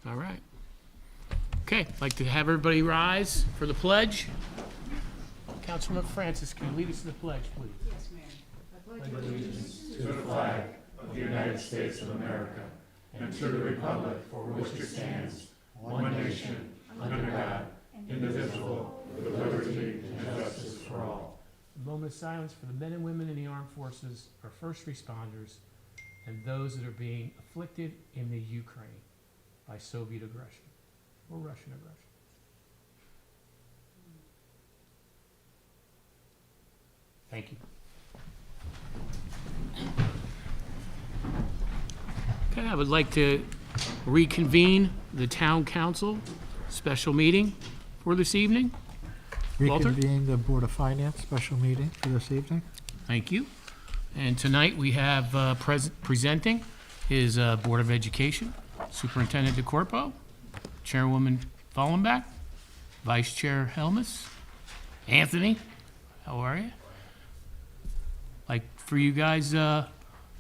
All right. Okay, I'd like to have everybody rise for the pledge. Councilman Francis, can you lead us to the pledge, please? Yes, Mayor. I pledge allegiance to the flag of the United States of America and to the republic for which it stands, one nation, under God, indivisible, with liberty and justice for all. A moment of silence for the men and women in the armed forces, our first responders, and those that are being afflicted in the Ukraine by Soviet aggression or Russian aggression. Thank you. Okay, I would like to reconvene the town council special meeting for this evening. Walter? Reconvene the Board of Finance special meeting for this evening. Thank you. And tonight we have presenting is Board of Education, Superintendent DeCorpo, Chairwoman Fallenbach, Vice Chair Helmus. Anthony, how are you? Like for you guys to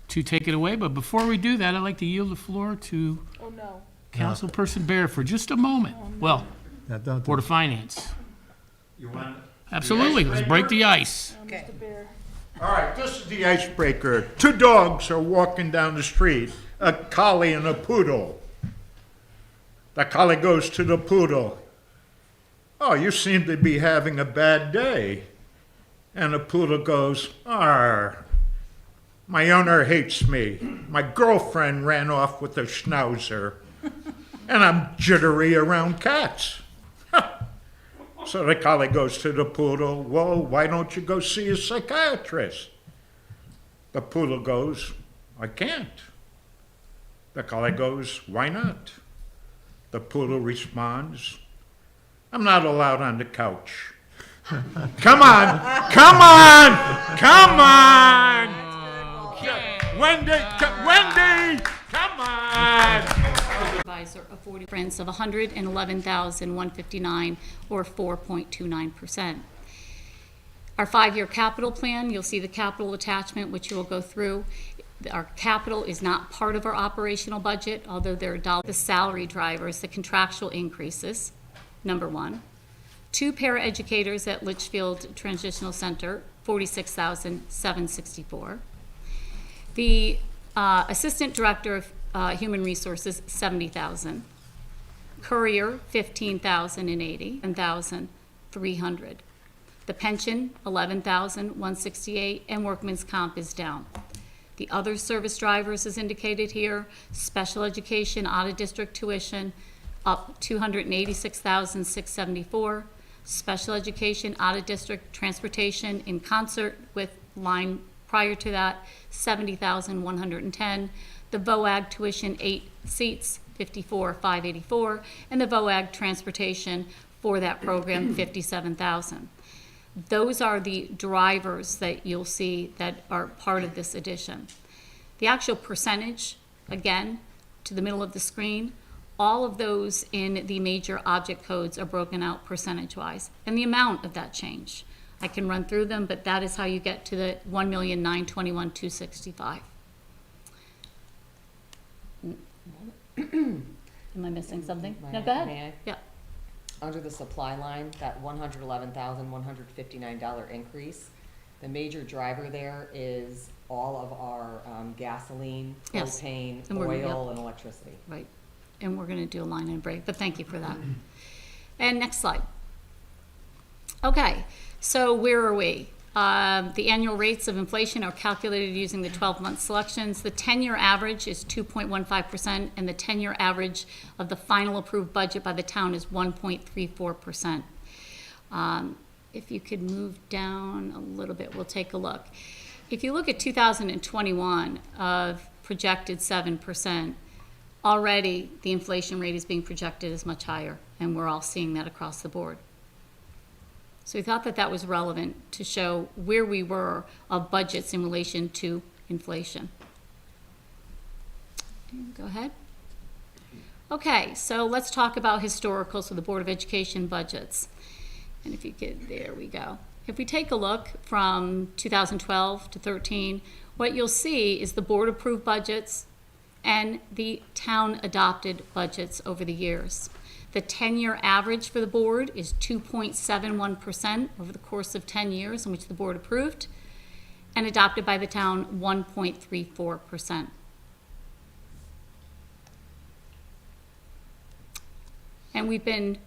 take it away, but before we do that, I'd like to yield the floor to Councilperson Bear for just a moment. Well, Yeah, don't Board of Finance. You want? Absolutely, let's break the ice. Okay. All right, this is the icebreaker. Two dogs are walking down the street, a collie and a poodle. The collie goes to the poodle. "Oh, you seem to be having a bad day." And the poodle goes, "Arr, my owner hates me. My girlfriend ran off with a schnauzer, and I'm jittery around cats." So the collie goes to the poodle, "Well, why don't you go see a psychiatrist?" The poodle goes, "I can't." The collie goes, "Why not?" The poodle responds, "I'm not allowed on the couch." Come on, come on, come on! Wendy, come on! Supervisor of 40 difference of 111,159 or 4.29%. Our 5-year capital plan, you'll see the capital attachment, which you will go through. Our capital is not part of our operational budget, although there are the salary drivers, the contractual increases, number one. 2 paraeducators at Litchfield Transitional Center, $46,764. The Assistant Director of Human Resources, $70,000. Courier, $15,080, $1,300. The pension, $11,168, and workman's comp is down. The other service drivers is indicated here. Special education, out-of-district tuition, up $286,674. Special education, out-of-district transportation in concert with line prior to that, $70,110. The VOAG tuition, 8 seats, $54,584, and the VOAG transportation for that program, $57,000. Those are the drivers that you'll see that are part of this addition. The actual percentage, again, to the middle of the screen, all of those in the major object codes are broken out percentage-wise, and the amount of that change. I can run through them, but that is how you get to the $1,921,265. Am I missing something? No, go ahead. May I? Yeah. Under the supply line, that $111,159 increase, the major driver there is all of our gasoline, Yes. propane, And we're- oil, and electricity. Right, and we're gonna do a line and break, but thank you for that. And next slide. Okay, so where are we? The annual rates of inflation are calculated using the 12-month selections. The 10-year average is 2.15%, and the 10-year average of the final approved budget by the town is 1.34%. If you could move down a little bit, we'll take a look. If you look at 2021 of projected 7%, already the inflation rate is being projected as much higher, and we're all seeing that across the board. So we thought that that was relevant to show where we were of budgets in relation to inflation. Go ahead. Okay, so let's talk about historical, so the Board of Education budgets. And if you could, there we go. If we take a look from 2012 to 13, what you'll see is the board approved budgets and the town adopted budgets over the years. The 10-year average for the board is 2.71% over the course of 10 years in which the board approved, and adopted by the town, 1.34%. And we've been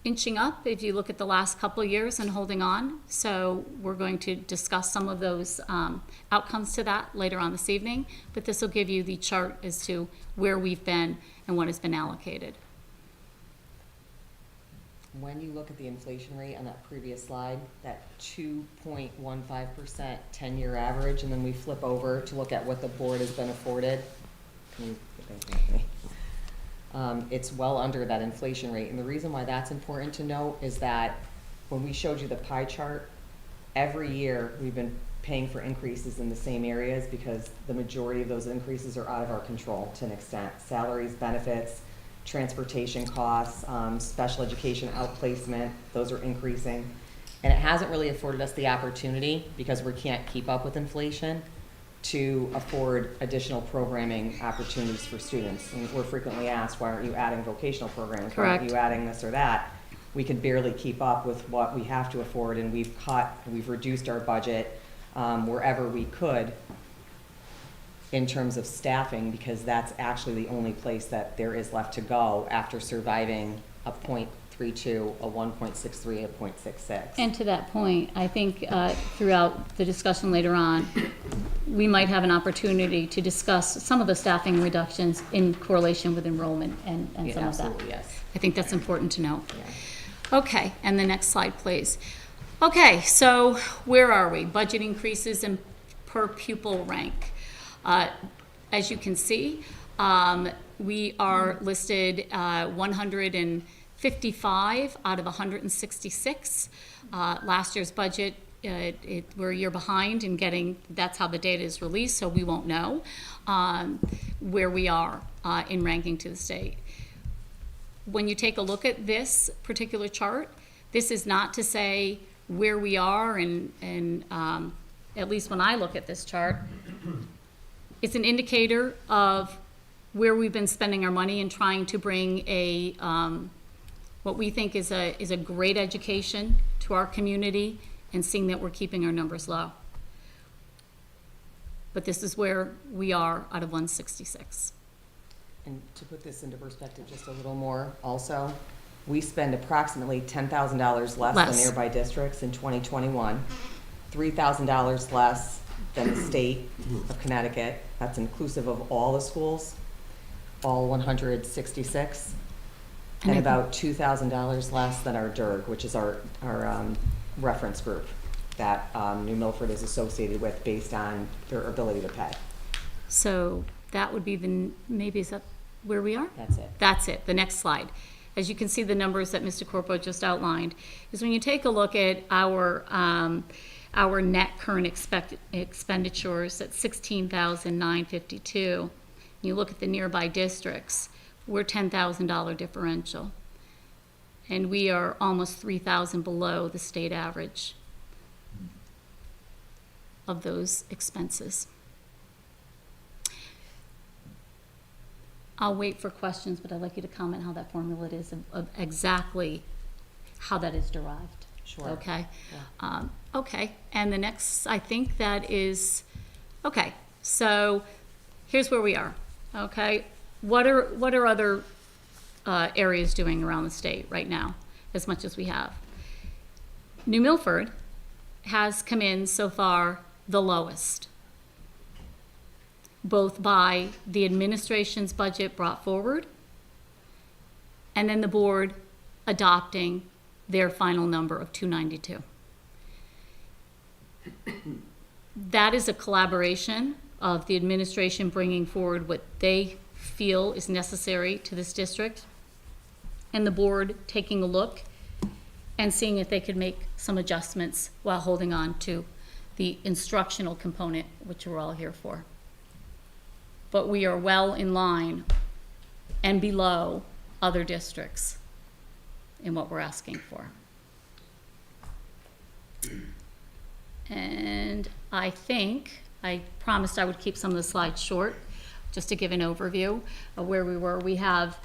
inching up, if you look at the last couple of years, and holding on. So we're going to discuss some of those outcomes to that later on this evening. But this will give you the chart as to where we've been and what has been allocated. When you look at the inflation rate on that previous slide, that 2.15% 10-year average, and then we flip over to look at what the board has been afforded. Can you put that back to me? It's well under that inflation rate. And the reason why that's important to note is that when we showed you the pie chart, every year we've been paying for increases in the same areas because the majority of those increases are out of our control to an extent. Salaries, benefits, transportation costs, special education outplacement, those are increasing. And it hasn't really afforded us the opportunity, because we can't keep up with inflation, to afford additional programming opportunities for students. And we're frequently asked, why aren't you adding vocational programs? Why aren't Correct. you adding this or that? We can barely keep up with what we have to afford, and we've reduced our budget wherever we could in terms of staffing, because that's actually the only place that there is left to go after surviving a 0.32, a 1.63, a 0.66. And to that point, I think throughout the discussion later on, we might have an opportunity to discuss some of the staffing reductions in correlation with enrollment and Yeah, some of that. absolutely, yes. I think that's important to know. Yeah. Okay, and the next slide, please. Okay, so where are we? Budget increases in per pupil rank. As you can see, we are listed 155 out of 166. Last year's budget, we're a year behind in getting, that's how the data is released, so we won't know where we are in ranking to the state. When you take a look at this particular chart, this is not to say where we are, and at least when I look at this chart, it's an indicator of where we've been spending our money and trying to bring a what we think is a great education to our community, and seeing that we're keeping our numbers low. But this is where we are out of 166. And to put this into perspective just a little more, also, we spend approximately $10,000 less than Less. nearby districts in 2021, $3,000 less than the state of Connecticut. That's inclusive of all the schools, all 166, and about $2,000 less than our DIRG, which is our reference group that New Milford is associated with based on their ability to pay. So that would be maybe is that where we are? That's it. That's it, the next slide. As you can see, the numbers that Mr. Corpo just outlined, is when you take a look at our net current expenditures at $16,952, you look at the nearby districts, we're $10,000 differential. And we are almost $3,000 below the state average of those expenses. I'll wait for questions, but I'd like you to comment how that formula is of exactly how that is derived. Sure. Okay? Yeah. Okay, and the next, I think that is, okay, so here's where we are, okay? What are other areas doing around the state right now, as much as we have? New Milford has come in so far the lowest, both by the administration's budget brought forward and then the board adopting their final number of 292. That is a collaboration of the administration bringing forward what they feel is necessary to this district, and the board taking a look and seeing if they could make some adjustments while holding on to the instructional component, which we're all here for. But we are well in line and below other districts in what we're asking for. And I think, I promised I would keep some of the slides short. just to give an overview of where we were. We have,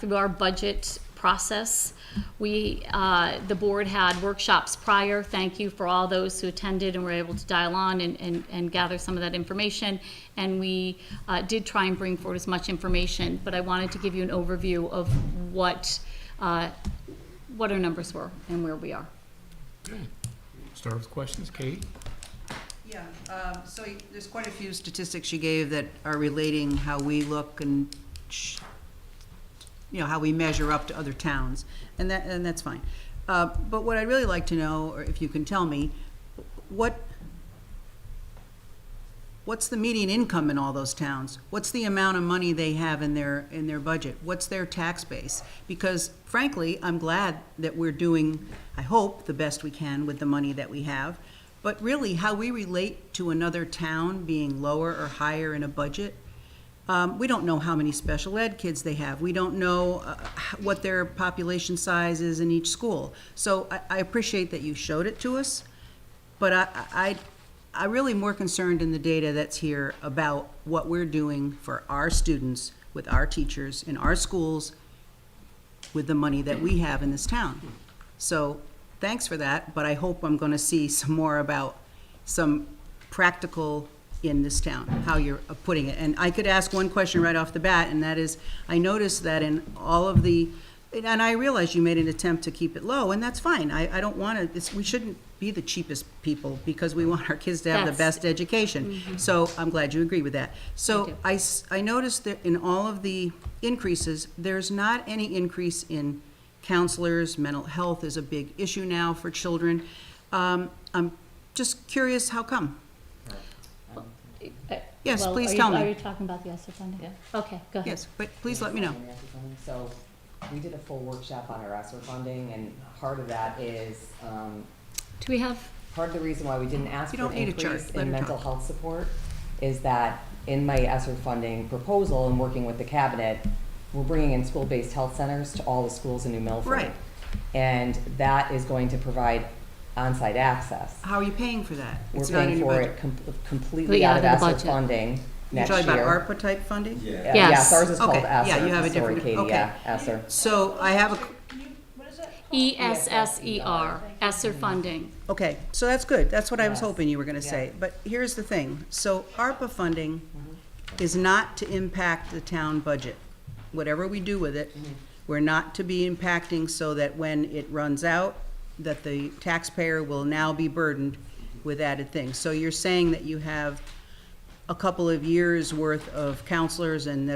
through our budget process, the board had workshops prior. Thank you for all those who attended and were able to dial on and gather some of that information. And we did try and bring forward as much information, but I wanted to give you an overview of what our numbers were and where we are. Good. Start with questions. Kate? Yeah, so there's quite a few statistics you gave that are relating how we look and, how we measure up to other towns, and that's fine. But what I'd really like to know, or if you can tell me, what's the median income in all those towns? What's the amount of money they have in their budget? What's their tax base? Because frankly, I'm glad that we're doing, I hope, the best we can with the money that we have. But really, how we relate to another town being lower or higher in a budget, we don't know how many special ed kids they have. We don't know what their population size is in each school. So I appreciate that you showed it to us, but I'm really more concerned in the data that's here about what we're doing for our students, with our teachers, in our schools, with the money that we have in this town. So thanks for that, but I hope I'm going to see some more about some practical in this town, how you're putting it. And I could ask one question right off the bat, and that is, I noticed that in all of the, and I realize you made an attempt to keep it low, and that's fine. I don't want to, we shouldn't be the cheapest people because we want our kids to have the That's- best education. So I'm glad you agree with that. So I noticed that in all of the increases, there's not any increase in counselors. Mental health is a big issue now for children. I'm just curious, how come? Yes, Well, please tell Are me. you talking about the ESSER funding? Yeah. Okay, go ahead. Yes, but please let me know. So we did a full workshop on our ESSER funding, and part of that is, Do we have, part of the reason why we didn't ask You for don't an need a chart. increase Let in her mental talk. health support is that in my ESSER funding proposal and working with the cabinet, we're bringing in school-based health centers to all the schools in New Milford. Right. And that is going to provide on-site access. How are you paying for that? We're It's not in paying your for budget. it Completely completely out of out of the ESSER budget. funding You're next talking year. about ARPA type funding? Yes. Yes, ours is called Okay, ESSER. yeah, you have a Sorry, different- Katie, okay. yeah, ESSER. So I have a, ESSER, ESSER funding? okay, so that's good. That's what I was Yes. hoping you were gonna say. Yeah. But here's the thing. So ARPA funding is not to impact the town budget. Whatever we do with it, we're not to be impacting so that when it runs out, that the taxpayer will now be burdened with added things. So you're saying that you have a couple of years' worth of counselors and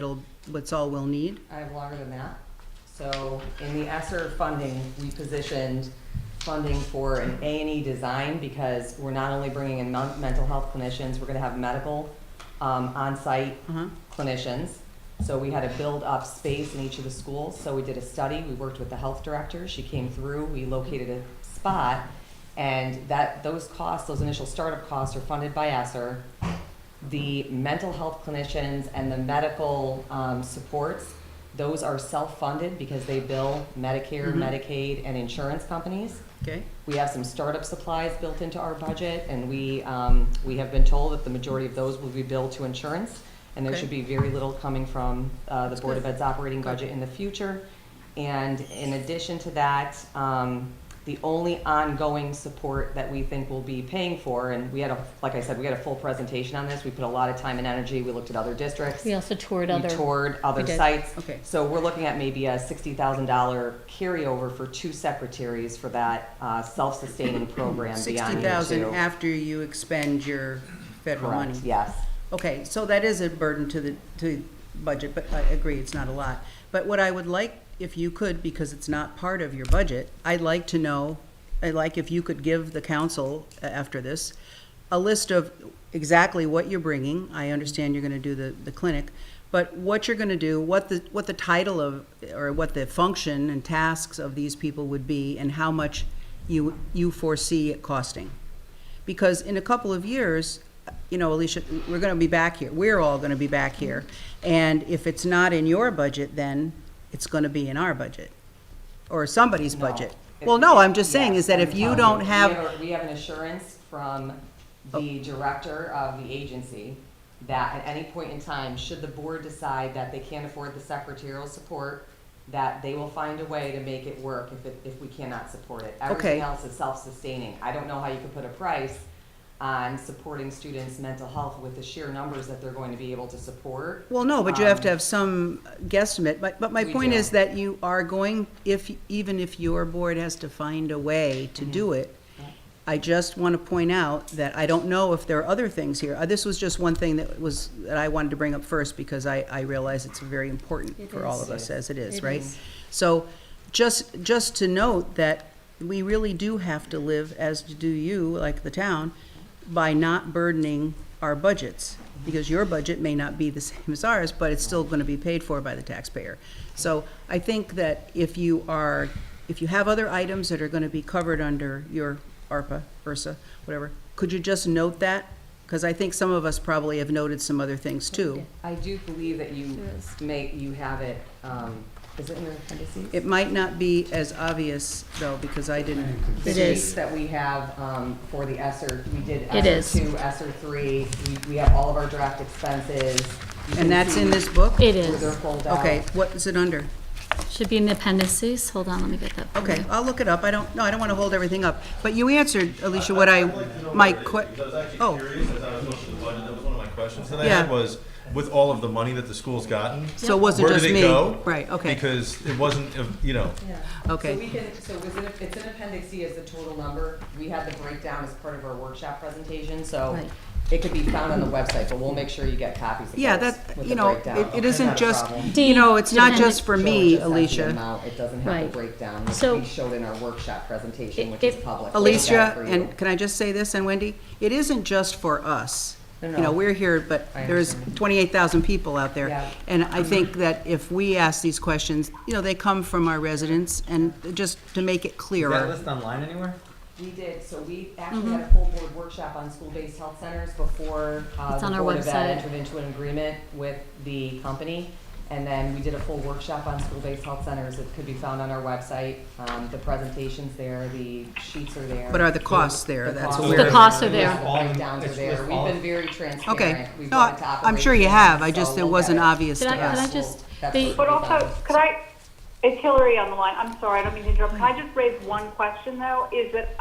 that's all we'll need? I have longer than that. So in the ESSER funding, we positioned funding for an A&E design because we're not only bringing in mental health clinicians, we're gonna have medical, on-site clinicians. So we had to build up space in each of the schools. So we did a study, we worked with the health director, she came through, we located a spot, and those costs, those initial startup costs are funded by ESSER. The mental health clinicians and the medical supports, those are self-funded because they bill Medicare, Medicaid, and insurance companies. Okay? We have some startup supplies built into our budget, and we have been told that the majority of those will be billed to insurance, and there Okay. should be very little coming from the Board of good. Ed's operating Good. budget in the future. And in addition to that, the only ongoing support that we think we'll be paying for, and we had like I said, we had a full presentation on this. We put a lot of time and energy. We looked at other districts. We also toured We other. toured other did. sites. Okay. So we're looking at maybe a $60,000 carryover for 2 secretaries for that self-sustaining program beyond year 60,000 two. after you expend your federal money? Correct, yes. Okay, so that is a burden to budget, but I agree, it's not a lot. But what I would like, if you could, because it's not part of your budget, I'd like to know, I'd like if you could give the council, after this, a list of exactly what you're bringing. I understand you're gonna do the clinic, but what you're gonna do, what the title of, or what the function and tasks of these people would be, and how much you foresee it costing. Because in a couple of years, Alicia, we're gonna be back here, we're all gonna be back here, and if it's not in your budget, then it's gonna be in our budget, or somebody's No. budget. Well, no, I'm just saying, Yes, is that let if me you tell don't have, We have an assurance from the director of the agency that at any point in time, should the board decide that they can't afford the secretarial support, that they will find a way to make it work if we cannot support it. Everything else is self-sustaining. I don't know how you could put a price on supporting students' mental health with the sheer numbers that they're going to be able to support. Well, no, but you have to have some guesstimate, but my We point do. is that you are going, even if your board has to find a way to do it, I just want to point out that I don't know if there are other things here. This was just one thing that I wanted to bring up first, because I realize it's very important It for all is. of us, as it is, It right? is. So, just to note that we really do have to live, as do you, like the town, by not burdening our budgets, because your budget may not be the same as ours, but it's still going to be paid for by the taxpayer. So I think that if you have other items that are going to be covered under your ARPA, URSA, whatever, could you just note that? Because I think some of us probably have noted some other things too. I do believe that you There is. you have it, is it in your appendices? It might not be as obvious though, because I didn't. The It sheets is. that we have for the ESSER, we did It is. ESSER 2, ESSER 3, we have all of our direct expenses. You can And that's see in this book? It where they're is. pulled out. Okay, what is it under? Should be in the appendices. Hold on, let me get that. for Okay, you. I'll look it up. I don't want to hold everything up. But you answered, Alicia, what I'd like to know my where it is, because I was actually oh, curious as I was looking at the budget. That was one of my questions that I Yeah. had was, with all of the money that the school's gotten, so it wasn't where just did me? it go? Right, okay, Because it wasn't, you know, okay. So we can, it's in Appendix C as the total number. We had the breakdown as part of our workshop presentation, so Right. it could be found on the website, but we'll make sure you get copies of Yeah, those that, with you the know, breakdown. it isn't Not a just, problem. you know, it's not Dependent- just for So it me, just has the Alicia. amount. It doesn't have Right. the breakdown, which So- we showed in our workshop presentation, which It- is public. We'll look at it Alicia, for you. and can I just say this, and Wendy? It isn't just for us. No, You know, no. we're here, but I there's understand. 28,000 people out there. Yeah. And I think that if we ask these questions, you know, they come from our residents, and just to make it Is that clearer. list online anywhere? We did, so we Mm-hmm. actually had a full board workshop on school-based health centers before It's the on our Board of website. Ed entered into an agreement with the company. And then we did a full workshop on school-based health centers. It could be found on our website. The presentation's there, the sheets are there. But are the costs there? The That's costs what are we're. The costs are there. there. The breakdowns are It's there. with We've all- been very transparent. Okay. We've No, gone into I'm sure you have. I operations, just, so it we'll wasn't get it. obvious to Can I us. just- That's the- what But we also, found. could I, it's Hillary on the line, I'm sorry, I don't mean to interrupt, can I just raise one question though, is that,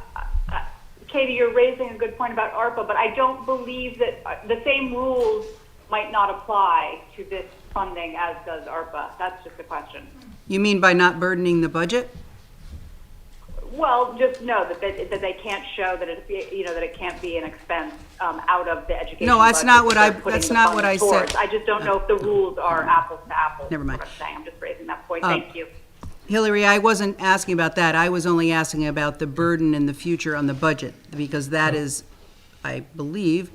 Katie, you're raising a good point about ARPA, but I don't believe that the same rules might not apply to this funding as does ARPA, that's just a question. You mean by not burdening the budget? Well, just know that they can't show that it, you know, that it can't be an expense out of the education No, that's budget not what that I- they're putting that's the not funds what I said. towards. I just don't know if the rules are apples to apples. Never mind. is what I'm saying. I'm just raising that point, Uh, thank you. Hillary, I wasn't asking about that. I was only asking about the burden in the future on the budget, because that is, I believe,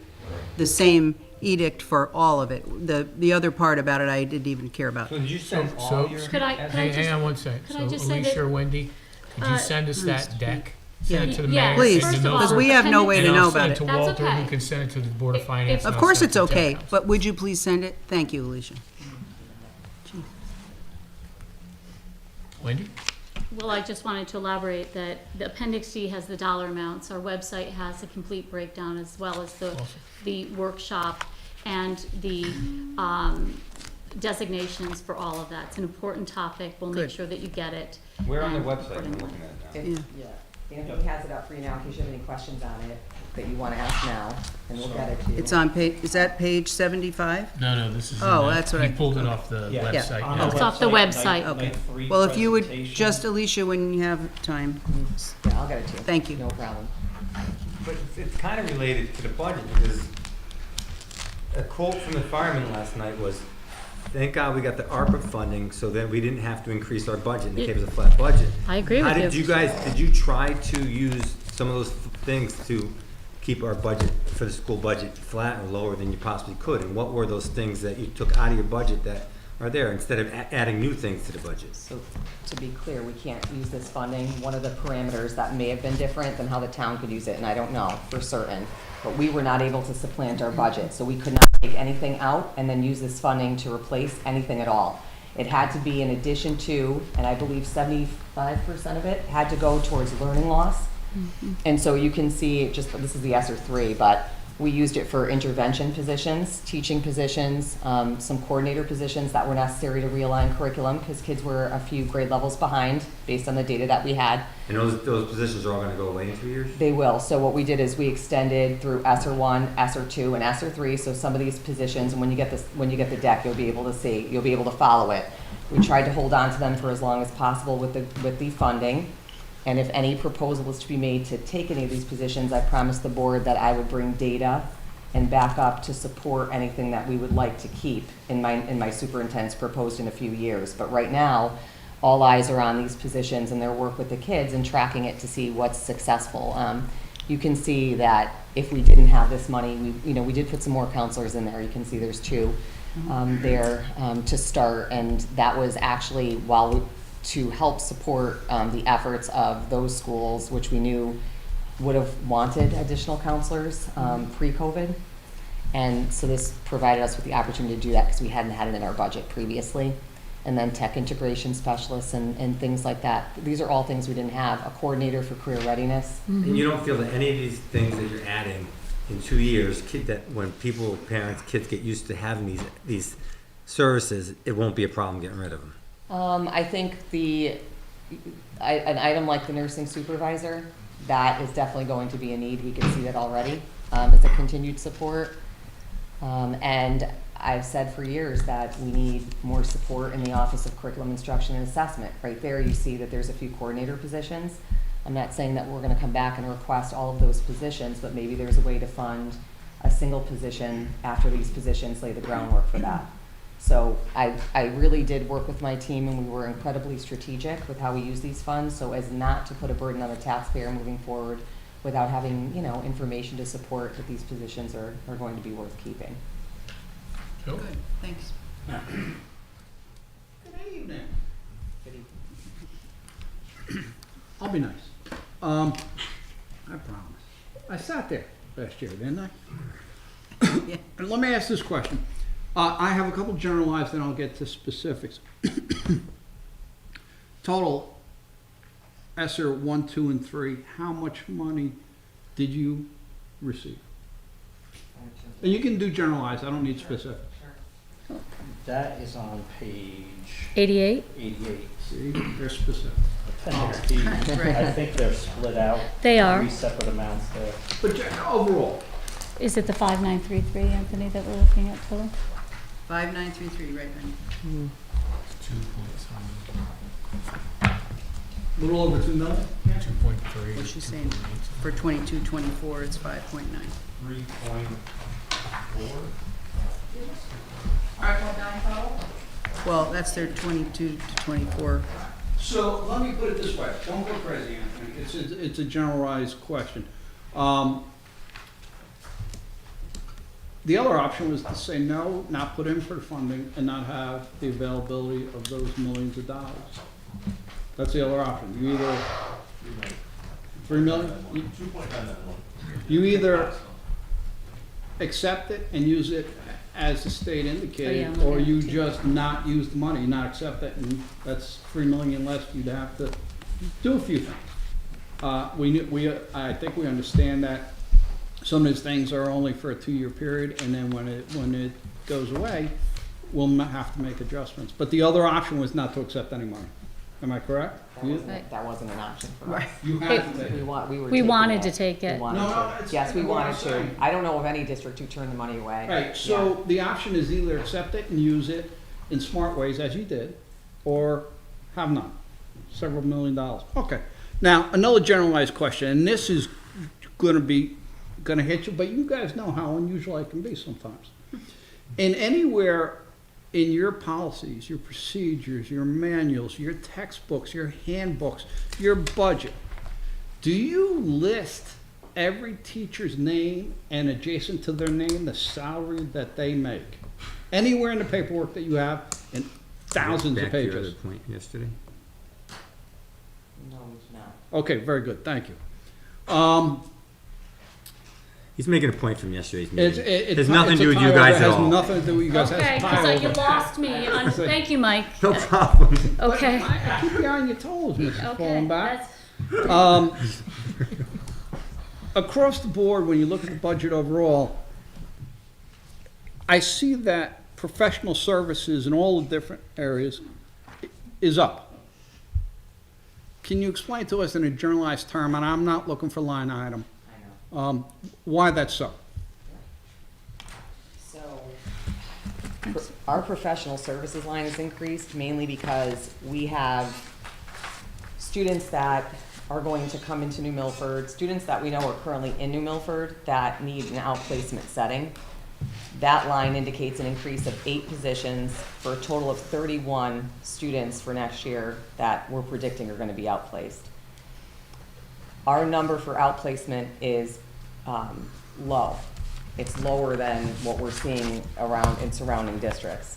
the same edict for all of it. The other part about it, I didn't even care about. So did you send So- all your? Could I hang just- on one second. could I So just say Alicia that- or Wendy, could you send us that deck? Send it to the Yeah, mayor. Please, and the because Milford, we have no way to and know I'll about send it. to That's Walter, who okay. can send it to the Board of Finance. If- and Of I'll course send it's it to the okay, town but would you please send it? Thank you, Alicia. Wendy? Well, I just wanted to elaborate that the Appendix C has the dollar amounts. Our website has a complete breakdown as well as the workshop and the designations for all of that. It's an important topic. We'll make Good. sure that you get it. Where on the and website put am I in looking at now? Yeah, Anthony has it up for you now in case you have any questions on it that you want to ask now, and we'll get it to you. It's on page, is that page 75? No, this is. Oh, that's what He I- pulled it off the Yeah. website. On yeah. the It's off the website. night- Okay. night 3 Well, if you would, presentation. just Alicia, when you have time. Yeah, I'll get it to you. Thank you. No problem. But it's kind of related to the budget, because a quote from the fireman last night was, thank God we got the ARPA funding, so that we didn't have to increase our budget, and they gave us a flat budget. I agree How with did you. you guys, did you try to use some of those things to keep our budget, for the school budget, flat or lower than you possibly could? And what were those things that you took out of your budget that are there, instead of adding new things to the budget? So to be clear, we can't use this funding. One of the parameters that may have been different than how the town could use it, and I don't know for certain, but we were not able to supplant our budget, so we could not take anything out and then use this funding to replace anything at all. It had to be in addition to, and I believe 75% of it had to go towards learning loss. And so you can see, just, this is the ESSER 3, but We used it for intervention positions, teaching positions, some coordinator positions that were necessary to realign curriculum because kids were a few grade levels behind based on the data that we had. And those positions are all gonna go away in 2 years? They will. So what we did is we extended through ESSER 1, ESSER 2, and ESSER 3. So some of these positions, and when you get the deck, you'll be able to see, you'll be able to follow it. We tried to hold on to them for as long as possible with the funding. And if any proposal was to be made to take any of these positions, I promised the board that I would bring data and back up to support anything that we would like to keep in my superintendent's proposed in a few years. But right now, all eyes are on these positions and their work with the kids and tracking it to see what's successful. You can see that if we didn't have this money, we did put some more counselors in there. You can see there's 2 there to start, and that was actually to help support the efforts of those schools, which we knew would have wanted additional counselors pre-COVID. And so this provided us with the opportunity to do that because we hadn't had it in our budget previously. And then tech integration specialists and things like that. These are all things we didn't have. A coordinator for career readiness. And you don't feel that any of these things that you're adding in 2 years, that when people, parents, kids get used to having these services, it won't be a problem getting rid of them? I think an item like the nursing supervisor, that is definitely going to be a need. We can see that already. It's a continued support. And I've said for years that we need more support in the Office of Curriculum Instruction and Assessment. Right there you see that there's a few coordinator positions. I'm not saying that we're going to come back and request all of those positions, but maybe there's a way to fund a single position after these positions lay the groundwork for that. So I really did work with my team, and we were incredibly strategic with how we use these funds so as not to put a burden on the taxpayer moving forward without having, information to support that these positions are going to be worth keeping. Joe? Good, thanks. Good evening. I'll be nice. I promise. I sat there last year, didn't I? Yeah. And let me ask this question. I have a couple generalized, then I'll get to specifics. Total, ESSER 1, 2, and 3, how much money did you receive? And you can do generalized, I don't need specifics. That is on page 88? 88. See, they're specific. Appendix B. I think they're split out. They are. 3 separate amounts there. But overall, Is it the 5933, Anthony, that we're looking at total? 5933, right, Randy? 2.3. a little over 2 million? 2.3. What's she saying? For 22, 24, it's 5.9. 3.4? Well, that's their 22 to 24. So let me put it this way, don't go crazy, Anthony, it's a generalized question. The other option was to say no, not put in for the funding, and not have the availability of those millions of dollars. That's the other option. You either, 3 million? You either accept it and use it as the state indicated, Oh, yeah, or you just not use the money, not accept it, and that's 3 million less you'd have to do a few things. I think we understand that some of these things are only for a 2-year period, and then when it goes away, we'll have to make adjustments. But the other option was not to accept any money. Am I correct? That wasn't an option for us. You had to take it. We wanted to take it. We wanted No, to. it's- Yes, we what I'm wanted to. saying. I don't know of any district who turned the money away. Right, so the option is either accept it and use it in smart ways, as you did, or have none. Several $1 million. Okay. Now, another generalized question, and this is gonna hit you, but you guys know how unusual I can be sometimes. In anywhere in your policies, your procedures, your manuals, your textbooks, your handbooks, your budget, do you list every teacher's name and adjacent to their name, the salary that they make? Anywhere in the paperwork that you have, in thousands of Back to your pages. other point yesterday. No, it's not. Okay, very good, thank you. He's making a point from yesterday's It's, meeting. it, Has nothing to do with you It guys at has all. nothing to do with you guys. It has Okay, to tie because you over. lost me. Thank you, Mike. No problem. But Okay. I keep you on your toes, Mrs. Okay, Fallenbach. that's, across the board, when you look at the budget overall, I see that professional services in all the different areas is up. Can you explain to us in a generalized term, and I'm not looking for line item, I know. why that's so? So, our professional services line has increased mainly because we have students that are going to come into New Milford, students that we know are currently in New Milford that need an outplacement setting. That line indicates an increase of 8 positions for a total of 31 students for next year that we're predicting are going to be outplaced. Our number for outplacement is low. It's lower than what we're seeing around in surrounding districts.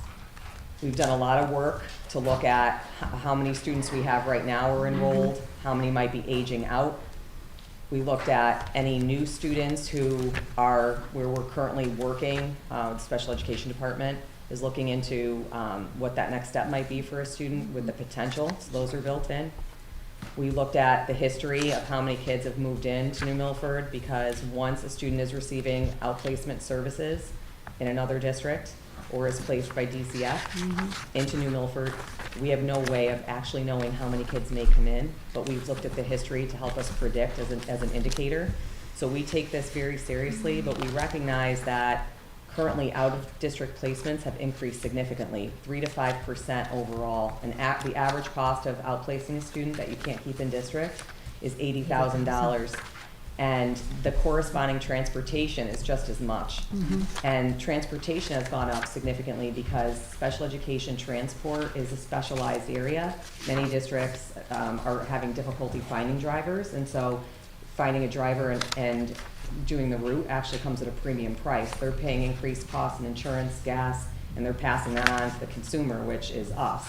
We've done a lot of work to look at how many students we have right now are enrolled, how many might be aging out. We looked at any new students who are, where we're currently working, the special education department is looking into what that next step might be for a student with the potential, so those are built in. We looked at the history of how many kids have moved into New Milford, because once a student is receiving outplacement services in another district or is placed by DCF into New Milford, we have no way of actually knowing how many kids may come in, but we've looked at the history to help us predict as an indicator. So we take this very seriously, but we recognize that currently out-of-district placements have increased significantly, 3 to 5% overall. And the average cost of outplacing a student that you can't keep in district is $80,000. And the corresponding transportation is just as much. And transportation has gone up significantly because special education transport is a specialized area. Many districts are having difficulty finding drivers, and so finding a driver and doing the route actually comes at a premium price. They're paying increased costs in insurance, gas, and they're passing that on to the consumer, which is us.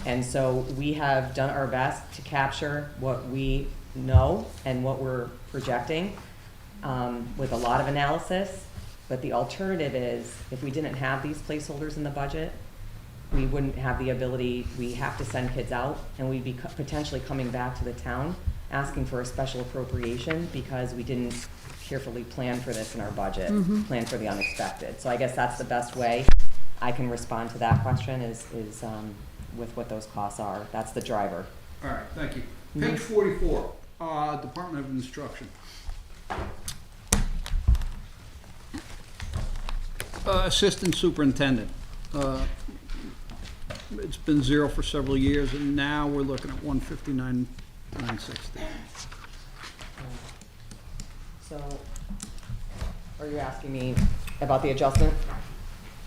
And so we have done our best to capture what we know and what we're projecting with a lot of analysis. But the alternative is, if we didn't have these placeholders in the budget, we wouldn't have the ability, we have to send kids out, and we'd be potentially coming back to the town asking for a special appropriation because we didn't carefully plan for this in our budget, plan for the unexpected. So I guess that's the best way I can respond to that question is with what those costs are. That's the driver. All right, thank you. Page 44, Department of Instruction. Assistant Superintendent. It's been 0 for several years, and now we're looking at 159,960. So, are you asking me about the adjustment?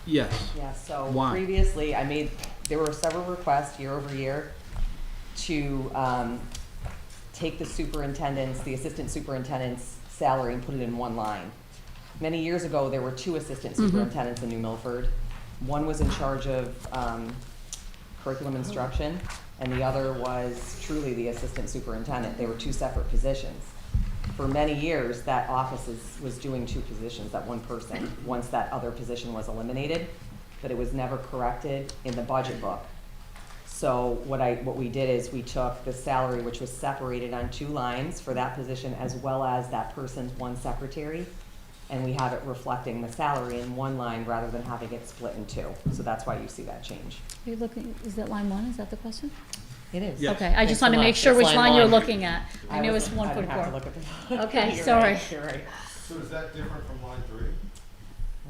Yes. Yeah, so Why? previously there were several requests year over year to take the assistant superintendent's salary and put it in one line. Many years ago, there were 2 assistant superintendents in New Milford. One was in charge of curriculum instruction, and the other was truly the assistant superintendent. They were 2 separate positions. For many years, that office was doing 2 positions, that one person, once that other position was eliminated, but it was never corrected in the budget book. So what we did is we took the salary, which was separated on 2 lines for that position, as well as that person's 1 secretary, and we have it reflecting the salary in 1 line rather than having it split in 2. So that's why you see that change. Are you looking, is that line 1, is that the question? It is. Yes. Okay, I It's just want to the make line- sure it's which line line you're 1. looking at. I knew it was I would have to 1.4. look at the. Okay, You're sorry. right, You're right. So is that different from line 3?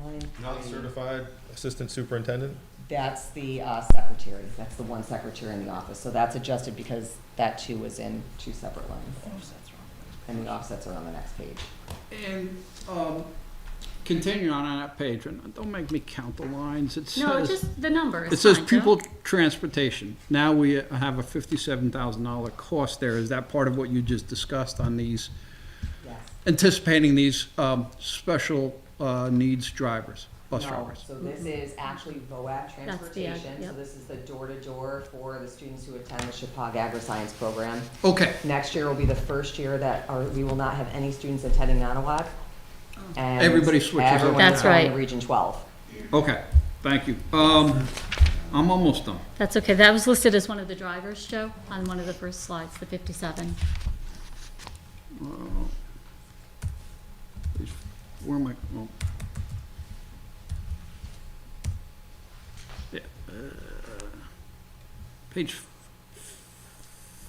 Line Not 3. certified assistant superintendent? That's the secretary. That's the 1 secretary in the office. So that's adjusted because that 2 was in 2 separate lines. And the offsets are on the next page. And continuing on that page, and don't make me count the lines. It No, says, just the number. it says pupil transportation. Now we have a $57,000 cost there. Is that part of what you just discussed on these, Yes. anticipating these special needs drivers, bus No, drivers? so this is actually VOAG transportation. yep. So this is the door-to-door for the students who attend the Chippewa Agri-Science program. Okay, Next year will be the first year that we will not have any students attending Nonawag. And Everybody switches over. everyone's That's going to right. Region 12. okay, thank you. I'm almost done. That's okay. That was listed as one of the drivers, Joe, on one of the first slides, the 57. where am I? Oh. Yeah, page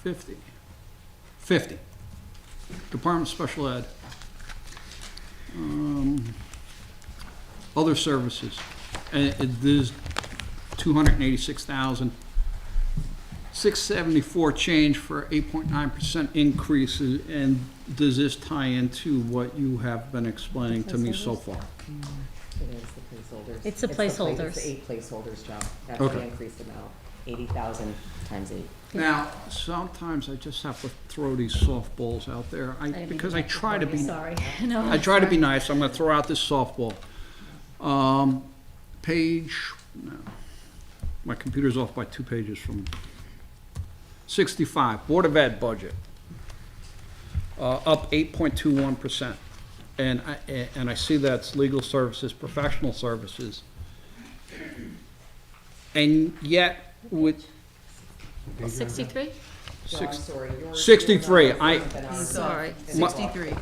50. 50. Department of Special Ed. Other services. And there's 286,674 change for 8.9% increases. And does this tie into what you have been explaining to me so far? It is the placeholders. It's the placeholders. It's the 8 placeholders, Joe. That's Okay. the increased amount, 80,000 times 8. Now, sometimes I just have to throw these softballs out there, because I try to be, Sorry. No, I try to be nice, I'm gonna throw out this softball. No, my computer's off by 2 pages from 65, Board of Ed budget. Up 8.21%. And I see that's legal services, professional services. And yet, with 63? Joe, I'm sorry. Your 63, number is different than ours. Sorry, It's 63.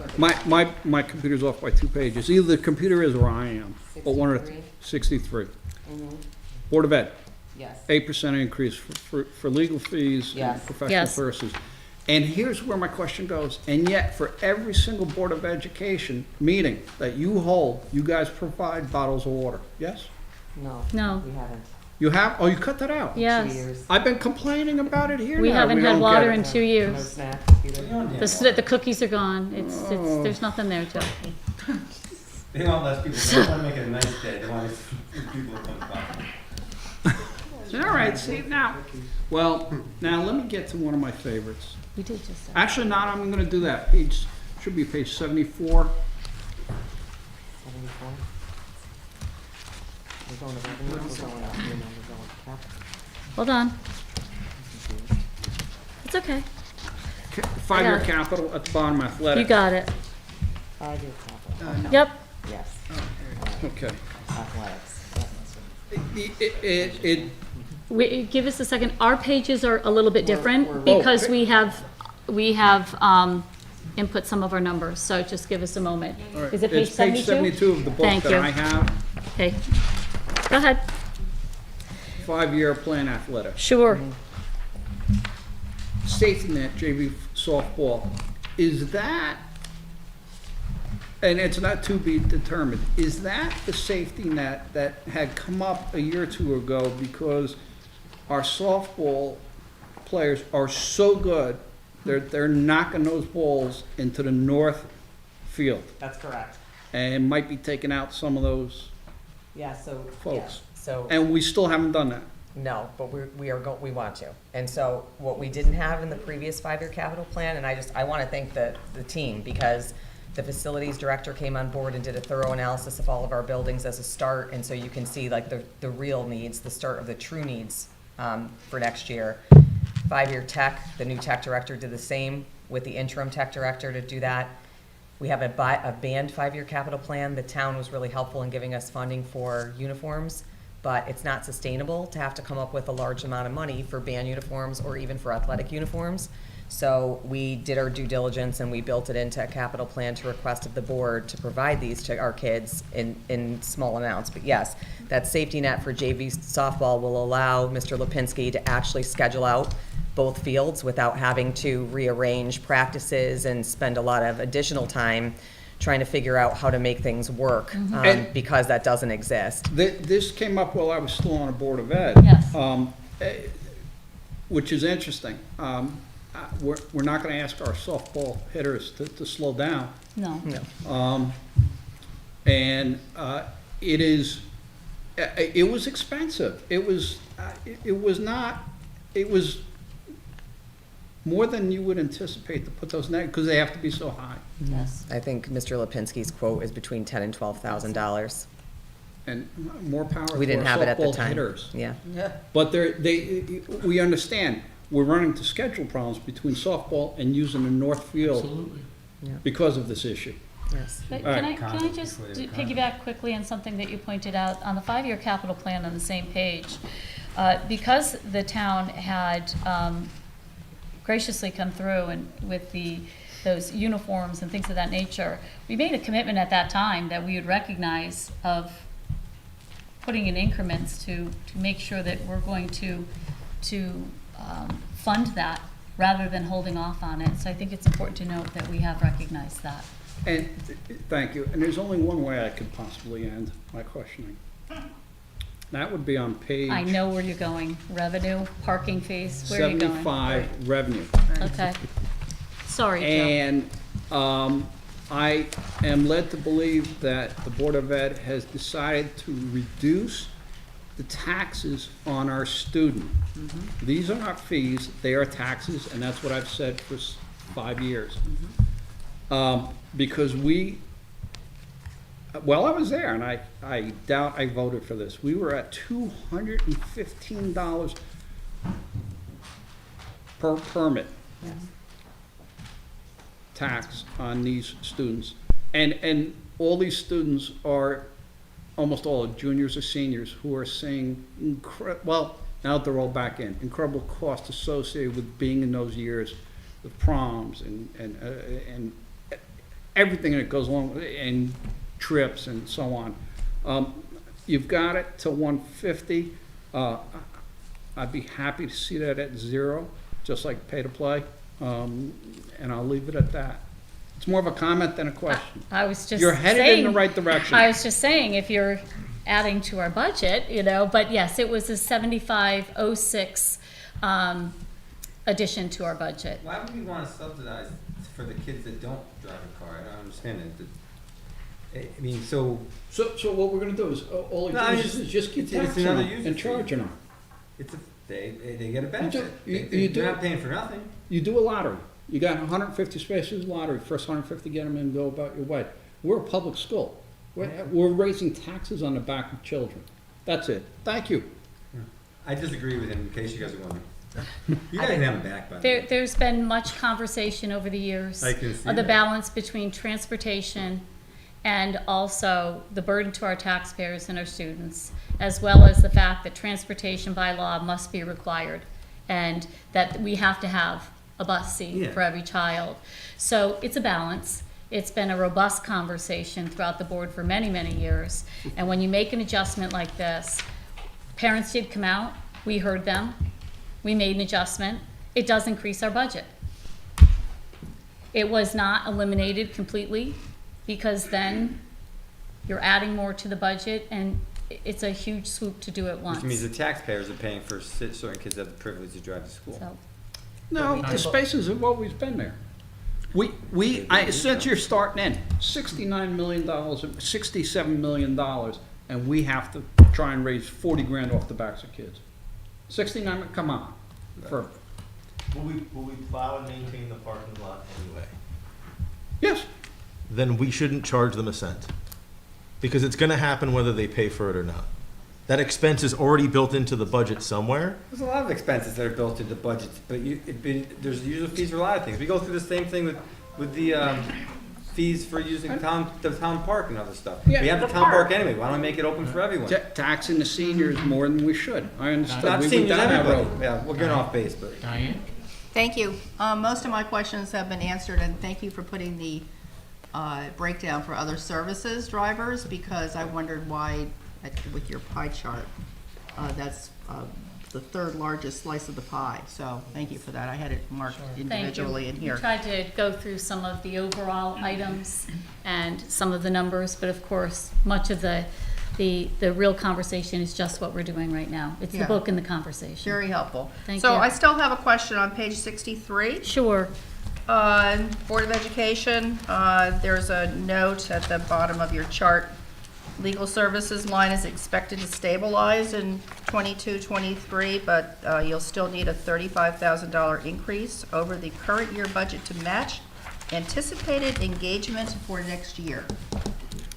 my computer's off by 2 pages. Either the computer is or I am, but one of the, 63. Board of Ed, Yes. 8% increase for legal fees and Yes. professional Yes. services. And here's where my question goes, and yet for every single Board of Education meeting that you hold, you guys provide bottles of water, yes? No. No. We haven't. You have, oh, you cut that out? 2 Yes. years. I've been complaining about it here We now. haven't had don't water get in it. 2 No years. snacks either. The cookies are gone. It's, there's nothing there, Joe. They want less people, they don't wanna make it a nice day, they want people to come by. All right, see, now, well, now let me get to one of my favorites. We did just say. Actually, not, I'm gonna do that. Page, should be page 74. 74. We're going to revenue, we're going up, we're going capital. Hold on. It's okay. 5-year Yeah. capital at the bottom, You athletic. got it. 5-year capital. Yep. Yes. Okay. Athletics. It, Give us a second. Our pages are a little bit We're- different we're- because Oh, we have input some of our numbers, so just give us a moment. Is it page it's page 72 of the book Thank that you. I have. Okay. Go ahead. 5-year plan athletic. Sure. Safety net JV softball. Is that, and it's not to be determined, is that the safety net that had come up a year or two ago because our softball players are so good, they're knocking those balls into the north field That's correct. and might be taking out some of those, Yeah, so, Folks. yeah, so, and we still haven't done that. no, but we want to. And so what we didn't have in the previous 5-year capital plan, and I want to thank the team because the facilities director came on board and did a thorough analysis of all of our buildings as a start. And so you can see like the real needs, the start of the true needs for next year. 5-year tech, the new tech director did the same with the interim tech director to do that. We have a band 5-year capital plan. The town was really helpful in giving us funding for uniforms, but it's not sustainable to have to come up with a large amount of money for band uniforms or even for athletic uniforms. So we did our due diligence and we built it into a capital plan to request of the board to provide these to our kids in small amounts. But yes, that safety net for JV softball will allow Mr. Lipinski to actually schedule out both fields without having to rearrange practices and spend a lot of additional time trying to figure out how to make things work, And- because that doesn't exist. This came up while I was still on a Board of Ed. Yes. Which is interesting. We're not gonna ask our softball hitters to slow down. No. And it is, it was expensive. It was more than you would anticipate to put those because they have to be so high. Yes. I think Mr. Lipinski's quote is between $10,000 and $12,000. And more power We to didn't our have it at the softball time. hitters. Yeah. But we understand, we're running into schedule problems between softball and using the north field Absolutely. because of this issue. Yes. But All can right. I just piggyback quickly on something that you pointed out on the 5-year capital plan on the same page? Because the town had graciously come through and with the those uniforms and things of that nature, we made a commitment at that time that we would recognize of putting in increments to make sure that we're going to fund that rather than holding off on it. So I think it's important to note that we have recognized that. And, thank you, and there's only one way I could possibly end my questioning. That would be on page I know where you're going. Revenue, parking fees, where are you going? 75, revenue. Okay. Sorry, Joe. And I am led to believe that the Board of Ed has decided to reduce the taxes on our student. These are not fees, they are taxes, and that's what I've said for 5 years. Because well, I was there, and I doubt I voted for this. We were at $215 per permit tax on these students. And all these students are, almost all juniors or seniors, who are seeing well, now they're all back in, incredible costs associated with being in those years, the proms and everything that goes along with it, and trips and so on. You've got it to 150. I'd be happy to see that at 0, just like pay to play. And I'll leave it at that. It's more of a comment than a question. I was just You're headed in the right direction. I was just saying, if you're adding to our budget, but yes, it was a 7506 addition to our budget. Why would we want to subsidize for the kids that don't drive a car? I don't understand it. I mean, so So what we're gonna do is, all No, it is just keep it's taxing another them user and fee. charging them. it's they get a benefit. you do- They're not paying for nothing. You do a lottery. You got 150 spaces, lottery, first 150 get them in, go about your way. We're a public school. We're raising taxes on the back of children. That's it. Thank you. I disagree with him, in case you guys are wondering. You guys have him back, by the way. There's been much conversation over the years I can see of the that. balance between transportation and also the burden to our taxpayers and our students, as well as the fact that transportation by law must be required, and that we have to have a bus seat Yeah. for every child. So it's a balance. It's been a robust conversation throughout the board for many, many years. And when you make an adjustment like this, parents did come out, we heard them, we made an adjustment. It does increase our budget. It was not eliminated completely, because then you're adding more to the budget, and it's a huge swoop to do it once. Which means the taxpayers are paying for certain kids that have the privilege to drive to school. So, No, the spaces have always been there. Since you're starting in, $69 million, $67 million, and we have to try and raise 40 grand off the backs of kids. 69, come on. Will we plow and maintain the parking lot anyway? Yes, Then we shouldn't charge them a cent. Because it's gonna happen whether they pay for it or not. That expense is already built into the budget somewhere. There's a lot of expenses that are built into budgets, but there's usual fees for a lot of things. We go through the same thing with the fees for using the town park and other stuff. Yeah. We have the town park anyway, why don't we make it open for everyone? taxing the seniors more than we should. I understand. Not We went seniors, down that everybody. road. Yeah, we're getting off base, but. Diane? Thank you. Most of my questions have been answered, and thank you for putting the breakdown for other services drivers, because I wondered why, with your pie chart, that's the third largest slice of the pie. So thank you for that. I had it marked individually in We here. tried to go through some of the overall items and some of the numbers, but of course, much of the real conversation is just what we're doing right now. It's the Yeah. book and the conversation. Very helpful. Thank So you. I still have a question on page 63. Sure. Board of Education, there's a note at the bottom of your chart. Legal services line is expected to stabilize in 22-23, but you'll still need a $35,000 increase over the current year budget to match anticipated engagement for next year.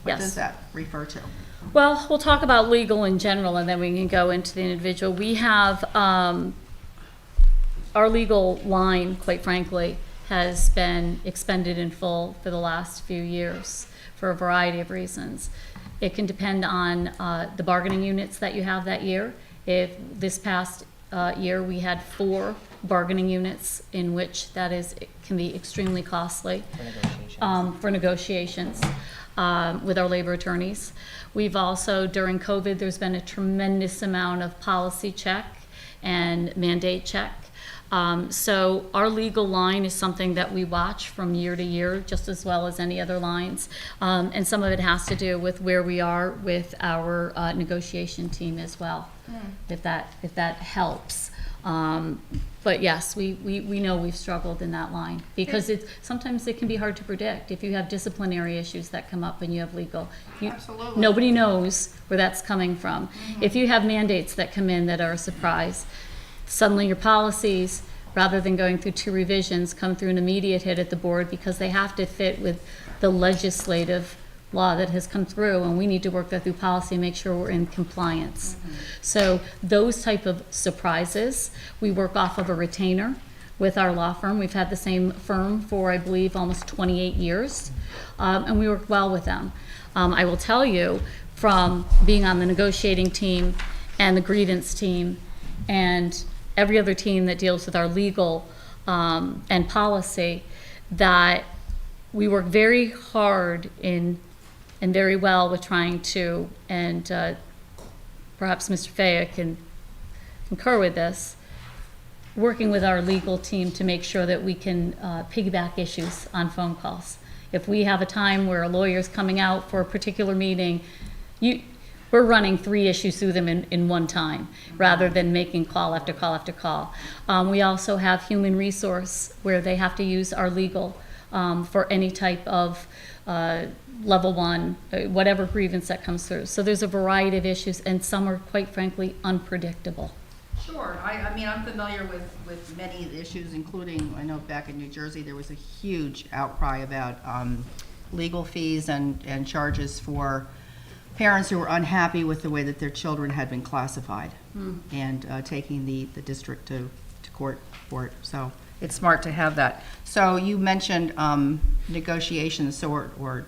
What Yes. does that refer to? Well, we'll talk about legal in general, and then we can go into the individual. We have, our legal line, quite frankly, has been expended in full for the last few years for a variety of reasons. It can depend on the bargaining units that you have that year. If this past year we had 4 bargaining units in which that is, it can be extremely costly. For negotiations. For negotiations with our labor attorneys. We've also, during COVID, there's been a tremendous amount of policy check and mandate check. So our legal line is something that we watch from year to year, just as well as any other lines. And some of it has to do with where we are with our negotiation team as well, if that helps. But yes, we know we've struggled in that line because sometimes it can be hard to predict. If you have disciplinary issues that come up and you have legal, Absolutely. nobody knows where that's coming from. If you have mandates that come in that are a surprise, suddenly your policies, rather than going through 2 revisions, come through an immediate hit at the board because they have to fit with the legislative law that has come through, and we need to work that through policy and make sure we're in compliance. So those type of surprises, we work off of a retainer with our law firm. We've had the same firm for, I believe, almost 28 years, and we work well with them. I will tell you, from being on the negotiating team and the grievance team and every other team that deals with our legal and policy, that we work very hard and very well with trying to, and perhaps Mr. Faya can concur with this, working with our legal team to make sure that we can piggyback issues on phone calls. If we have a time where a lawyer's coming out for a particular meeting, we're running 3 issues through them in one time, rather than making call after call after call. We also have human resource where they have to use our legal for any type of level 1, whatever grievance that comes through. So there's a variety of issues, and some are quite frankly unpredictable. Sure, I mean, I'm familiar with many issues, including, I know back in New Jersey, there was a huge outcry about legal fees and charges for parents who were unhappy with the way that their children had been classified and taking the district to court for it. So it's smart to have that. So you mentioned negotiations or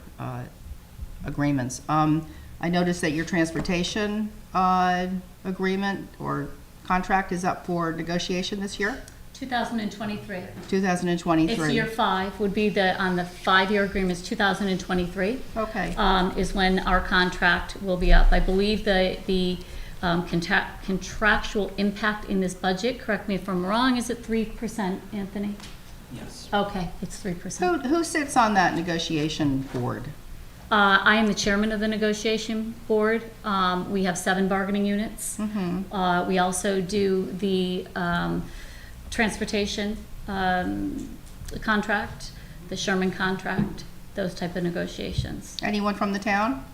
agreements. I noticed that your transportation agreement or contract is up for negotiation this year? 2023. 2023. It's year 5, would be on the 5-year agreements, 2023. Okay. Is when our contract will be up. I believe the contractual impact in this budget, correct me if I'm wrong, is it 3%, Anthony? Yes. Okay, it's 3%. Who sits on that negotiation board? I am the chairman of the negotiation board. We have 7 bargaining units. We also do the transportation contract, the Sherman contract, those type of negotiations. Anyone from the town,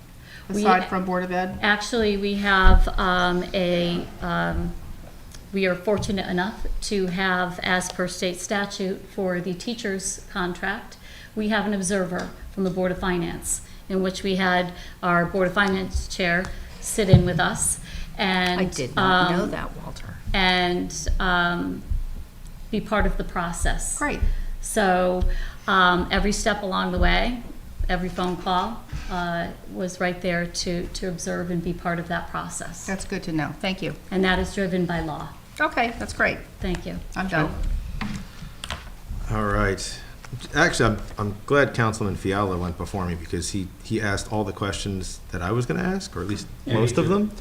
We- aside from Board of Ed? Actually, we have we are fortunate enough to have, as per state statute, for the teachers' contract, we have an observer from the Board of Finance, in which we had our Board of Finance chair sit in with us. And I did not know that, Walter. And be part of the process. Great. So every step along the way, every phone call was right there to observe and be part of that process. That's good to know. Thank you. And that is driven by law. Okay, that's great. Thank you. I'm done. All right. Actually, I'm glad Councilman Fiala went before me because he asked all the questions that I was going to ask, or at least most of them,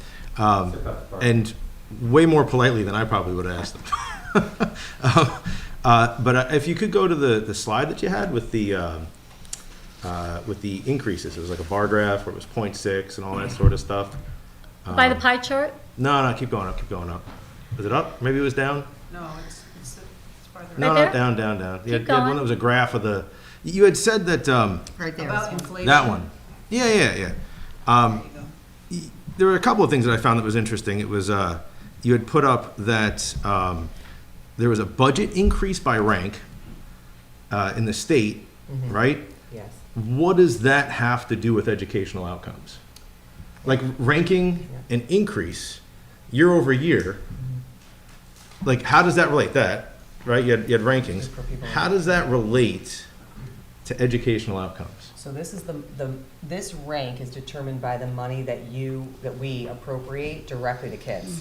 and way more politely than I probably would have asked them. But if you could go to the slide that you had with the increases, it was like a bar graph where it was 0.6 and all that sort of stuff. By the pie chart? No, keep going up, keep going up. Is it up? Maybe it was down? No, it's farther. No, Right not there? down. You had going. one that was a graph of the. You had said that. Right there. About inflation. That one. Yeah. There you go. There were a couple of things that I found that was interesting. It was you had put up that there was a budget increase by rank in the state, right? Yes. What does that have to do with educational outcomes? Like ranking an increase year over year. Like how does that relate? That right? You had rankings. How does that relate to educational outcomes? So this is this rank is determined by the money that we appropriate directly to kids.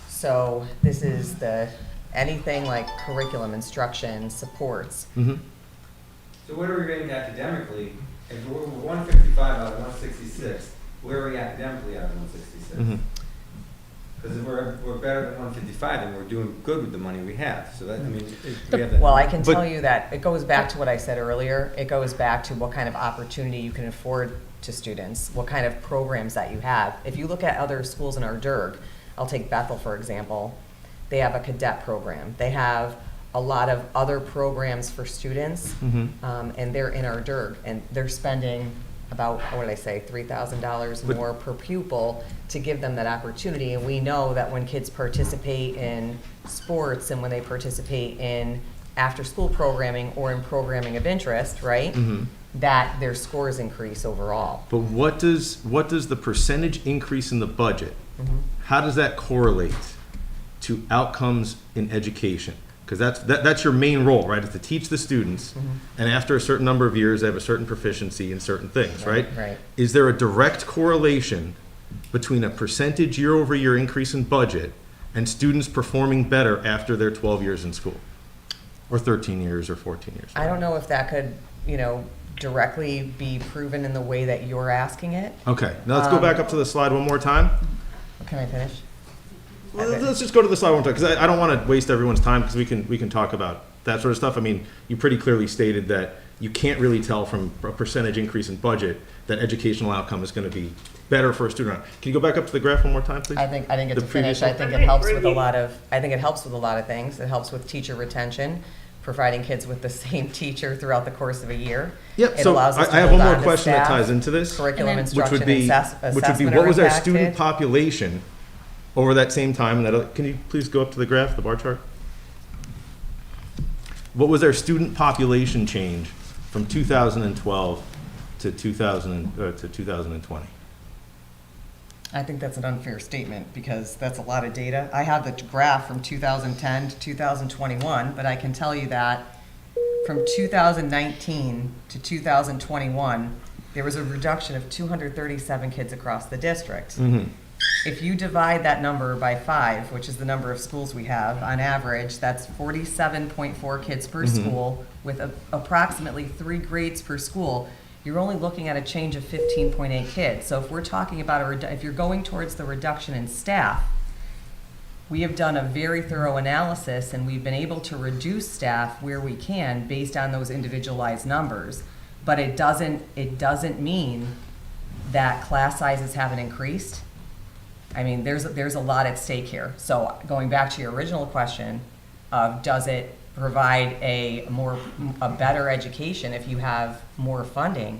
So this is the anything like curriculum, instruction, supports. So what are we rating academically? If we're 155 out of 166, where are we academically out of 166? Because if we're better than 155, then we're doing good with the money we have. So that, I mean, we have that. Well, I can tell you that it goes back to what I said earlier. It goes back to what kind of opportunity you can afford to students, what kind of programs that you have. If you look at other schools in our DIRG, I'll take Bethel, for example. They have a cadet program. They have a lot of other programs for students, and they're in our DIRG, and they're spending about, what did I say, $3,000 more per pupil to give them that opportunity. And we know that when kids participate in sports and when they participate in after-school programming or in programming of interest, right, that their scores increase overall. But what does the percentage increase in the budget, how does that correlate to outcomes in education? Because that's your main role, right? Is to teach the students, and after a certain number of years, they have a certain proficiency in certain things, right? Right. Is there a direct correlation between a percentage year-over-year increase in budget and students performing better after their 12 years in school? Or 13 years or 14 years? I don't know if that could, directly be proven in the way that you're asking it. Okay, now let's go back up to the slide one more time. Can I finish? Let's just go to the slide one time, because I don't want to waste everyone's time, because we can talk about that sort of stuff. I mean, you pretty clearly stated that you can't really tell from a percentage increase in budget that educational outcome is going to be better for a student. Can you go back up to the graph one more time, please? I didn't get The to finish. previous I think it helps with a lot of things. It helps with teacher retention, providing kids with the same teacher throughout the course of a year. Yep, It so allows us to I have hold one more on to question that staff, ties into this. Curriculum, And then- Which would instruction, be, assessment what was our are student impacted. population over that same time? Can you please go up to the graph, the bar chart? What was our student population change from 2012 to 2020? I think that's an unfair statement because that's a lot of data. I have the graph from 2010 to 2021, but I can tell you that from 2019 to 2021, there was a reduction of 237 kids across the district. If you divide that number by 5, which is the number of schools we have, on average, that's 47.4 kids per school with approximately 3 grades per school. You're only looking at a change of 15.8 kids. So if we're talking about if you're going towards the reduction in staff, we have done a very thorough analysis and we've been able to reduce staff where we can based on those individualized numbers. But it doesn't mean that class sizes haven't increased. I mean, there's a lot at stake here. So going back to your original question of does it provide a better education if you have more funding?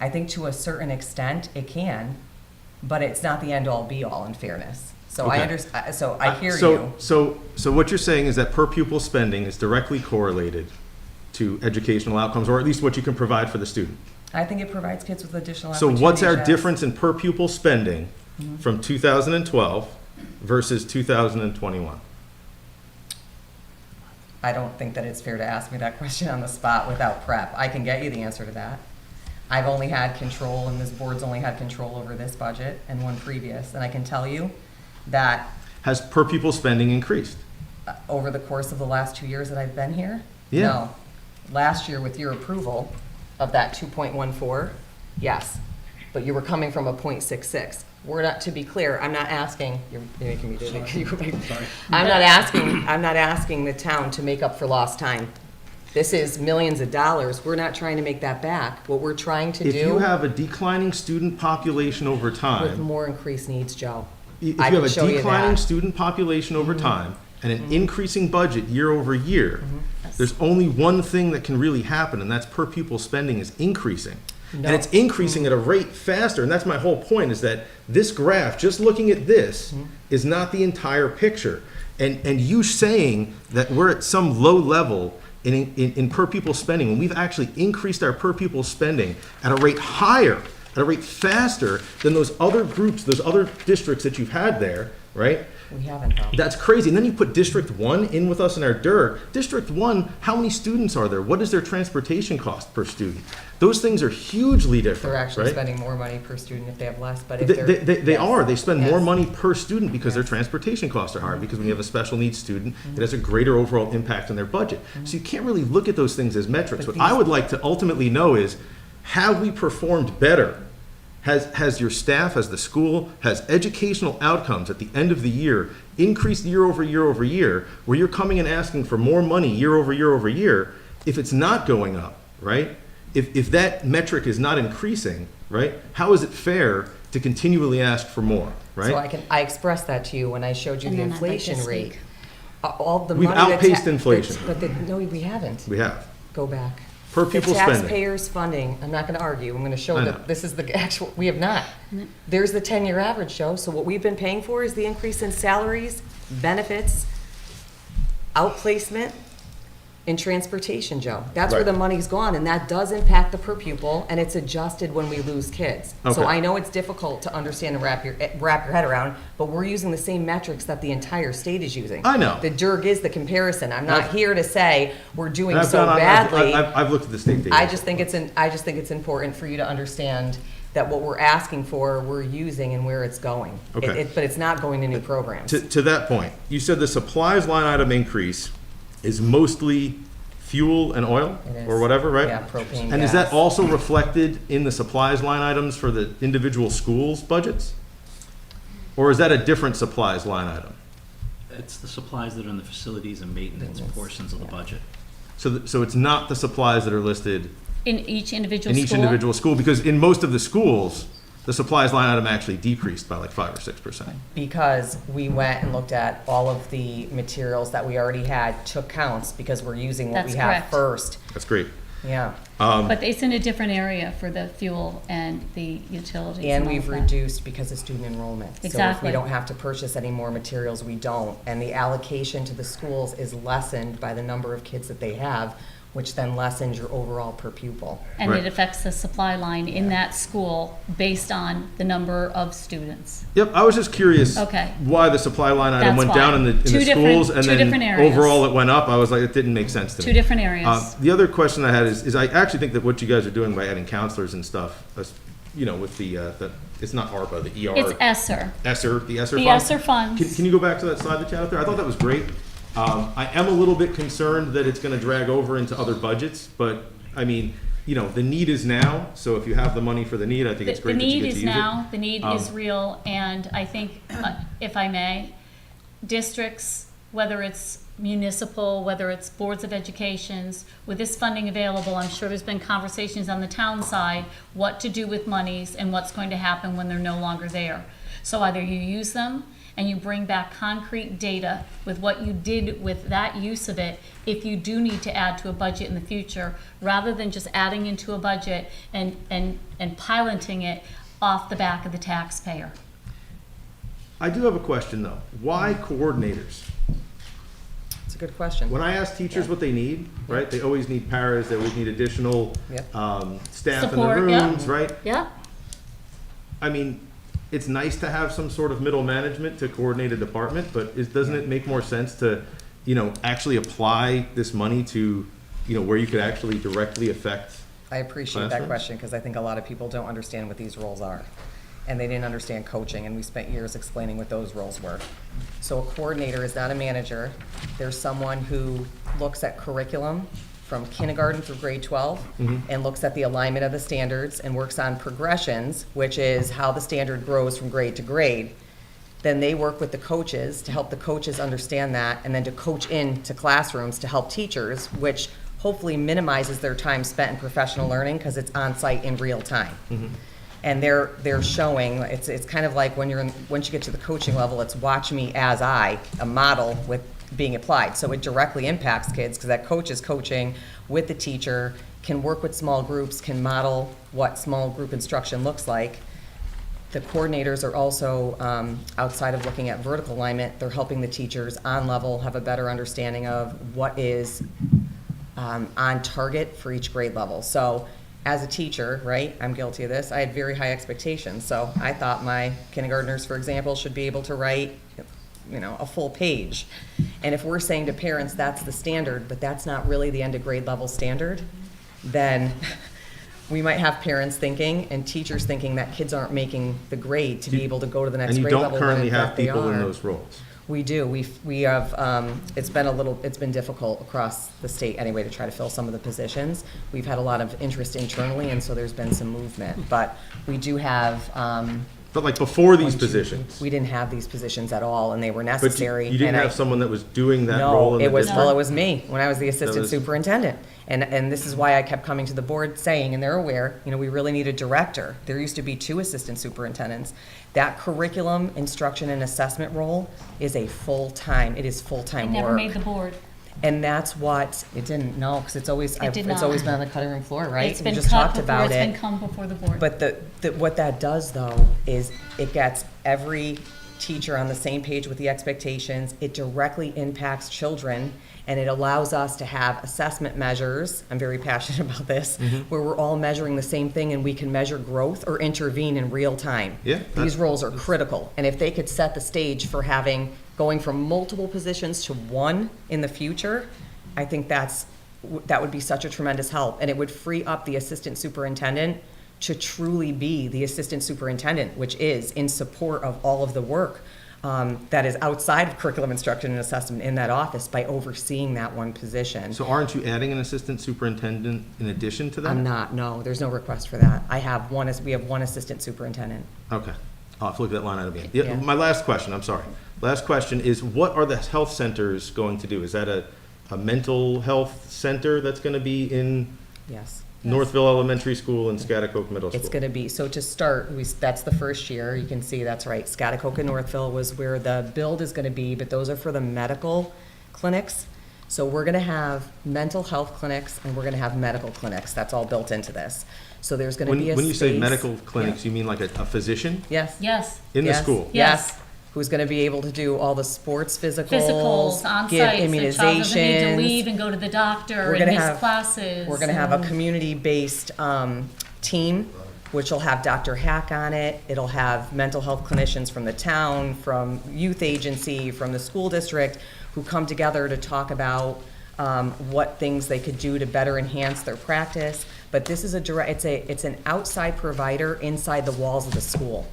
I think to a certain extent it can, but it's not the end all be all in fairness. So Okay. I understand. So I hear you. So what you're saying is that per pupil spending is directly correlated to educational outcomes, or at least what you can provide for the student. I think it provides kids with additional So opportunities. what's our yes. difference in per pupil spending from 2012 versus 2021? I don't think that it's fair to ask me that question on the spot without prep. I can get you the answer to that. I've only had control, and this board's only had control over this budget and one previous, and I can tell you that Has per pupil spending increased? over the course of the last 2 years that I've been here, Yeah. no. Last year, with your approval of that 2.14, yes, but you were coming from a 0.66. We're not, to be clear, I'm not asking, you're making me do it. I'm not asking the town to make up for lost time. This is millions of dollars. We're not trying to make that back. What we're trying to If you do have a declining student population over with time, more increased needs, Joe. if I you have can a show you declining that. student population over time and an increasing budget year over year, Mm-hmm. there's only one thing that can really happen, and that's per pupil spending is increasing. No. And it's increasing at a rate faster, and that's my whole point, is that this graph, just looking at this, Mm-hmm. is not the entire picture. And you saying that we're at some low level in per pupil spending, when we've actually increased our per pupil spending at a rate higher, at a rate faster than those other groups, those other districts that you've had there, right? We haven't though. That's crazy. And then you put District 1 in with us in our DIR. District 1, how many students are there? What is their transportation cost per student? Those things are hugely different, They're actually right? spending more money per student if they have less, but if They, they're. they yes. are. They spend more Yes. money per student because their transportation costs are higher. Because when you have a special needs student, it has a greater overall impact on their budget. So you can't really look at those things as metrics. But What I these- would like to ultimately know is, have we performed better? Has your staff, has the school, has educational outcomes at the end of the year increased year over year over year, where you're coming and asking for more money year over year over year? If it's not going up, right? If that metric is not increasing, right? How is it fair to continually ask for more, So right? I expressed that to you when I showed you And the then I'd like to inflation rate. speak. All the We've money that outpaced inflation. No, we haven't. We have. Go back. Per pupil The spending. taxpayers' funding, I'm not gonna argue, I'm gonna show I know. that this is the actual, we have not. There's the 10-year average, Joe, so what we've been paying for is the increase in salaries, benefits, outplacement, and transportation, Joe. That's where Right. the money's gone, and that does impact the per pupil, and it's adjusted when we lose kids. So Okay. I know it's difficult to understand and wrap your head around, but we're using the same metrics that the entire state is using. I know. The DIRG is the comparison. I'm not I've- here to say we're doing I've so done- badly. I've looked at the state data. I just think it's important for you to understand that what we're asking for, we're using and where it's going. Okay. But it's not going to new programs. To that point, you said the supplies line item increase is mostly fuel and oil It is. or whatever, right? Yeah, propane, And is that gas. also reflected in the supplies line items for the individual schools' budgets? Or is that a different supplies line item? It's the supplies that are in the facilities and maintenance portions of the budget. So it's not the supplies that are listed In each individual in school? each individual school? Because in most of the schools, the supplies line item actually decreased by like 5 or 6%. Because we went and looked at all of the materials that we already had, took counts, because we're using what we That's have correct. first. That's great. Yeah. But it's in a different area for the fuel and the utilities. And all we've of that. reduced because of student enrollment. So if Exactly. we don't have to purchase any more materials, we don't. And the allocation to the schools is lessened by the number of kids that they have, which then lessens your overall per pupil. And Right. it affects the supply line in that school based on the number of students. Yep, I was just curious Okay. why the supply line item That's went why. down in the Two different- schools, and two different then areas. overall it went up. I was like, it didn't make sense to me. Two different areas. The other question I had is I actually think that what you guys are doing by adding counselors and stuff, you know, with the it's not ARPA, the ER. It's ESSER. ESSER, the ESSER The fund. ESSER funds. Can you go back to that slide that you had up there? I thought that was great. I am a little bit concerned that it's gonna drag over into other budgets, but, I mean, you know, the need is now, so if you have the money for the need, I think it's The great that you need get to is use it. now, the need is real, and I think, if I may, districts, whether it's municipal, whether it's boards of educations, with this funding available, I'm sure there's been conversations on the town side, what to do with monies and what's going to happen when they're no longer there. So either you use them and you bring back concrete data with what you did with that use of it, if you do need to add to a budget in the future, rather than just adding into a budget and piloting it off the back of the taxpayer. I do have a question though. Why coordinators? It's a good question. When I ask teachers what they need, right, they always need paras, they always need additional Yep. staff in the Support, yeah. rooms, right? Yeah, I mean, it's nice to have some sort of middle management to coordinate a department, but doesn't it make more sense to, you know, actually apply this money to, you know, where you could actually directly affect? I appreciate that Classrooms? question, because I think a lot of people don't understand what these roles are. And they didn't understand coaching, and we spent years explaining what those roles were. So a coordinator is not a manager. There's someone who looks at curriculum from kindergarten through grade 12, and looks at the alignment of the standards and works on progressions, which is how the standard grows from grade to grade. Then they work with the coaches to help the coaches understand that, and then to coach into classrooms to help teachers, which hopefully minimizes their time spent in professional learning, because it's on-site in real time. And they're showing, it's kind of like once you get to the coaching level, it's watch me as a model with being applied. So it directly impacts kids, because that coach is coaching with the teacher, can work with small groups, can model what small group instruction looks like. The coordinators are also, outside of looking at vertical alignment, they're helping the teachers on level have a better understanding of what is on target for each grade level. So as a teacher, right, I'm guilty of this, I had very high expectations. So I thought my kindergartners, for example, should be able to write a full page. And if we're saying to parents, that's the standard, but that's not really the end of grade level standard, then we might have parents thinking and teachers thinking that kids aren't making the grade to be able to go to the next And you grade don't level. currently when in have fact they people in are. those roles? We do. We have, it's been difficult across the state anyway to try to fill some of the positions. We've had a lot of interest internally, and so there's been some movement. But we do have, But like before these positions? we didn't have these positions at all, and they were But necessary. you didn't and I- have someone that was doing that role No, in the it was, district? well, it was me, when I was the assistant was- superintendent. And this is why I kept coming to the board saying, and they're aware, we really need a director. There used to be 2 assistant superintendents. That curriculum, instruction, and assessment role is it is full-time It work. never made the board. And that's what, it didn't, no, because it's always, It did it's not. always been on the cutting room floor, right? It's We been just cut talked before, about it's it. been come before the board. But what that does though is it gets every teacher on the same page with the expectations. It directly impacts children, and it allows us to have assessment measures. I'm very passionate about this, where we're all measuring the same thing and we can measure growth or intervene in real time. Yeah, These roles are critical, and if they could set the stage for going from multiple positions to 1 in the future, I think that would be such a tremendous help, and it would free up the assistant superintendent to truly be the assistant superintendent, which is in support of all of the work that is outside of curriculum instruction and assessment in that office by overseeing that one position. So aren't you adding an assistant superintendent in addition to that? I'm not, no, there's no request for that. We have 1 assistant superintendent. Okay. I'll have to look at that line item again. Yeah, Yeah. my last question, I'm sorry. Last question is, what are the health centers going to do? Is that a mental health center that's going to be in Yes. Northville Elementary School and Schaghticoke Middle School? It's gonna be, so to start, that's the first year, you can see, that's right, Schaghticoke and Northville was where the build is gonna be, but those are for the medical clinics. So we're gonna have mental health clinics and we're gonna have medical clinics, that's all built into this. So there's gonna be a When you say space- medical clinics, you mean like a physician Yes. Yes. in the Yes. school? Yes. Who's gonna be able to do all the sports physicals, Physicals, on give site, so the child doesn't need to immunizations. leave and go to the doctor We're and gonna miss have- classes. We're gonna have a and- community-based team, which will have Dr. Hack on it. It'll have mental health clinicians from the town, from youth agency, from the school district, who come together to talk about what things they could do to better enhance their practice. But this is it's an outside provider inside the walls of the school.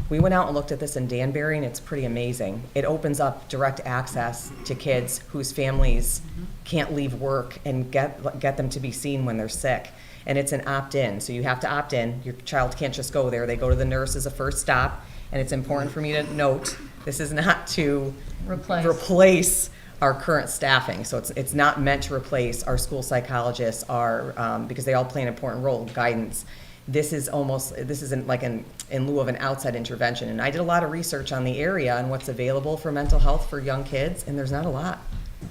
We went out and looked at this in Danbury, and it's pretty amazing. It opens up direct access to kids whose families can't leave work and get them to be seen when they're sick. And it's an opt-in, so you have to opt in. Your child can't just go there. They go to the nurse as a first stop, and it's important for me to note, this is not to replace our current staffing. So it's not meant to replace our school psychologists, because they all play an important role, guidance. This is in lieu of an outside intervention. And I did a lot of research on the area and what's available for mental health for young kids, and there's not a lot.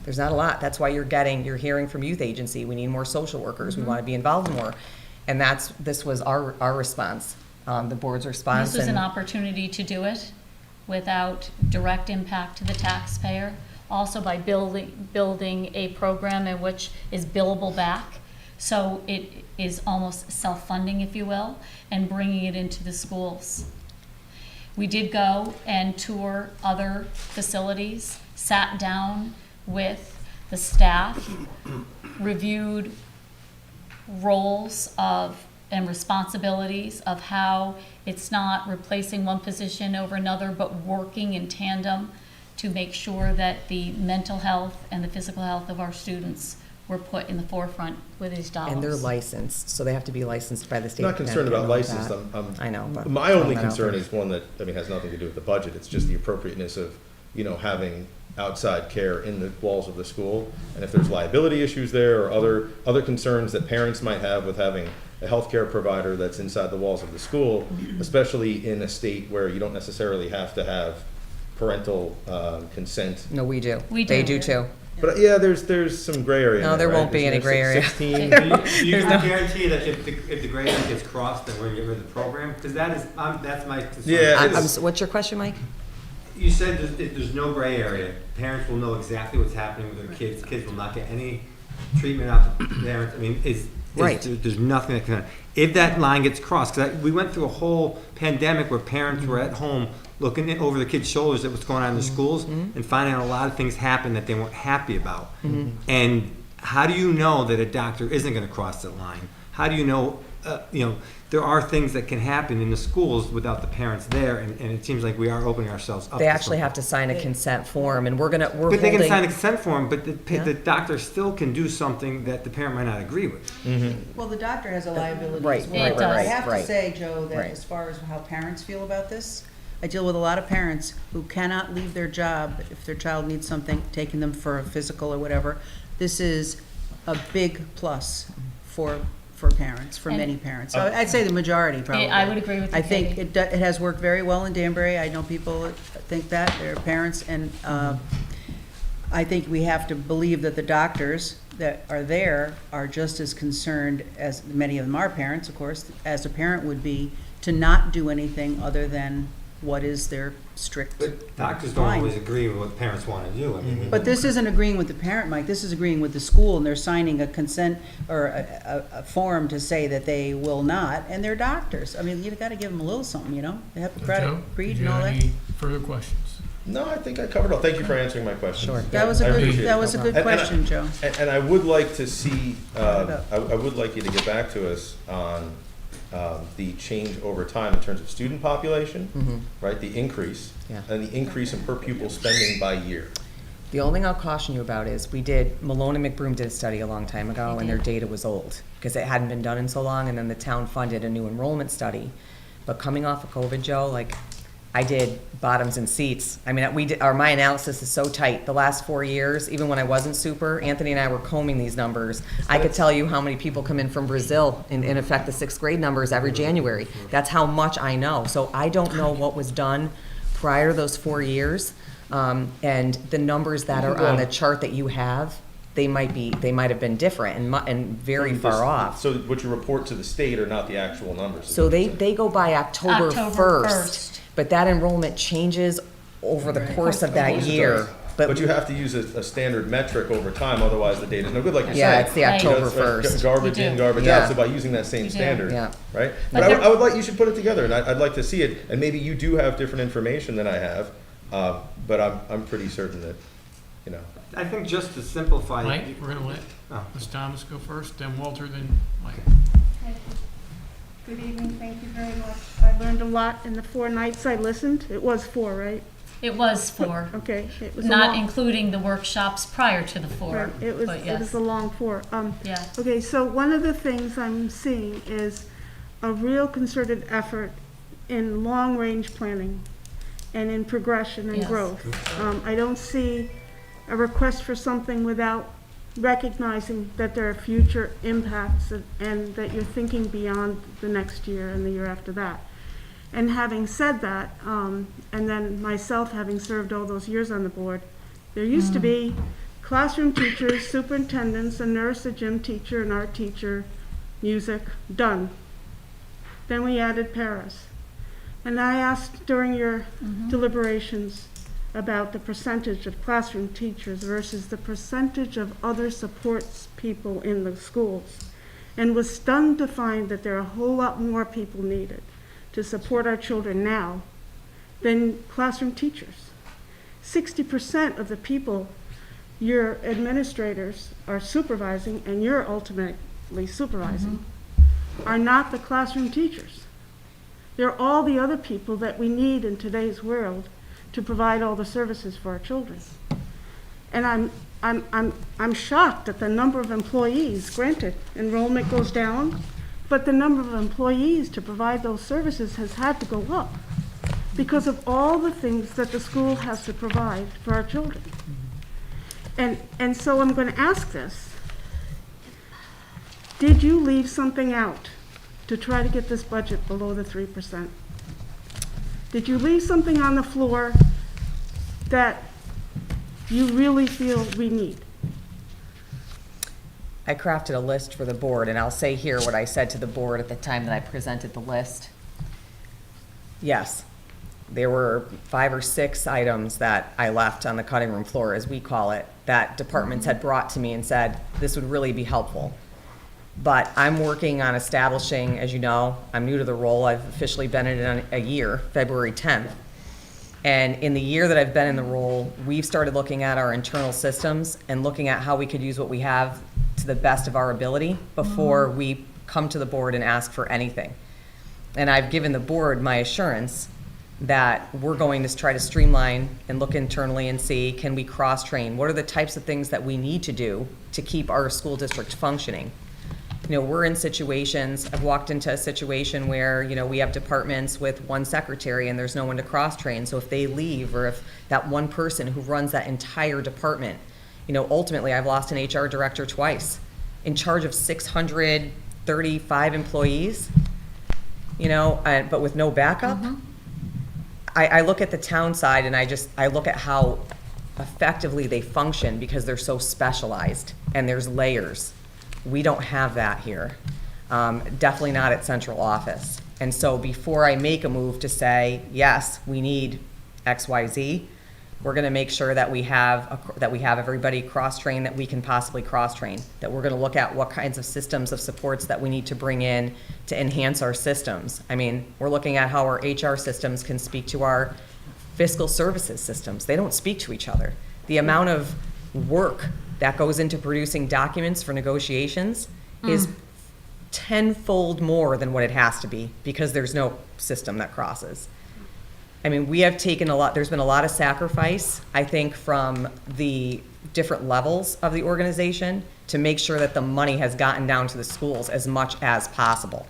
There's not a lot. That's why you're hearing from youth agency, we need more social workers, we want to be involved more. And this was our response, the board's response. This was an and- opportunity to do it without direct impact to the taxpayer. Also by building a program in which is billable back. So it is almost self-funding, if you will, and bringing it into the schools. We did go and tour other facilities, sat down with the staff, reviewed roles and responsibilities of how it's not replacing one position over another, but working in tandem to make sure that the mental health and the physical health of our students were put in the forefront with these dollars. And they're licensed, so they have to be licensed by the state. I'm not concerned about license. license. I know, but. My only throwing that out concern there. is one that, has nothing to do with the budget. It's just the appropriateness of, having outside care in the walls of the school. And if there's liability issues there or other concerns that parents might have with having a healthcare provider that's inside the walls of the school, especially in a state where you don't necessarily have to have parental consent. No, we do. We They do. do too. But yeah, there's some gray area. No, in there right? won't be Isn't any there gray area. 16? You can guarantee that if the grade line gets crossed, then we're gonna get rid of the program? Because that's my concern. Yeah. What's your question, Mike? You said there's no gray area. Parents will know exactly what's happening with their kids. Kids will not get any treatment out the parents. I mean, Right. There's nothing that can, if that line gets crossed, because we went through a whole pandemic where parents were at home looking over the kids' shoulders at what's going on in the schools and finding out a lot of things happen that they weren't happy about. And how do you know that a doctor isn't going to cross that line? How do you know, there are things that can happen in the schools without the parents there, and it seems like we are opening ourselves up. They actually have to sign a consent form, and we're But holding. they can sign a consent form, but the Yeah. doctor still can do something that the parent might not agree with. Well, the doctor has a liability Right, as well. right, right, I right, have to right. say, Joe, that Right. as far as how parents feel about this, I deal with a lot of parents who cannot leave their job if their child needs something, taking them for a physical or whatever. This is a big plus for parents, for And- many parents. So I'd say the majority, probably. I would agree with you, I think Katie. it has worked very well in Danbury. I know people think that, they're parents, and I think we have to believe that the doctors that are there are just as concerned, as many of them are parents, of course, as a parent would be, to not do anything other than what is their strict But doctors don't line. always agree with what parents want to do. I mean, But this isn't agreeing with the parent, Mike, this is agreeing with the school, and they're signing a consent, or a form to say that they will not, and they're doctors. I mean, you gotta give them a little something, you know? They have to Joe, read did and you all have that. any further questions? No, I think I covered it all. Thank you for answering my questions. Sure. That was a I good, appreciate that it. was a good And- and I- question, Joe. And I would like to see, Wrap it up. I would like you to get back to us on the change over time in terms of student population, right, the increase, Yeah. and the increase in per pupil spending by year. The only thing I'll caution you about is Malone and McBroom did a study a long time ago, and their data was old because it hadn't been done in so long, and then the town funded a new enrollment study. But coming off of COVID, Joe, like, I did bottoms and seats. I mean, my analysis is so tight. The last 4 years, even when I wasn't super, Anthony and I were combing these numbers. I could tell you how many people come in from Brazil, in effect, the 6th grade numbers every January. That's how much I know. So I don't know what was done prior to those 4 years. And the numbers that are on the chart that you have, they might have been different and very far off. So what you report to the state are not the actual numbers. So they go by October October 1st, but that enrollment changes over the course of that year. But you have to use a standard metric over time, otherwise the data's no good, like you're saying. Yeah, it's the Right. You know, October it's like 1st. Garbage You in, do. garbage Yeah. out, so by using that same You do. standard, Yeah. right? But But there- I would like, you should put it together, and I'd like to see it, and maybe you do have different information than I have, but I'm pretty certain that, you know. I think just to simplify. Mike, we're gonna let Oh. Ms. Thomas go first, then Walter, then Mike. Good evening, thank you very much. I learned a lot in the 4 nights I listened. It was 4, right? It was 4, Okay. It was a not long- including the workshops prior to the 4, Right, it was but a yes. long 4. Yeah. Okay, so one of the things I'm seeing is a real concerted effort in long-range planning and in progression and Yes. growth. I don't see a request for something without recognizing that there are future impacts and that you're thinking beyond the next year and the year after that. And having said that, and then myself having served all those years on the board, there used to be classroom teachers, superintendents, a nurse, a gym teacher, an art teacher, music, done. Then we added paras. And I asked during your deliberations about the percentage of classroom teachers versus the percentage of other supports people in the schools, and was stunned to find that there are a whole lot more people needed to support our children now than classroom teachers. 60% of the people your administrators are supervising, and you're ultimately supervising, are not the classroom teachers. They're all the other people that we need in today's world to provide all the services for our children. And I'm shocked at the number of employees. Granted, enrollment goes down, but the number of employees to provide those services has had to go up because of all the things that the school has to provide for our children. And so I'm going to ask this. Did you leave something out to try to get this budget below the 3%? Did you leave something on the floor that you really feel we need? I crafted a list for the board, and I'll say here what I said to the board at the time that I presented the list. Yes, there were 5 or 6 items that I left on the cutting room floor, as we call it, that departments had brought to me and said, this would really be helpful. But I'm working on establishing, as you know, I'm new to the role. I've officially been in it a year, February 10th. And in the year that I've been in the role, we've started looking at our internal systems and looking at how we could use what we have to the best of our ability before we come to the board and ask for anything. And I've given the board my assurance that we're going to try to streamline and look internally and see, can we cross-train? What are the types of things that we need to do to keep our school district functioning? You know, we're in situations, I've walked into a situation where, you know, we have departments with one secretary and there's no one to cross-train. So if they leave, or if that one person who runs that entire department, you know, ultimately I've lost an HR director twice, in charge of 635 employees, you know, but with no backup. I look at the town side and I look at how effectively they function because they're so specialized and there's layers. We don't have that here. Definitely not at central office. And so before I make a move to say, yes, we need XYZ, we're gonna make sure that we have everybody cross-trained that we can possibly cross-train, that we're gonna look at what kinds of systems of supports that we need to bring in to enhance our systems. I mean, we're looking at how our HR systems can speak to our fiscal services systems. They don't speak to each other. The amount of work that goes into producing documents for negotiations is tenfold more than what it has to be because there's no system that crosses. I mean, we have taken there's been a lot of sacrifice, I think, from the different levels of the organization to make sure that the money has gotten down to the schools as much as possible.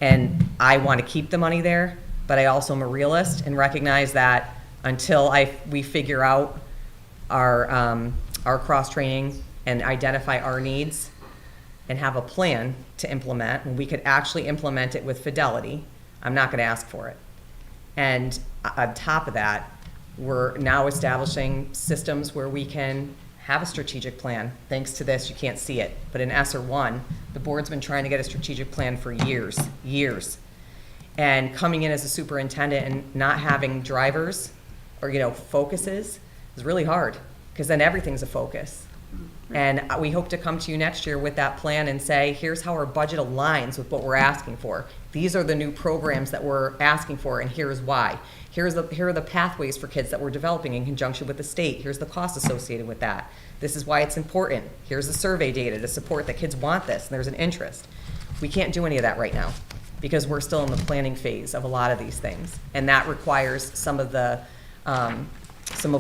And I want to keep the money there, but I also am a realist and recognize that until we figure out our cross-training and identify our needs and have a plan to implement, and we could actually implement it with fidelity, I'm not going to ask for it. And on top of that, we're now establishing systems where we can have a strategic plan. Thanks to this, you can't see it, but in ESSER 1, the board's been trying to get a strategic plan for years. And coming in as a superintendent and not having drivers or, you know, focuses is really hard, because then everything's a focus. And we hope to come to you next year with that plan and say, here's how our budget aligns with what we're asking for. These are the new programs that we're asking for, and here's why. Here are the pathways for kids that we're developing in conjunction with the state. Here's the cost associated with that. This is why it's important. Here's the survey data to support that kids want this, and there's an interest. We can't do any of that right now because we're still in the planning phase of a lot of these things. And that requires some of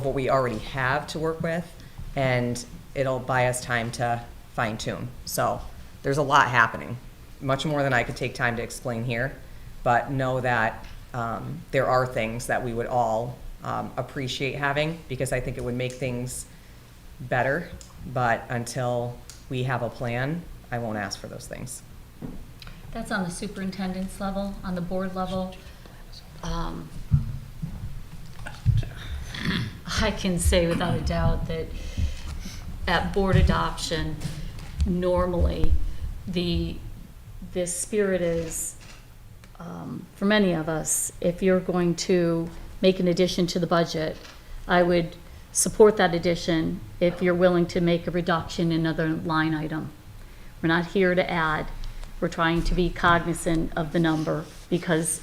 what we already have to work with, and it'll buy us time to fine tune. So there's a lot happening, much more than I could take time to explain here, but know that there are things that we would all appreciate having, because I think it would make things better, but until we have a plan, I won't ask for those things. That's on the superintendent's level. On the board level, I can say without a doubt that at board adoption, normally the spirit is, for many of us, if you're going to make an addition to the budget, I would support that addition if you're willing to make a reduction in another line item. We're not here to add. We're trying to be cognizant of the number because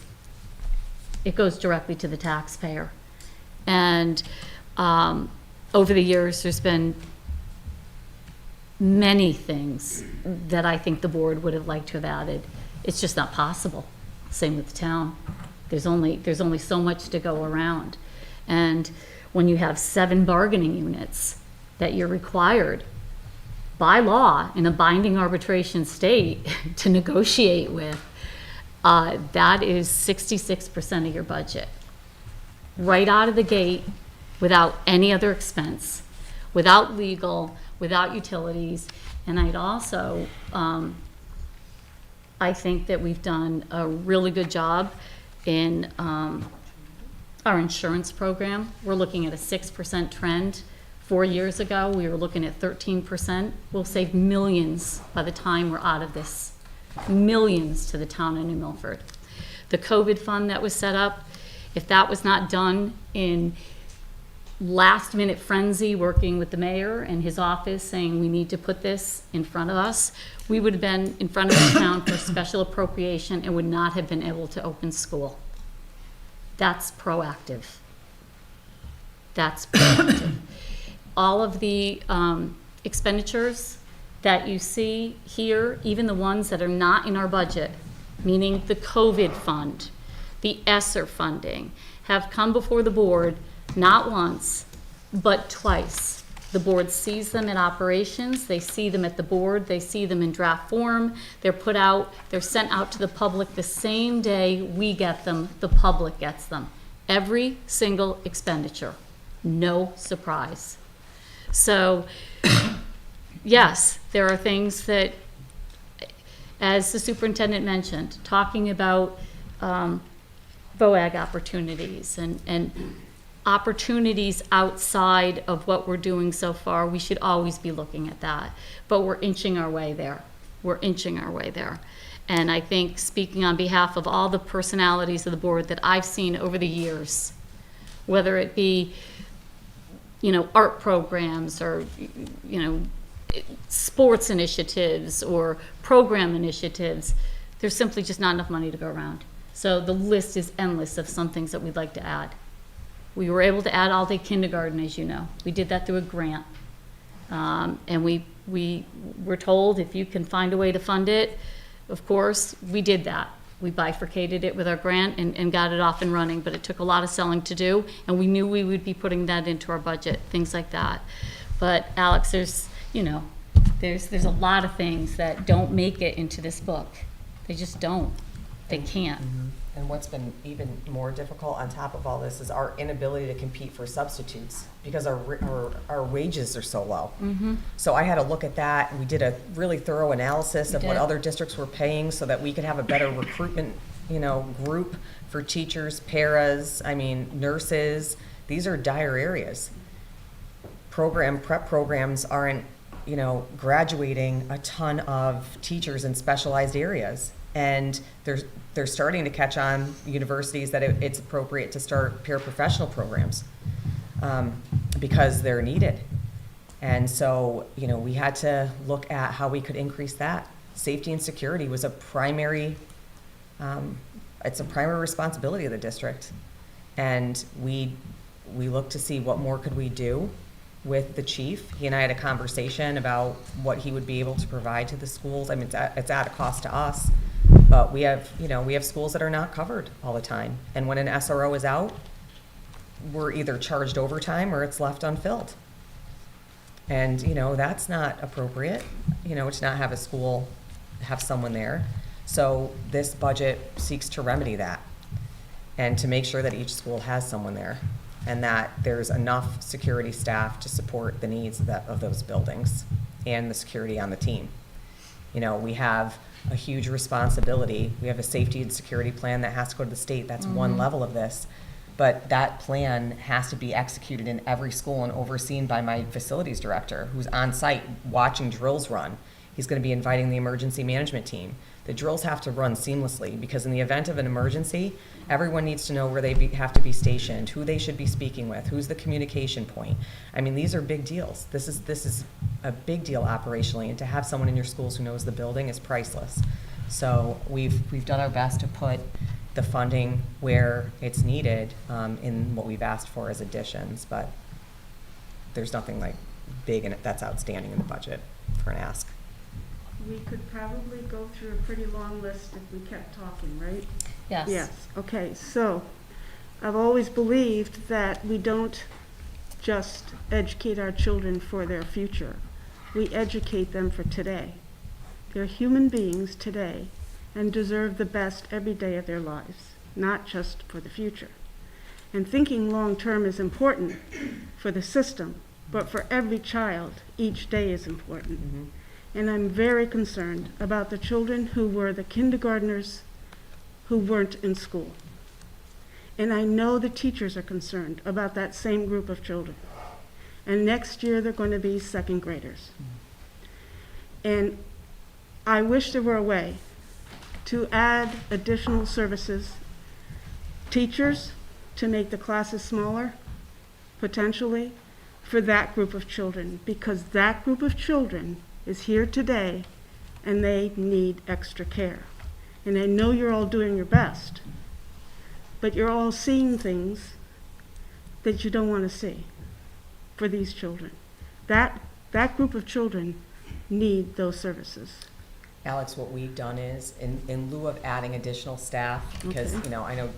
it goes directly to the taxpayer. And over the years, there's been many things that I think the board would have liked to have added. It's just not possible. Same with the town. There's only so much to go around. And when you have 7 bargaining units that you're required by law in a binding arbitration state to negotiate with, that is 66% of your budget. Right out of the gate, without any other expense, without legal, without utilities. And I'd also, I think that we've done a really good job in our insurance program. We're looking at a 6% trend. 4 years ago, we were looking at 13%. We'll save millions by the time we're out of this. Millions to the town of New Milford. The COVID fund that was set up, if that was not done in last minute frenzy working with the mayor and his office saying we need to put this in front of us, we would have been in front of the town for special appropriation and would not have been able to open school. That's proactive. That's proactive. All of the expenditures that you see here, even the ones that are not in our budget, meaning the COVID fund, the ESSER funding, have come before the board not once, but twice. The board sees them in operations, they see them at the board, they see them in draft form, they're put out, they're sent out to the public the same day we get them, the public gets them. Every single expenditure, no surprise. So, yes, there are things that, as the superintendent mentioned, talking about VOAG opportunities and opportunities outside of what we're doing so far, we should always be looking at that. But we're inching our way there. We're inching our way there. And I think, speaking on behalf of all the personalities of the board that I've seen over the years, whether it be, art programs or, sports initiatives or program initiatives, there's simply just not enough money to go around. So the list is endless of some things that we'd like to add. We were able to add all-day kindergarten, as you know. We did that through a grant. And we were told if you can find a way to fund it, of course, we did that. We bifurcated it with our grant and got it off and running, but it took a lot of selling to do, and we knew we would be putting that into our budget, things like that. But Alex, there's a lot of things that don't make it into this book. They just don't. They can't. And what's been even more difficult on top of all this is our inability to compete for substitutes because our wages are so low. So I had to look at that, and we did a really thorough analysis of what other districts were paying so that we could have a better recruitment, group for teachers, paras, nurses. These are dire areas. Prep programs aren't, graduating a ton of teachers in specialized areas. And they're starting to catch on, universities, that it's appropriate to start paraprofessional programs because they're needed. And so, we had to look at how we could increase that. Safety and security was a primary, it's a primary responsibility of the district. And we looked to see what more could we do with the chief. He and I had a conversation about what he would be able to provide to the schools. It's at a cost to us. But we have schools that are not covered all the time. And when an SRO is out, we're either charged overtime or it's left unfilled. And, that's not appropriate, to not have a school have someone there. So this budget seeks to remedy that and to make sure that each school has someone there and that there's enough security staff to support the needs of those buildings and the security on the team. We have a huge responsibility. We have a safety and security plan that has to go to the state. That's one level of this. But that plan has to be executed in every school and overseen by my facilities director, who's on site watching drills run. He's going to be inviting the emergency management team. The drills have to run seamlessly because in the event of an emergency, everyone needs to know where they have to be stationed, who they should be speaking with, who's the communication point. These are big deals. This is a big deal operationally, and to have someone in your schools who knows the building is priceless. So we've done our best to put the funding where it's needed in what we've asked for as additions, but there's nothing like big in it that's outstanding in the budget for an ask. We could probably go through a pretty long list if we kept talking, right? Yes. Yes, okay, so I've always believed that we don't just educate our children for their future. We educate them for today. They're human beings today and deserve the best every day of their lives, not just for the future. And thinking long-term is important for the system, but for every child, each day is important. And I'm very concerned about the children who were the kindergartners who weren't in school. And I know the teachers are concerned about that same group of children. And next year they're going to be second graders. And I wish there were a way to add additional services, teachers to make the classes smaller, potentially, for that group of children, because that group of children is here today and they need extra care. And I know you're all doing your best, but you're all seeing things that you don't want to see for these children. That group of children need those services. Alex, what we've done is, in lieu of adding additional staff, because, Okay. you know, I know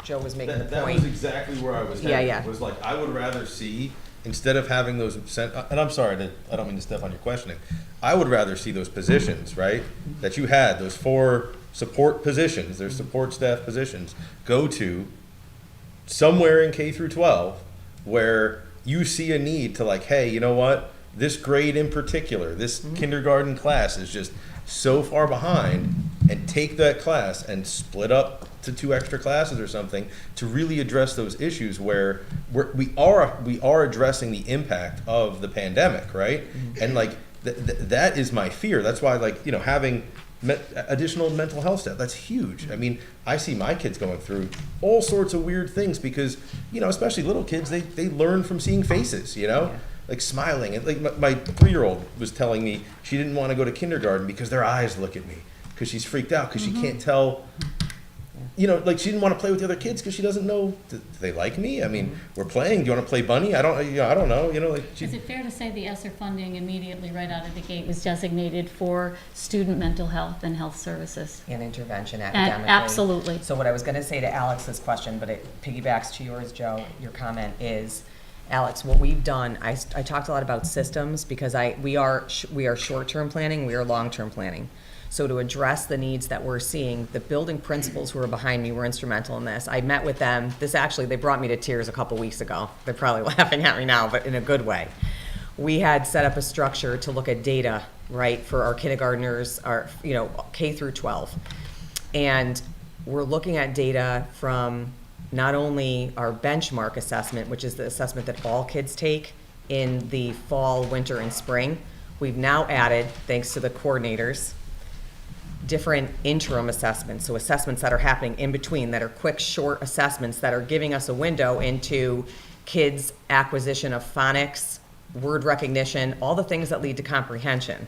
Joe was making the That point. was exactly where I was Yeah, headed. yeah. Was like, I would rather see, instead of having those, and I'm sorry, I don't mean to step on your questioning. I would rather see those positions, right, that you had, those 4 support positions, there's support staff positions, go to somewhere in K through 12 where you see a need to like, hey, you know what? This grade in particular, this kindergarten class is just so far behind, and take that class and split up to 2 extra classes or something to really address those issues where we are addressing the impact of the pandemic, right? And like that is my fear. That's why, like, you know, having additional mental health staff, that's huge. I mean, I see my kids going through all sorts of weird things because, you know, especially little kids, they learn from seeing faces, you know? Like smiling. And like my 3-year-old was telling me she didn't want to go to kindergarten because their eyes look at me, because she's freaked out because she can't tell, you know, like she didn't want to play with the other kids because she doesn't know, do they like me? I mean, we're playing. Do you want to play bunny? I don't know. You know, like Is it fair to say the ESSER funding immediately right out of the gate was designated for student mental health and health services? And intervention academically. Absolutely. So what I was gonna say to Alex's question, but it piggybacks to yours, Joe, your comment is, Alex, what we've done, I talked a lot about systems because we are short-term planning, we are long-term planning. So to address the needs that we're seeing, the building principals who are behind me were instrumental in this. I met with them. They brought me to tears a couple weeks ago. They're probably laughing at me now, but in a good way. We had set up a structure to look at data, right, for our kindergartners, our, you know, K through 12. And we're looking at data from not only our benchmark assessment, which is the assessment that all kids take in the fall, winter, and spring. We've now added, thanks to the coordinators, different interim assessments, so assessments that are happening in between, that are quick, short assessments that are giving us a window into kids' acquisition of phonics, word recognition, all the things that lead to comprehension.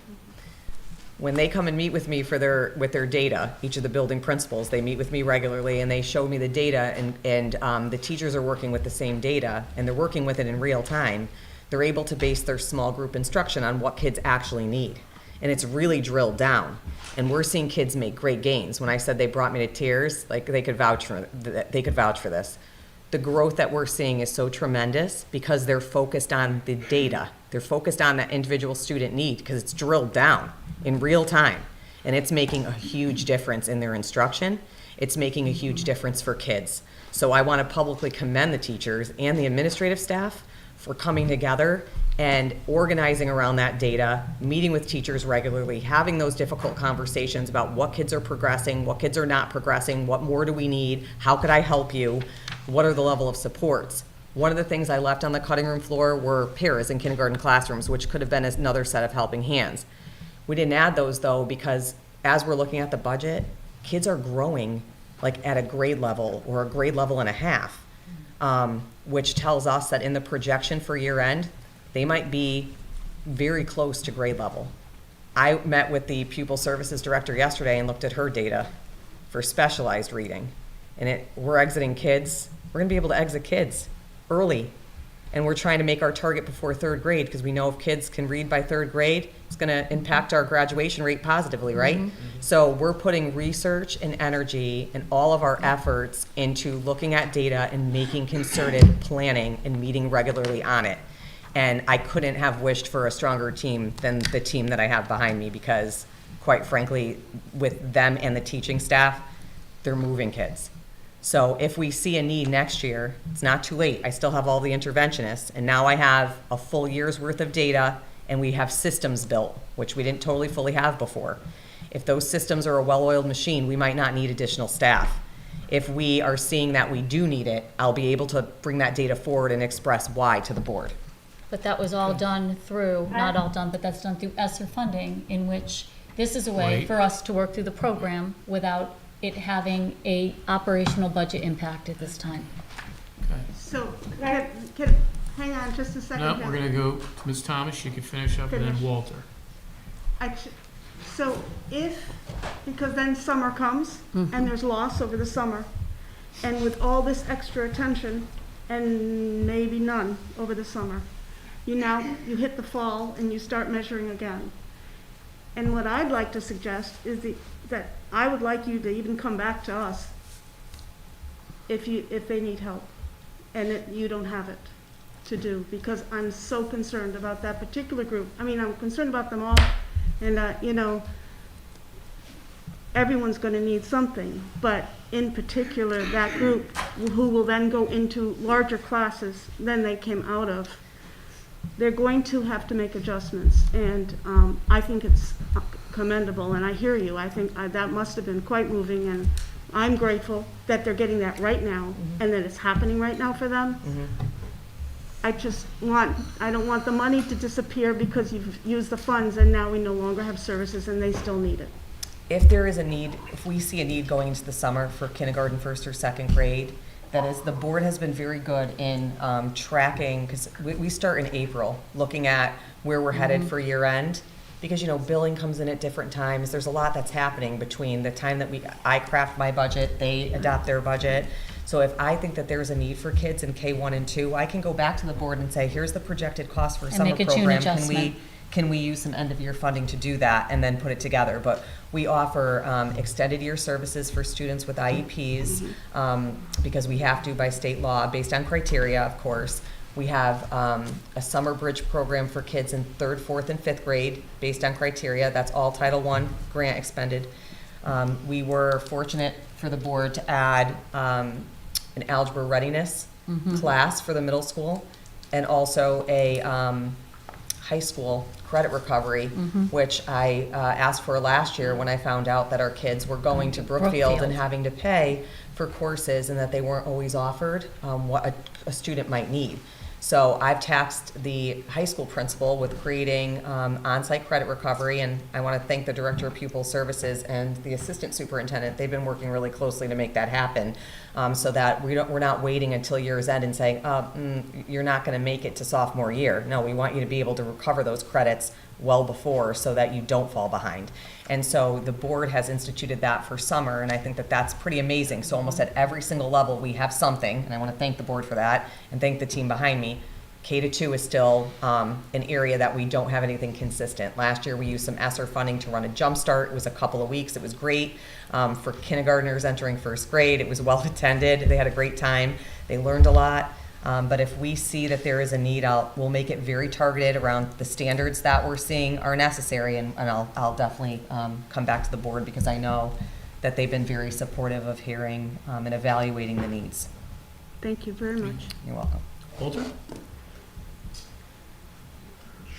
When they come and meet with me with their data, each of the building principals, they meet with me regularly and they show me the data, and the teachers are working with the same data and they're working with it in real time. They're able to base their small group instruction on what kids actually need. And it's really drilled down. And we're seeing kids make great gains. When I said they brought me to tears, like they could vouch for this. The growth that we're seeing is so tremendous because they're focused on the data. They're focused on that individual student need because it's drilled down in real time. And it's making a huge difference in their instruction. It's making a huge difference for kids. So I want to publicly commend the teachers and the administrative staff for coming together and organizing around that data, meeting with teachers regularly, having those difficult conversations about what kids are progressing, what kids are not progressing, what more do we need, how could I help you, what are the level of supports. One of the things I left on the cutting room floor were paras in kindergarten classrooms, which could have been another set of helping hands. We didn't add those though because as we're looking at the budget, kids are growing like at a grade level or a grade level and a half, which tells us that in the projection for year end, they might be very close to grade level. I met with the pupil services director yesterday and looked at her data for specialized reading. And we're exiting kids, we're gonna be able to exit kids early. And we're trying to make our target before 3rd grade because we know if kids can read by 3rd grade, it's gonna impact our graduation rate positively, right? So we're putting research and energy and all of our efforts into looking at data and making concerted planning and meeting regularly on it. And I couldn't have wished for a stronger team than the team that I have behind me because, quite frankly, with them and the teaching staff, they're moving kids. So if we see a need next year, it's not too late. I still have all the interventionists, and now I have a full year's worth of data, and we have systems built, which we didn't totally fully have before. If those systems are a well-oiled machine, we might not need additional staff. If we are seeing that we do need it, I'll be able to bring that data forward and express why to the board. But that was all done through, not all done, but that's done through ESSER funding, in which this is a way Right. for us to work through the program without it having a operational budget impact at this time. So, hang on just a second. No, Jim. we're gonna go to Ms. Thomas, you can finish up, and then Finish. Walter. So because then summer comes, and there's loss over the summer, and with all this extra attention, and maybe none over the summer, you hit the fall and you start measuring again. And what I'd like to suggest is that I would like you to even come back to us if they need help, and that you don't have it to do, because I'm so concerned about that particular group. I mean, I'm concerned about them all, and, everyone's gonna need something, but in particular, that group who will then go into larger classes than they came out of, they're going to have to make adjustments, and I think it's commendable, and I hear you. I think that must have been quite moving, and I'm grateful that they're getting that right now, and that it's happening right now for them. I don't want the money to disappear because you've used the funds and now we no longer have services and they still need it. If there is a need, if we see a need going into the summer for kindergarten, first or second grade, that is, the board has been very good in tracking, because we start in April, looking at where we're headed for year end. Because, billing comes in at different times. There's a lot that's happening between the time that I craft my budget, they adopt their budget. So if I think that there's a need for kids in K1 and 2, I can go back to the board and say, here's the projected cost for a summer make a June program. adjustment. Can we use some end-of-year funding to do that and then put it together? But we offer extended year services for students with IEPs because we have to by state law, based on criteria, of course. We have a summer bridge program for kids in 3rd, 4th, and 5th grade based on criteria. That's all Title I grant expended. We were fortunate for the board to add an algebra readiness class for the middle school, and also a high school credit recovery, which I asked for last year when I found out that our kids were going to Brookfield and having to pay for courses and that they weren't always offered what a student might need. So I've tasked the high school principal with creating on-site credit recovery, and I want to thank the Director of Pupil Services and the Assistant Superintendent. They've been working really closely to make that happen, so that we're not waiting until year's end and saying, you're not going to make it to sophomore year. No, we want you to be able to recover those credits well before so that you don't fall behind. And so the board has instituted that for summer, and I think that that's pretty amazing. So almost at every single level, we have something, and I want to thank the board for that and thank the team behind me. K-2 is still an area that we don't have anything consistent. Last year, we used some ESSER funding to run a jump start. It was a couple of weeks. It was great. For kindergartners entering 1st grade, it was well attended. They had a great time. They learned a lot. But if we see that there is a need, we'll make it very targeted around the standards that we're seeing are necessary, and I'll definitely come back to the board, because I know that they've been very supportive of hearing and evaluating the needs. Thank you very much. You're welcome. Walter?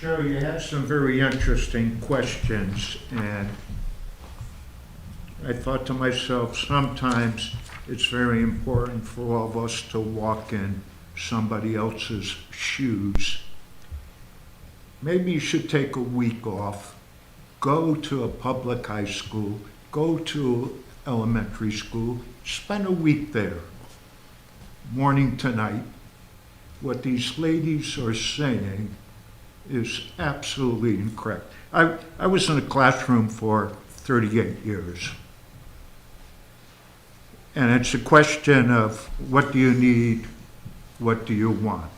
So you had some very interesting questions, and I thought to myself, sometimes it's very important for all of us to walk in somebody else's shoes. Maybe you should take a week off, go to a public high school, go to elementary school, spend a week there, morning to night. What these ladies are saying is absolutely incorrect. I was in a classroom for 38 years. And it's a question of what do you need, what do you want?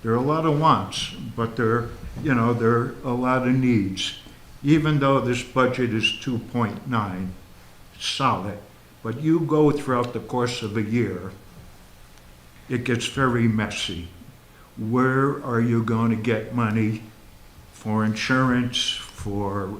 There are a lot of wants, but there are a lot of needs. Even though this budget is 2.9, solid, but you go throughout the course of a year, it gets very messy. Where are you going to get money for insurance, for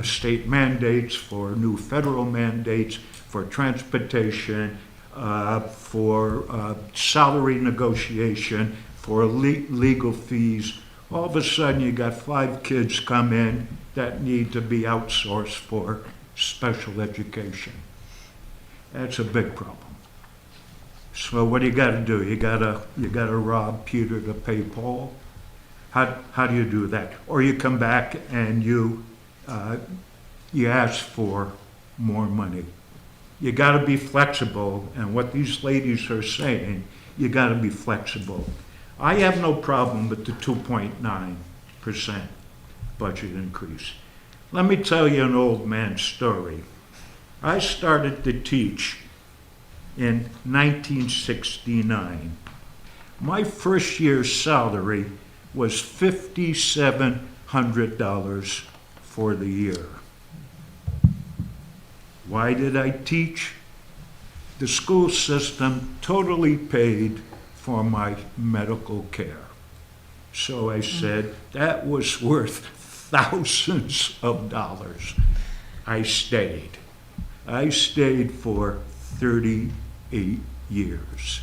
state mandates, for new federal mandates, for transportation, for salary negotiation, for legal fees? All of a sudden, you got 5 kids come in that need to be outsourced for special education. That's a big problem. So what do you got to do? You got to rob Peter to pay Paul. How do you do that? Or you come back and you ask for more money. You got to be flexible, and what these ladies are saying, you got to be flexible. I have no problem with the 2.9% budget increase. Let me tell you an old man's story. I started to teach in 1969. My first year's salary was $5,700 for the year. Why did I teach? The school system totally paid for my medical care. So I said, that was worth thousands of dollars. I stayed. I stayed for 38 years.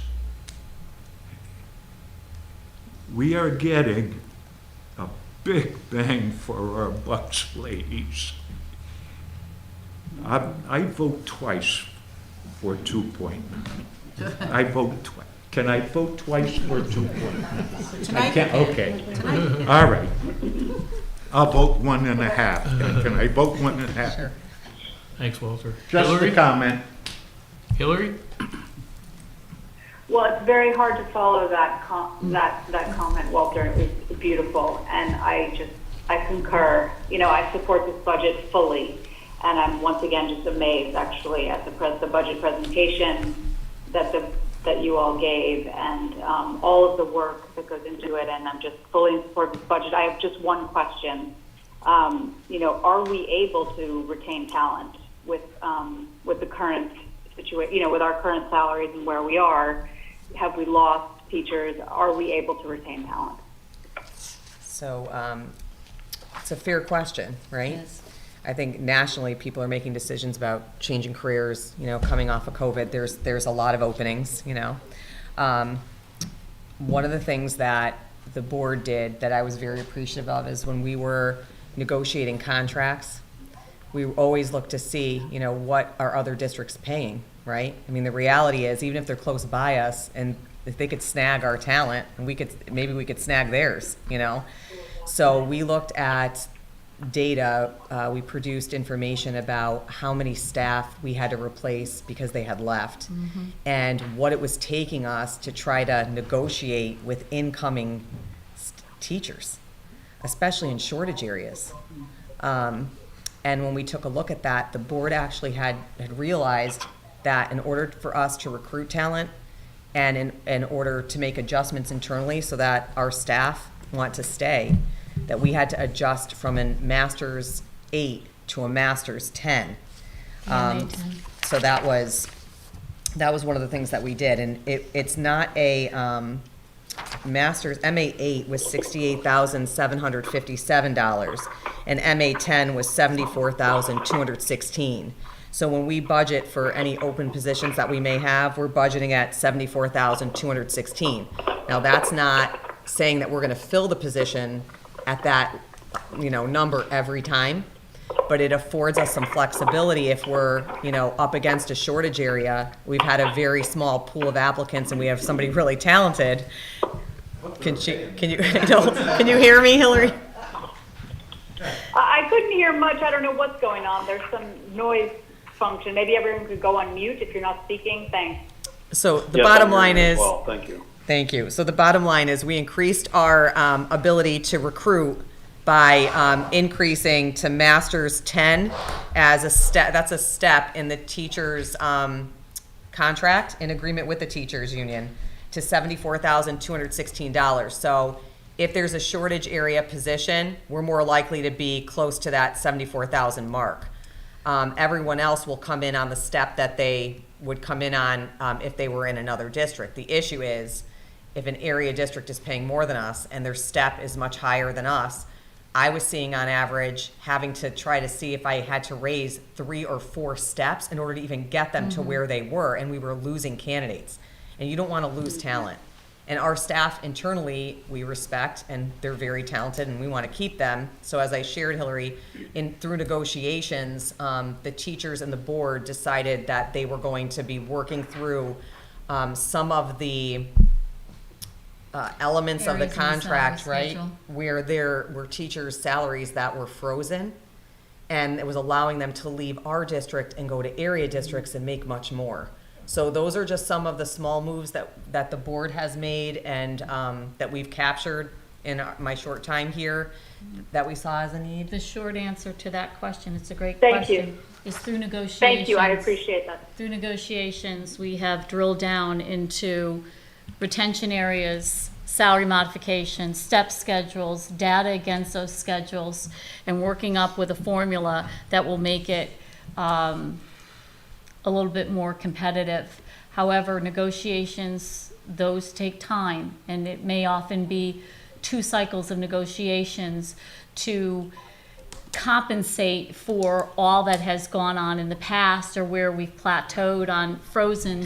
We are getting a big bang for our bucks, ladies. I vote twice for 2.9. I vote twice. Can I vote twice for 2.9? I can't, okay. All right. I'll vote 1.5. Can I vote 1.5? Sure. Thanks, Walter. Just Hillary? a comment. Hillary? Well, it's very hard to follow that comment, Walter. It was beautiful, and I concur. You know, I support this budget fully, and I'm once again just amazed, actually, at the budget presentation that you all gave, and all of the work that goes into it. And I'm just fully in support of this budget. I have just one question. You know, are we able to retain talent with the current situation? You know, with our current salaries and where we are. Have we lost teachers? Are we able to retain talent? So, it's a fair question, right? Yes. I think nationally, people are making decisions about changing careers, you know, coming off of COVID. There's a lot of openings, you know. One of the things that the board did that I was very appreciative of is when we were negotiating contracts, we always look to see, you know, what are other districts paying, right? I mean, the reality is, even if they're close by us, and if they could snag our talent, and maybe we could snag theirs, you know? So we looked at data, we produced information about how many staff we had to replace because they had left, and what it was taking us to try to negotiate with incoming teachers, especially in shortage areas. And when we took a look at that, the board actually had realized that in order for us to recruit talent and in order to make adjustments internally so that our staff want to stay, that we had to adjust from a master's 8 to a master's 10. So that was one of the things that we did. And it's not a master's, MA8 was $68,757 and MA10 was $74,216. So when we budget for any open positions that we may have, we're budgeting at $74,216. Now that's not saying that we're going to fill the position at that, you know, number every time, but it affords us some flexibility if we're, you know, up against a shortage area. We've had a very small pool of applicants and we have somebody really talented. Can you hear me, Hillary? I couldn't hear much. I don't know what's going on. There's some noise function. Maybe everyone could go on mute if you're not speaking. Thanks. So the bottom line is, well, thank you. Thank you. So the bottom line is we increased our ability to recruit by increasing to Master's 10 as a step. That's a step in the teachers' contract in agreement with the teachers union to $74,216. So if there's a shortage area position, we're more likely to be close to that 74,000 mark. Everyone else will come in on the step that they would come in on if they were in another district. The issue is if an area district is paying more than us and their step is much higher than us, I was seeing on average having to try to see if I had to raise 3 or 4 steps in order to even get them to where they were, and we were losing candidates. And you don't want to lose talent. And our staff internally, we respect, and they're very talented, and we want to keep them. So as I shared, Hillary, through negotiations, the teachers and the board decided that they were going to be working through some of the elements of the Areas in the salary contract, right? schedule. Where there were teachers' salaries that were frozen, and it was allowing them to leave our district and go to area districts and make much more. So those are just some of the small moves that the board has made and that we've captured in my short time here that we saw as a need. The short answer to that question, it's a great Thank you. question, is through negotiations. Thank you, I appreciate that. Through negotiations, we have drilled down into retention areas, salary modifications, step schedules, data against those schedules, and working up with a formula that will make it a little bit more competitive. However, negotiations, those take time, and it may often be 2 cycles of negotiations to compensate for all that has gone on in the past or where we've plateaued on frozen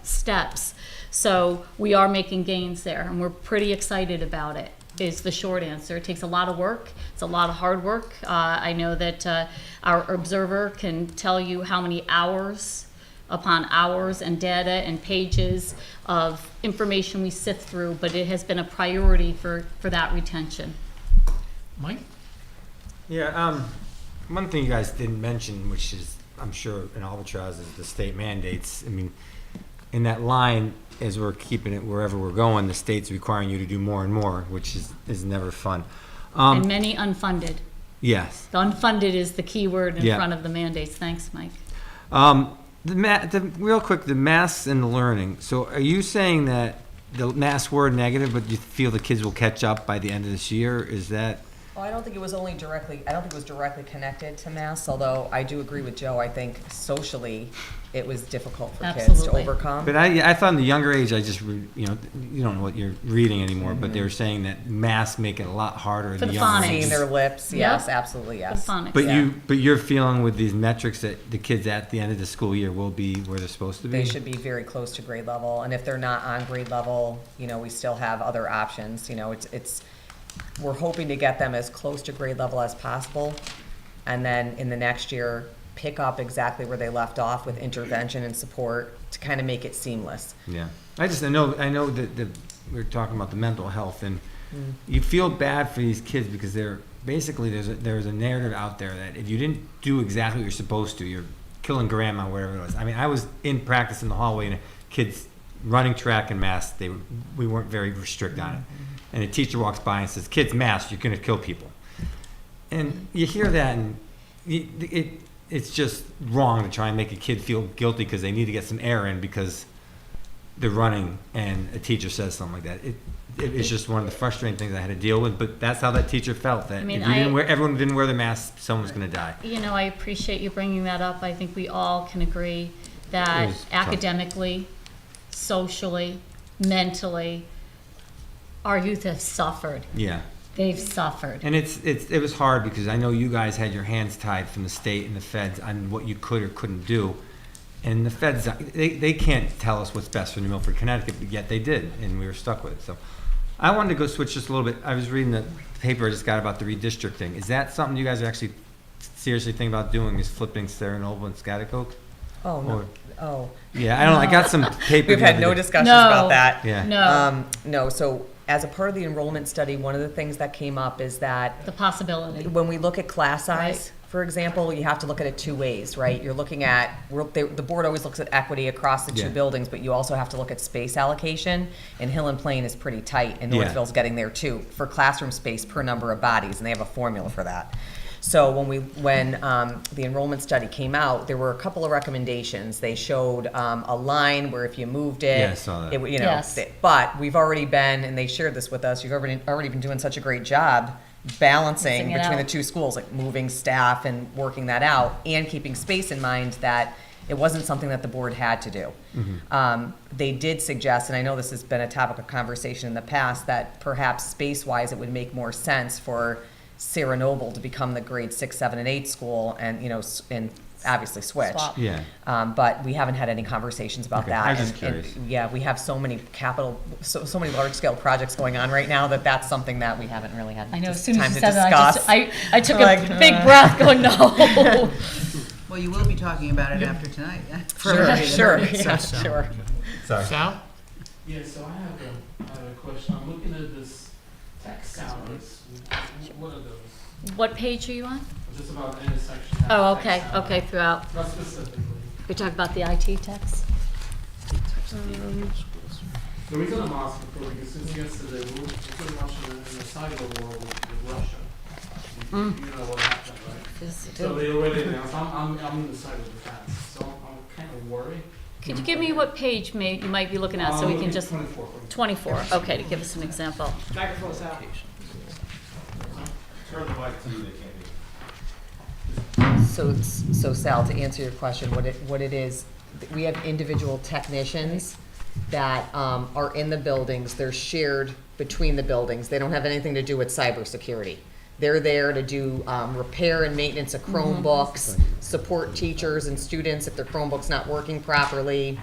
steps. So we are making gains there, and we're pretty excited about it, is the short answer. It takes a lot of work. It's a lot of hard work. I know that our observer can tell you how many hours upon hours and data and pages of information we sift through, but it has been a priority for that retention. Mike? Yeah, one thing you guys didn't mention, which is, I'm sure, an albatross, is the state mandates. I mean, in that line, as we're keeping it wherever we're going, the state's requiring you to do more and more, which is never fun. And many unfunded. Yes. The unfunded is the key word in Yeah. front of the mandates. Thanks, Mike. Real quick, the masks and the learning. So are you saying that the masks were negative, but you feel the kids will catch up by the end of this year? Is that? Well, I don't think it was directly connected to masks, although I do agree with Joe. I think socially it was difficult for kids to Absolutely. overcome. But I thought in the younger age, you don't know what you're reading anymore, but they were saying that masks make it a lot harder For in the the younger phonics. Seeing ages. their lips, Yep. yes, absolutely, yes. Phonics. But Yeah. you're feeling with these metrics that the kids at the end of the school year will be where they're supposed to be? They should be very close to grade level, and if they're not on grade level, we still have other options. We're hoping to get them as close to grade level as possible, and then in the next year, pick up exactly where they left off with intervention and support to kind of make it seamless. Yeah. I know that we were talking about the mental health, and you feel bad for these kids because they're basically, there's a narrative out there that if you didn't do exactly what you're supposed to, you're killing grandma, whatever it was. I mean, I was in practice in the hallway, and kids running track and masks, we weren't very strict on it. And a teacher walks by and says, "Kids, masked, you're going to kill people." And you hear that, and it's just wrong to try and make a kid feel guilty because they need to get some air in because they're running, and a teacher says something like that. It's just one of the frustrating things I had to deal with, but that's how that teacher felt, that if everyone didn't wear the mask, someone was going to die. I appreciate you bringing that up. I think we all can agree that It was tough. academically, socially, mentally, our youth have suffered. Yeah. They've suffered. And it was hard because I know you guys had your hands tied from the state and the feds on what you could or couldn't do. And the feds, they can't tell us what's best for New Milford, Connecticut, but yet they did, and we were stuck with it. So I wanted to go switch just a little bit. I was reading the paper I just got about the redistricting. Is that something you guys are actually seriously thinking about doing, is flipping Sarah Noble and Schaghticoke? Oh, no. Or- Oh. Yeah, I don't know. I got some paper. We've the had other no day. discussions No. about that. Yeah. No, No, so as a part of the enrollment study, one of the things that came up is that the possibility. when we look at class size, for example, you have to look at it 2 ways, right? You're looking at, the board always looks at equity across the 2 Yeah. buildings, but you also have to look at space allocation, and Hill and Plain is pretty tight, and Yeah. Northville's getting there too, for classroom space per number of bodies, and they have a formula for that. So when the enrollment study came out, there were a couple of recommendations. They showed a line where if you moved it, Yeah, I saw that. it would, Yes. but we've already been, and they shared this with us, you've already been doing such a great job balancing Mixing it between the out. 2 schools, like moving staff and working that out, and keeping space in mind that it wasn't something that the board had to do. They did suggest, and I know this has been a topic of conversation in the past, that perhaps space-wise it would make more sense for Sarah Noble to become the grade 6, 7, and 8 school, and and obviously switch. Swap. Yeah. But we haven't had any conversations about Okay, that. I was just And- curious. yeah, we have so many so many large scale projects going on right now that that's something that we haven't really had I know, as just soon as time you to said that, discuss. I took Like, a big breath going, no. Well, you will be talking about it after tonight. For Sure, everybody that sure, heard it, yeah, so. sure. Sorry. Sal? Yeah, so I have a question. I'm looking at this text salaries. What are those? What page are you on? Just about intersection. Oh, okay, okay, throughout. Not specifically. You're talking about the IT techs? The reason I'm asking for because since yesterday we're pretty much in the cyber war with Russia. You know what happened, right? Yes, I So do. they already announced. I'm in the cyber defense, so I'm kind of worried. Could you give me what page you might be looking at so we can just, 24. 24, okay, to give us an example. Microphone's out. Turn the mic to you, they can't So Sal, to answer your question, what it is, we have individual technicians that are in the buildings. They're shared between the buildings. They don't have anything to do with cybersecurity. They're there to do repair and maintenance of Chromebooks, support teachers and students if their Chromebook's not working properly,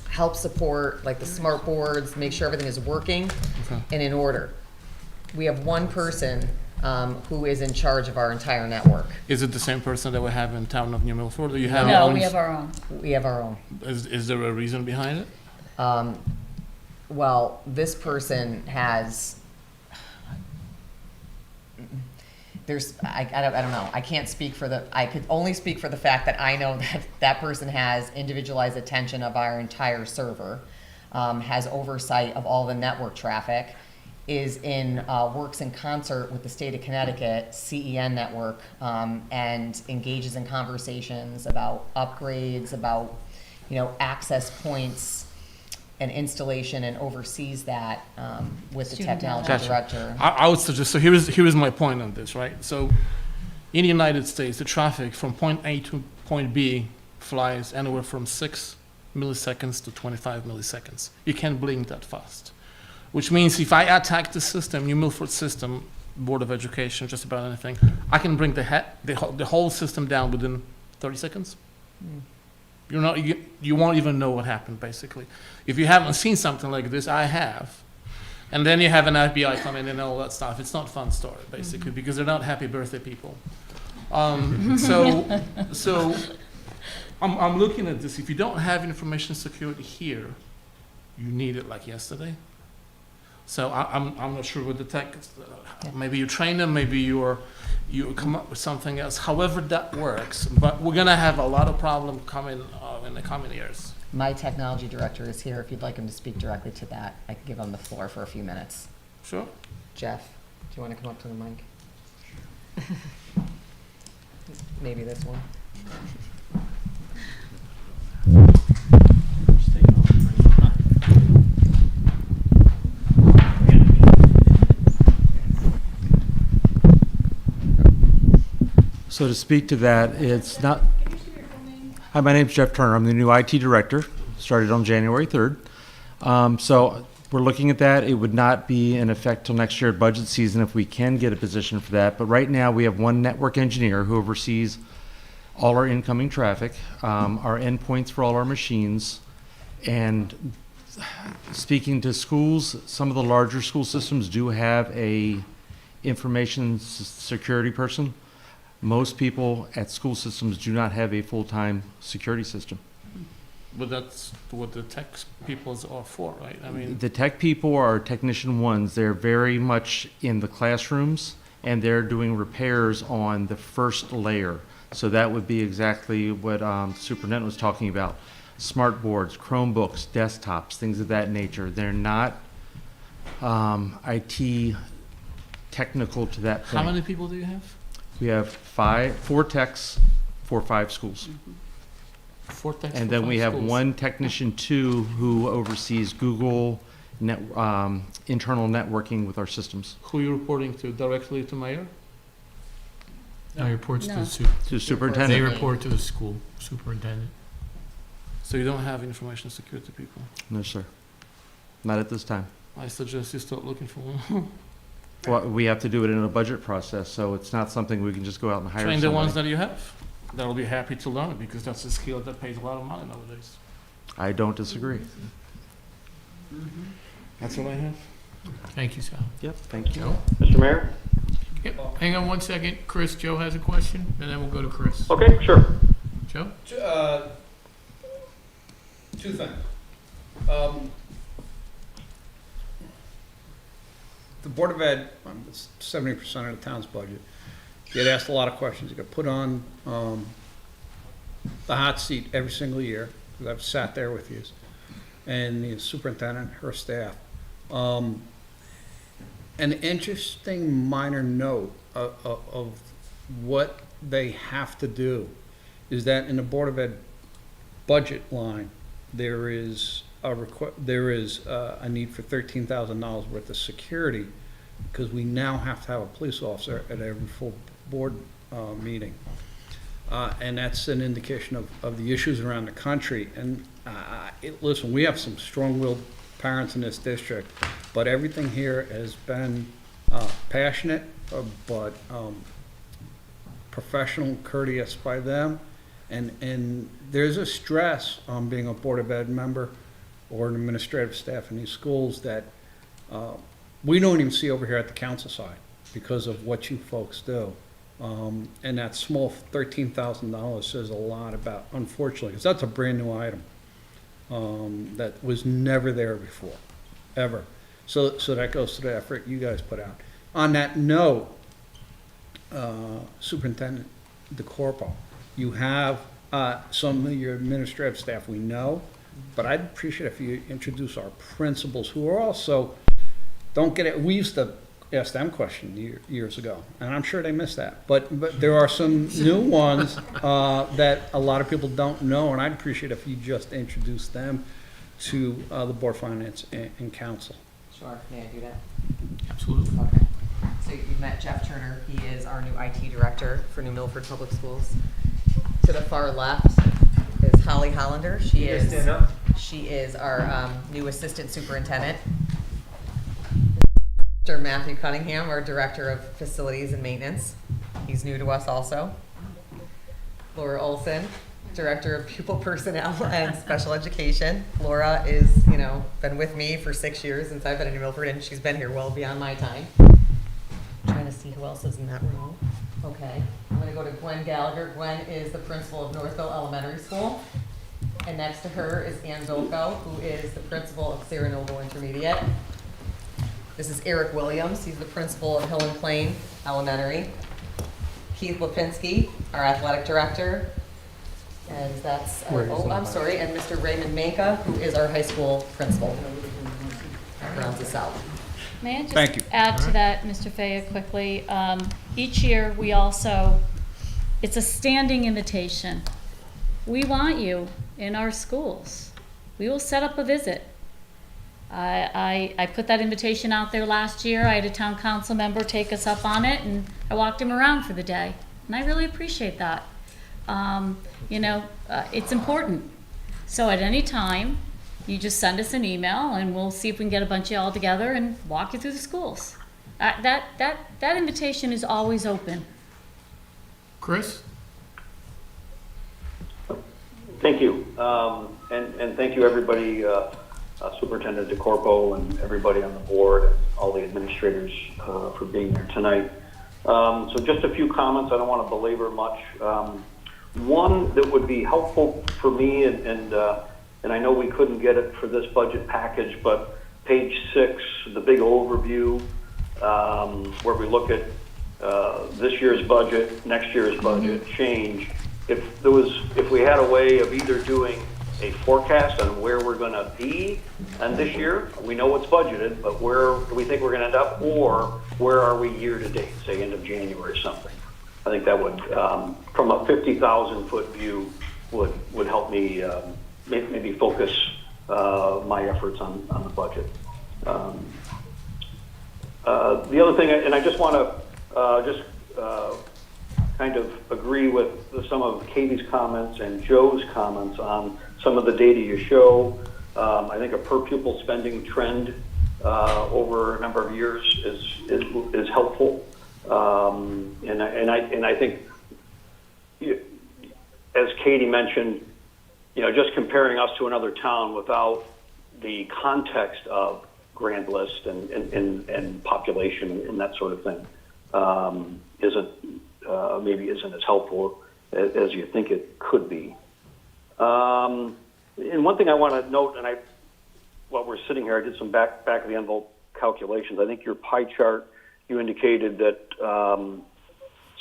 help support like the smart boards, make sure everything is working and in order. We have one person who is in charge of our entire network. Is it the same person that we have in town of New Milford? Or you have No, we have our own. We have our own. Is there a reason behind it? Well, this person has, I don't know. I can't speak for I could only speak for the fact that I know that that person has individualized attention of our entire server, has oversight of all the network traffic, works in concert with the state of Connecticut CEN network, and engages in conversations about upgrades, about, access points and installation, and oversees that with the Student technology Gotcha. director. I would suggest, so here is my point on this, right? So in the United States, the traffic from point A to point B flies anywhere from 6 milliseconds to 25 milliseconds. You can't blink that fast. Which means if I attack the system, New Milford system, Board of Education, just about anything, I can bring the whole system down within 30 seconds. You won't even know what happened, basically. If you haven't seen something like this, I have. And then you have an FBI come in and all that stuff. It's not a fun story, basically, because they're not happy birthday people. So I'm looking at this. If you don't have information security here, you need it like yesterday. So I'm not sure with the tech. Maybe you train them. Maybe you come up with something else. However that works. But we're gonna have a lot of problems coming in the coming years. My technology director is here. If you'd like him to speak directly to that, I can give him the floor for a few minutes. Sure. Jeff, do you want to come up to the mic? Maybe this one. So to speak to that, it's not. Hi, my name's Jeff Turner. I'm the new IT director. Started on January 3rd. So we're looking at that. It would not be in effect till next year at budget season if we can get a position for that. But right now we have one network engineer who oversees all our incoming traffic, our endpoints for all our machines, and speaking to schools, some of the larger school systems do have a information security person. Most people at school systems do not have a full-time security system. But that's what the tech people are for, right? I mean, The tech people are technician ones. They're very much in the classrooms, and they're doing repairs on the first layer. So that would be exactly what Superintendent was talking about. Smart boards, Chromebooks, desktops, things of that nature. They're not IT technical to that point. how many people do you have? We have 4 techs for 5 schools. 4 techs And for then we 5 have schools. one technician 2 who oversees Google internal networking with our systems. Who are you reporting to? Directly to mayor? No, he reports to No. the To They superintendent. report to the school superintendent. So you don't have information security people. No, sir. Not at this time. I suggest you start looking for one. Well, we have to do it in a budget process, so it's not something we can just go out and hire Train the ones somebody. that you have. They'll be happy to learn it because that's a skill that pays a lot of money nowadays. I don't disagree. That's what I have. Thank you, Sal. Yep, thank you. Mr. Mayor? Yep. Hang on one second. Chris, Joe has a question, and then we'll go to Chris. Okay, sure. Joe? Two things. The Board of Ed, it's 70% of the town's budget. Get asked a lot of questions. You got put on the hot seat every single year, because I've sat there with you, and the superintendent, her staff. An interesting minor note of what they have to do is that in the Board of Ed budget line, there is a need for $13,000 worth of security, because we now have to have a police officer at every full board meeting. And that's an indication of the issues around the country. And listen, we have some strong-willed parents in this district, but everything here has been passionate, but professional, courteous by them. And there's a stress on being a Board of Ed member or an administrative staff in these schools that we don't even see over here at the council side because of what you folks do. And that small $13,000 says a lot about, unfortunately, because that's a brand new item that was never there before, ever. So that goes to the effort you guys put out. On that note, Superintendent DeCorpo, you have some of your administrative staff we know, but I'd appreciate if you introduce our principals who are also, don't get it, we used to ask them questions years ago, and I'm sure they missed that. But there are some new ones that a lot of people don't know, and I'd appreciate if you just introduce them to the Board of Finance and Council. Sure, may I do that? Absolutely. Okay. So you've met Jeff Turner. He is our new IT director for New Milford Public Schools. To the far left is Holly Hollander. She is our new assistant superintendent. Mr. Matthew Cunningham, our director of facilities and maintenance. He's new to us also. Laura Olson, director of pupil personnel and special education. Laura is, been with me for 6 years since I've been in New Milford, and she's been here well beyond my time. I'm trying to see who else is in that room. Okay, I'm gonna go to Gwen Gallagher. Gwen is the principal of Northville Elementary School. And next to her is Ann Dolko, who is the principal of Sarah Noble Intermediate. This is Eric Williams. He's the principal of Hill and Plain Elementary. Keith Lipinski, our athletic director. And that's, and Mr. Raymond Manka, who is our high school principal. Rounds us out. May I Thank just you. add to that, Mr. Faya, quickly? Each year, we also, it's a standing invitation. We want you in our schools. We will set up a visit. I put that invitation out there last year. I had a town council member take us up on it, and I walked him around for the day. And I really appreciate that. It's important. So at any time, you just send us an email, and we'll see if we can get a bunch of you all together and walk you through the schools. That invitation is always open. Chris? Thank you. And thank you, everybody, Superintendent DeCorpo and everybody on the board, and all the administrators for being here tonight. So just a few comments. I don't want to belabor much. One that would be helpful for me, and I know we couldn't get it for this budget package, but page 6, the big overview, where we look at this year's budget, next year's budget change. If we had a way of either doing a forecast on where we're going to be and this year, we know what's budgeted, but where do we think we're going to end up, or where are we year to date, say end of January or something. I think that would, from a 50,000 foot view, would help me maybe focus my efforts on the budget. The other thing, and I just want to kind of agree with some of Katie's comments and Joe's comments on some of the data you show. I think a per pupil spending trend over a number of years is helpful, and I think, as Katie mentioned, just comparing us to another town without the context of grand list and population and that sort of thing maybe isn't as helpful as you think it could be. And one thing I want to note, and while we're sitting here, I did some back of the envelope calculations. I think your pie chart, you indicated that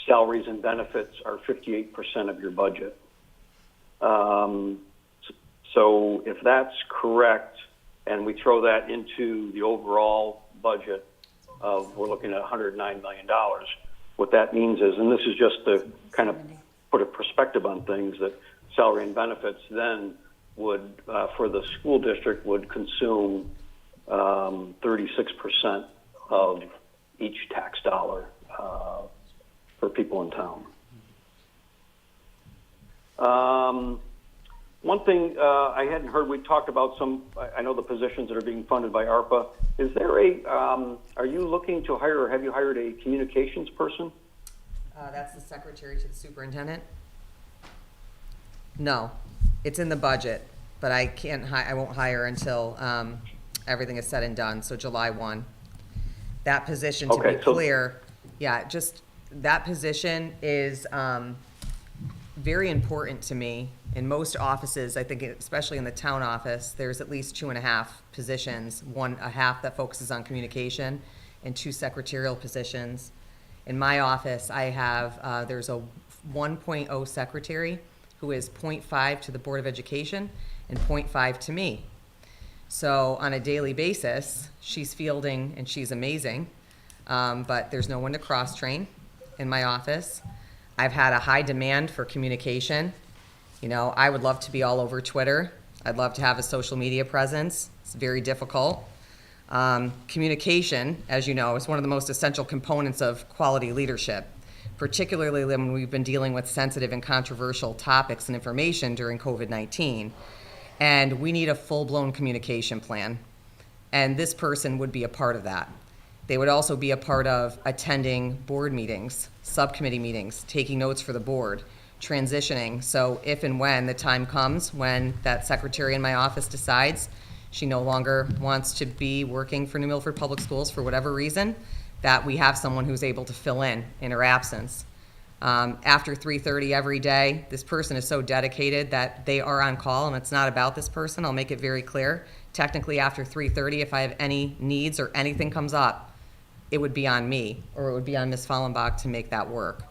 salaries and benefits are 58% of your budget. So if that's correct, and we throw that into the overall budget of, we're looking at $109 million, what that means is, and this is just to kind of put a perspective on things, that salary and benefits then would, for the school district, would consume 36% of each tax dollar for people in town. One thing I hadn't heard, we talked about some, I know the positions that are being funded by ARPA. Is there are you looking to hire, or have you hired a communications person? That's the secretary to the superintendent? No, it's in the budget, but I won't hire until everything is said and done, so July 1. That position, to be clear, just that position is very important to me. In most offices, I think especially in the town office, there's at least 2.5 positions, a half that focuses on communication and 2 secretarial positions. In my office, I have, there's a 1.0 secretary who is 0.5 to the Board of Education and 0.5 to me. So on a daily basis, she's fielding and she's amazing, but there's no one to cross-train in my office. I've had a high demand for communication. You know, I would love to be all over Twitter. I'd love to have a social media presence. It's very difficult. Communication, as you know, is one of the most essential components of quality leadership, particularly when we've been dealing with sensitive and controversial topics and information during COVID-19. And we need a full-blown communication plan. And this person would be a part of that. They would also be a part of attending board meetings, subcommittee meetings, taking notes for the board, transitioning. So if and when the time comes when that secretary in my office decides she no longer wants to be working for New Milford Public Schools for whatever reason, that we have someone who's able to fill in her absence. After 3:30 every day, this person is so dedicated that they are on call, and it's not about this person. I'll make it very clear. Technically, after 3:30, if I have any needs or anything comes up, it would be on me, or it would be on Ms. Fallenbach to make that work.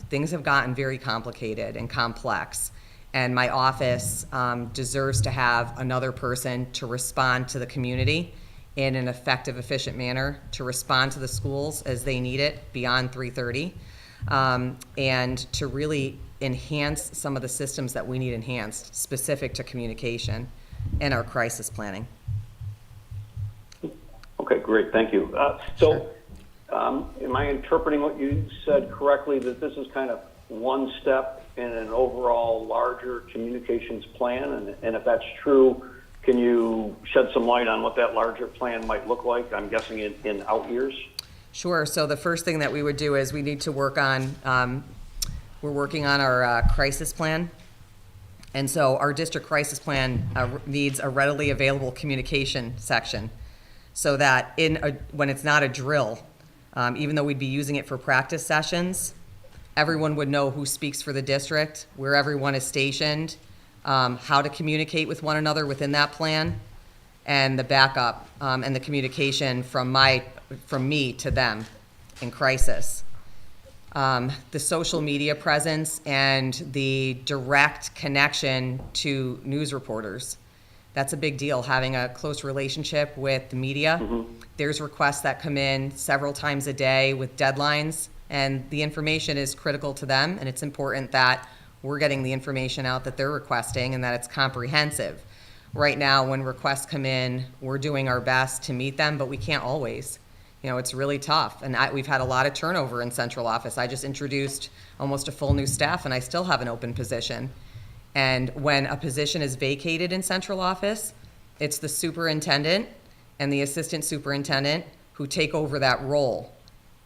Things have gotten very complicated and complex, and my office deserves to have another person to respond to the community in an effective, efficient manner, to respond to the schools as they need it beyond 3:30, and to really enhance some of the systems that we need enhanced, specific to communication and our crisis planning. Okay, great, thank you. Am I interpreting what you said correctly, that this is kind of one step in an overall larger communications plan? And if that's true, can you shed some light on what that larger plan might look like? I'm guessing in out years? Sure. So the first thing that we would do is we need to work on, we're working on our crisis plan. And so our district crisis plan needs a readily available communication section, so that when it's not a drill, even though we'd be using it for practice sessions, everyone would know who speaks for the district, where everyone is stationed, how to communicate with one another within that plan, and the backup and the communication from me to them in crisis. The social media presence and the direct connection to news reporters. That's a big deal, having a close relationship with the media. Mm-hmm. There's requests that come in several times a day with deadlines, and the information is critical to them, and it's important that we're getting the information out that they're requesting and that it's comprehensive. Right now, when requests come in, we're doing our best to meet them, but we can't always. You know, it's really tough, and we've had a lot of turnover in central office. I just introduced almost a full new staff, and I still have an open position. And when a position is vacated in central office, it's the superintendent and the assistant superintendent who take over that role.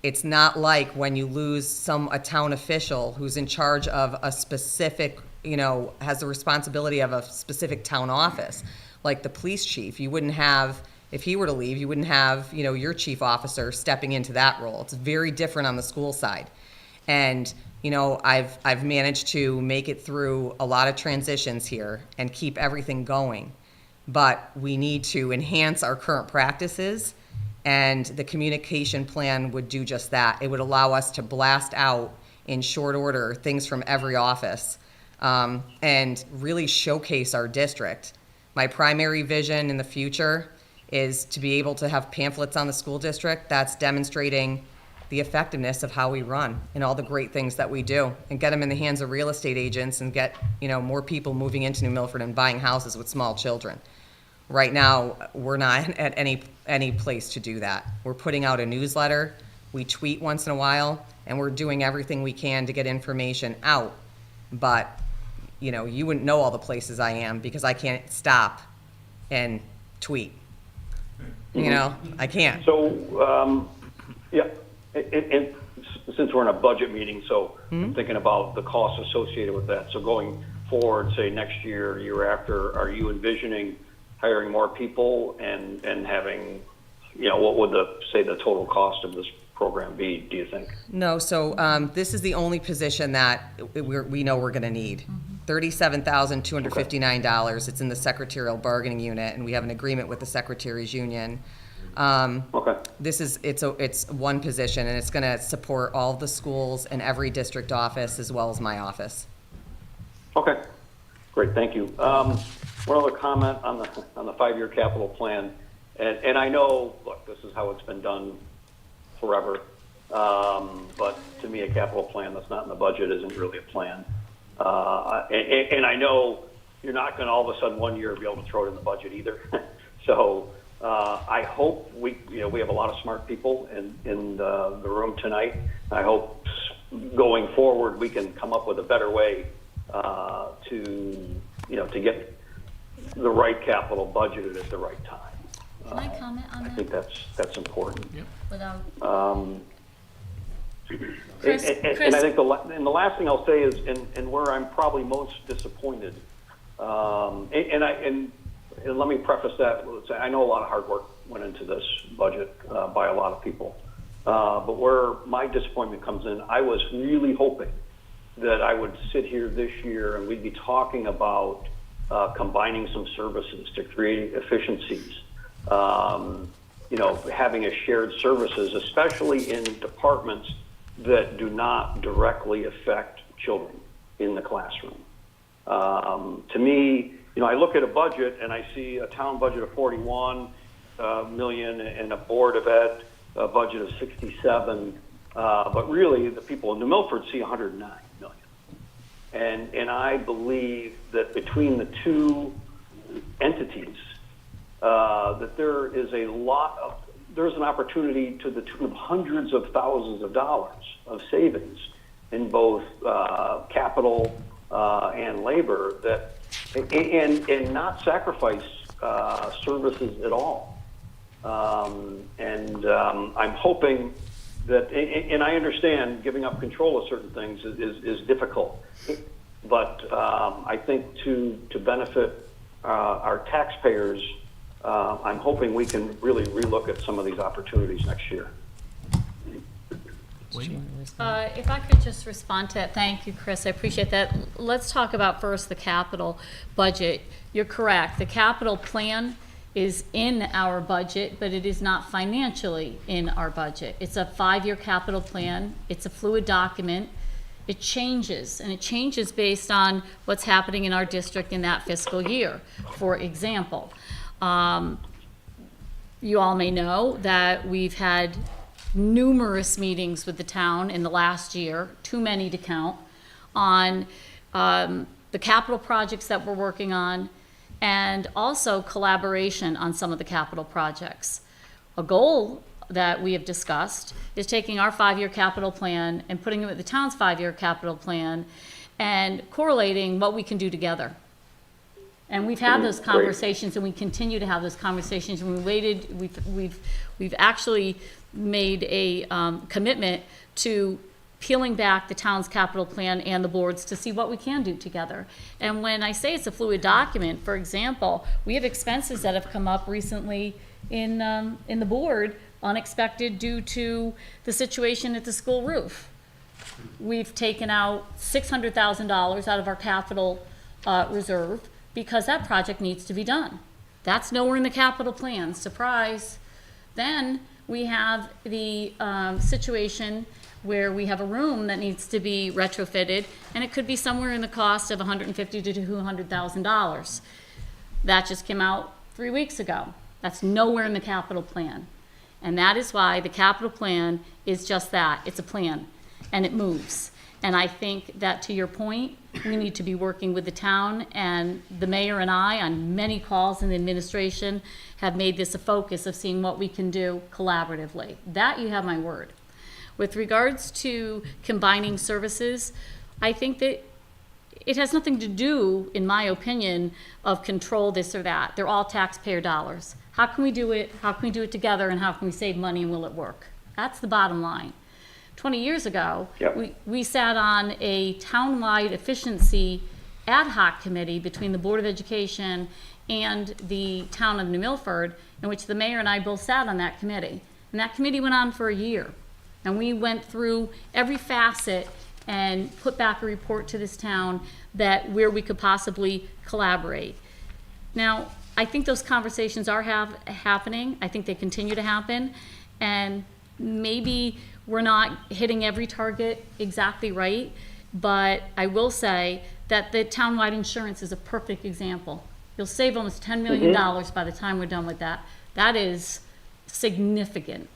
It's not like when you lose a town official who's in charge of a specific, has the responsibility of a specific town office, like the police chief. You wouldn't have, if he were to leave, you wouldn't have, your chief officer stepping into that role. It's very different on the school side. And I've managed to make it through a lot of transitions here and keep everything going. But we need to enhance our current practices, and the communication plan would do just that. It would allow us to blast out in short order, things from every office, and really showcase our district. My primary vision in the future is to be able to have pamphlets on the school district that's demonstrating the effectiveness of how we run and all the great things that we do, and get them in the hands of real estate agents and get, more people moving into New Milford and buying houses with small children. Right now, we're not at any place to do that. We're putting out a newsletter, we tweet once in a while, and we're doing everything we can to get information out. But, you wouldn't know all the places I am because I can't stop and tweet. I can't. So, yeah, and since we're in a budget meeting, so I'm thinking about the costs associated with that. So going forward, say next year, year after, are you envisioning hiring more people and having, what would the total cost of this program be, do you think? No, so this is the only position that we know we're going to need. $37,259. It's in the secretarial bargaining unit, and we have an agreement with the secretaries union. Okay. It's one position, and it's going to support all the schools and every district office as well as my office. Okay, great, thank you. One other comment on the 5-year capital plan, and I know, look, this is how it's been done forever, but to me, a capital plan that's not in the budget isn't really a plan. And I know you're not going to all of a sudden one year be able to throw it in the budget either. So I hope we have a lot of smart people in the room tonight. I hope going forward we can come up with a better way to get the right capital budgeted at the right time. Can I comment on that? I think that's important. Yep. Without, And I think the last thing I'll say is, and where I'm probably most disappointed, and let me preface that with saying I know a lot of hard work went into this budget by a lot of people, but where my disappointment comes in, I was really hoping that I would sit here this year and we'd be talking about combining some services to create efficiencies. Having a shared services, especially in departments that do not directly affect children in the classroom. To me, I look at a budget and I see a town budget of 41 million and a Board of Ed budget of 67, but really the people in New Milford see 109 million. And I believe that between the two entities, that there's an opportunity to the tune of hundreds of thousands of dollars of savings in both capital and labor and not sacrifice services at all. I'm hoping that, and I understand giving up control of certain things is difficult, but I think to benefit our taxpayers, I'm hoping we can really relook at some of these opportunities next year. if I could just respond to that. Thank you, Chris. I appreciate that. Let's talk about first the capital budget. You're correct. The capital plan is in our budget, but it is not financially in our budget. It's a 5-year capital plan. It's a fluid document. It changes, and it changes based on what's happening in our district in that fiscal year. For example, you all may know that we've had numerous meetings with the town in the last year, too many to count, on the capital projects that we're working on, and also collaboration on some of the capital projects. A goal that we have discussed is taking our 5-year capital plan and putting it with the town's 5-year capital plan and correlating what we can do together. And we've had those conversations, and we continue to have those conversations. And we've actually made a commitment to peeling back the town's capital plan and the boards to see what we can do together. And when I say it's a fluid document, for example, we have expenses that have come up recently in the board, unexpected due to the situation at the school roof. We've taken out $600,000 out of our capital reserve because that project needs to be done. That's nowhere in the capital plan. Surprise. Then we have the situation where we have a room that needs to be retrofitted, and it could be somewhere in the cost of $150,000 to $200,000. That just came out 3 weeks ago. That's nowhere in the capital plan. And that is why the capital plan is just that. It's a plan, and it moves. And I think that, to your point, we need to be working with the town, and the mayor and I, on many calls in the administration, have made this a focus of seeing what we can do collaboratively. That you have my word. With regards to combining services, I think that it has nothing to do, in my opinion, of control this or that. They're all taxpayer dollars. How can we do it? How can we do it together? And how can we save money, and will it work? That's the bottom line. 20 years ago, we sat on a townwide efficiency ad hoc committee between the Board of Education and the town of New Milford, in which the mayor and I both sat on that committee. And that committee went on for a year. And we went through every facet and put back a report to this town that where we could possibly collaborate. Now, I think those conversations are happening. I think they continue to happen. And maybe we're not hitting every target exactly right, but I will say that the townwide insurance is a perfect example. You'll save almost $10 million by the time we're done with that. That is significant.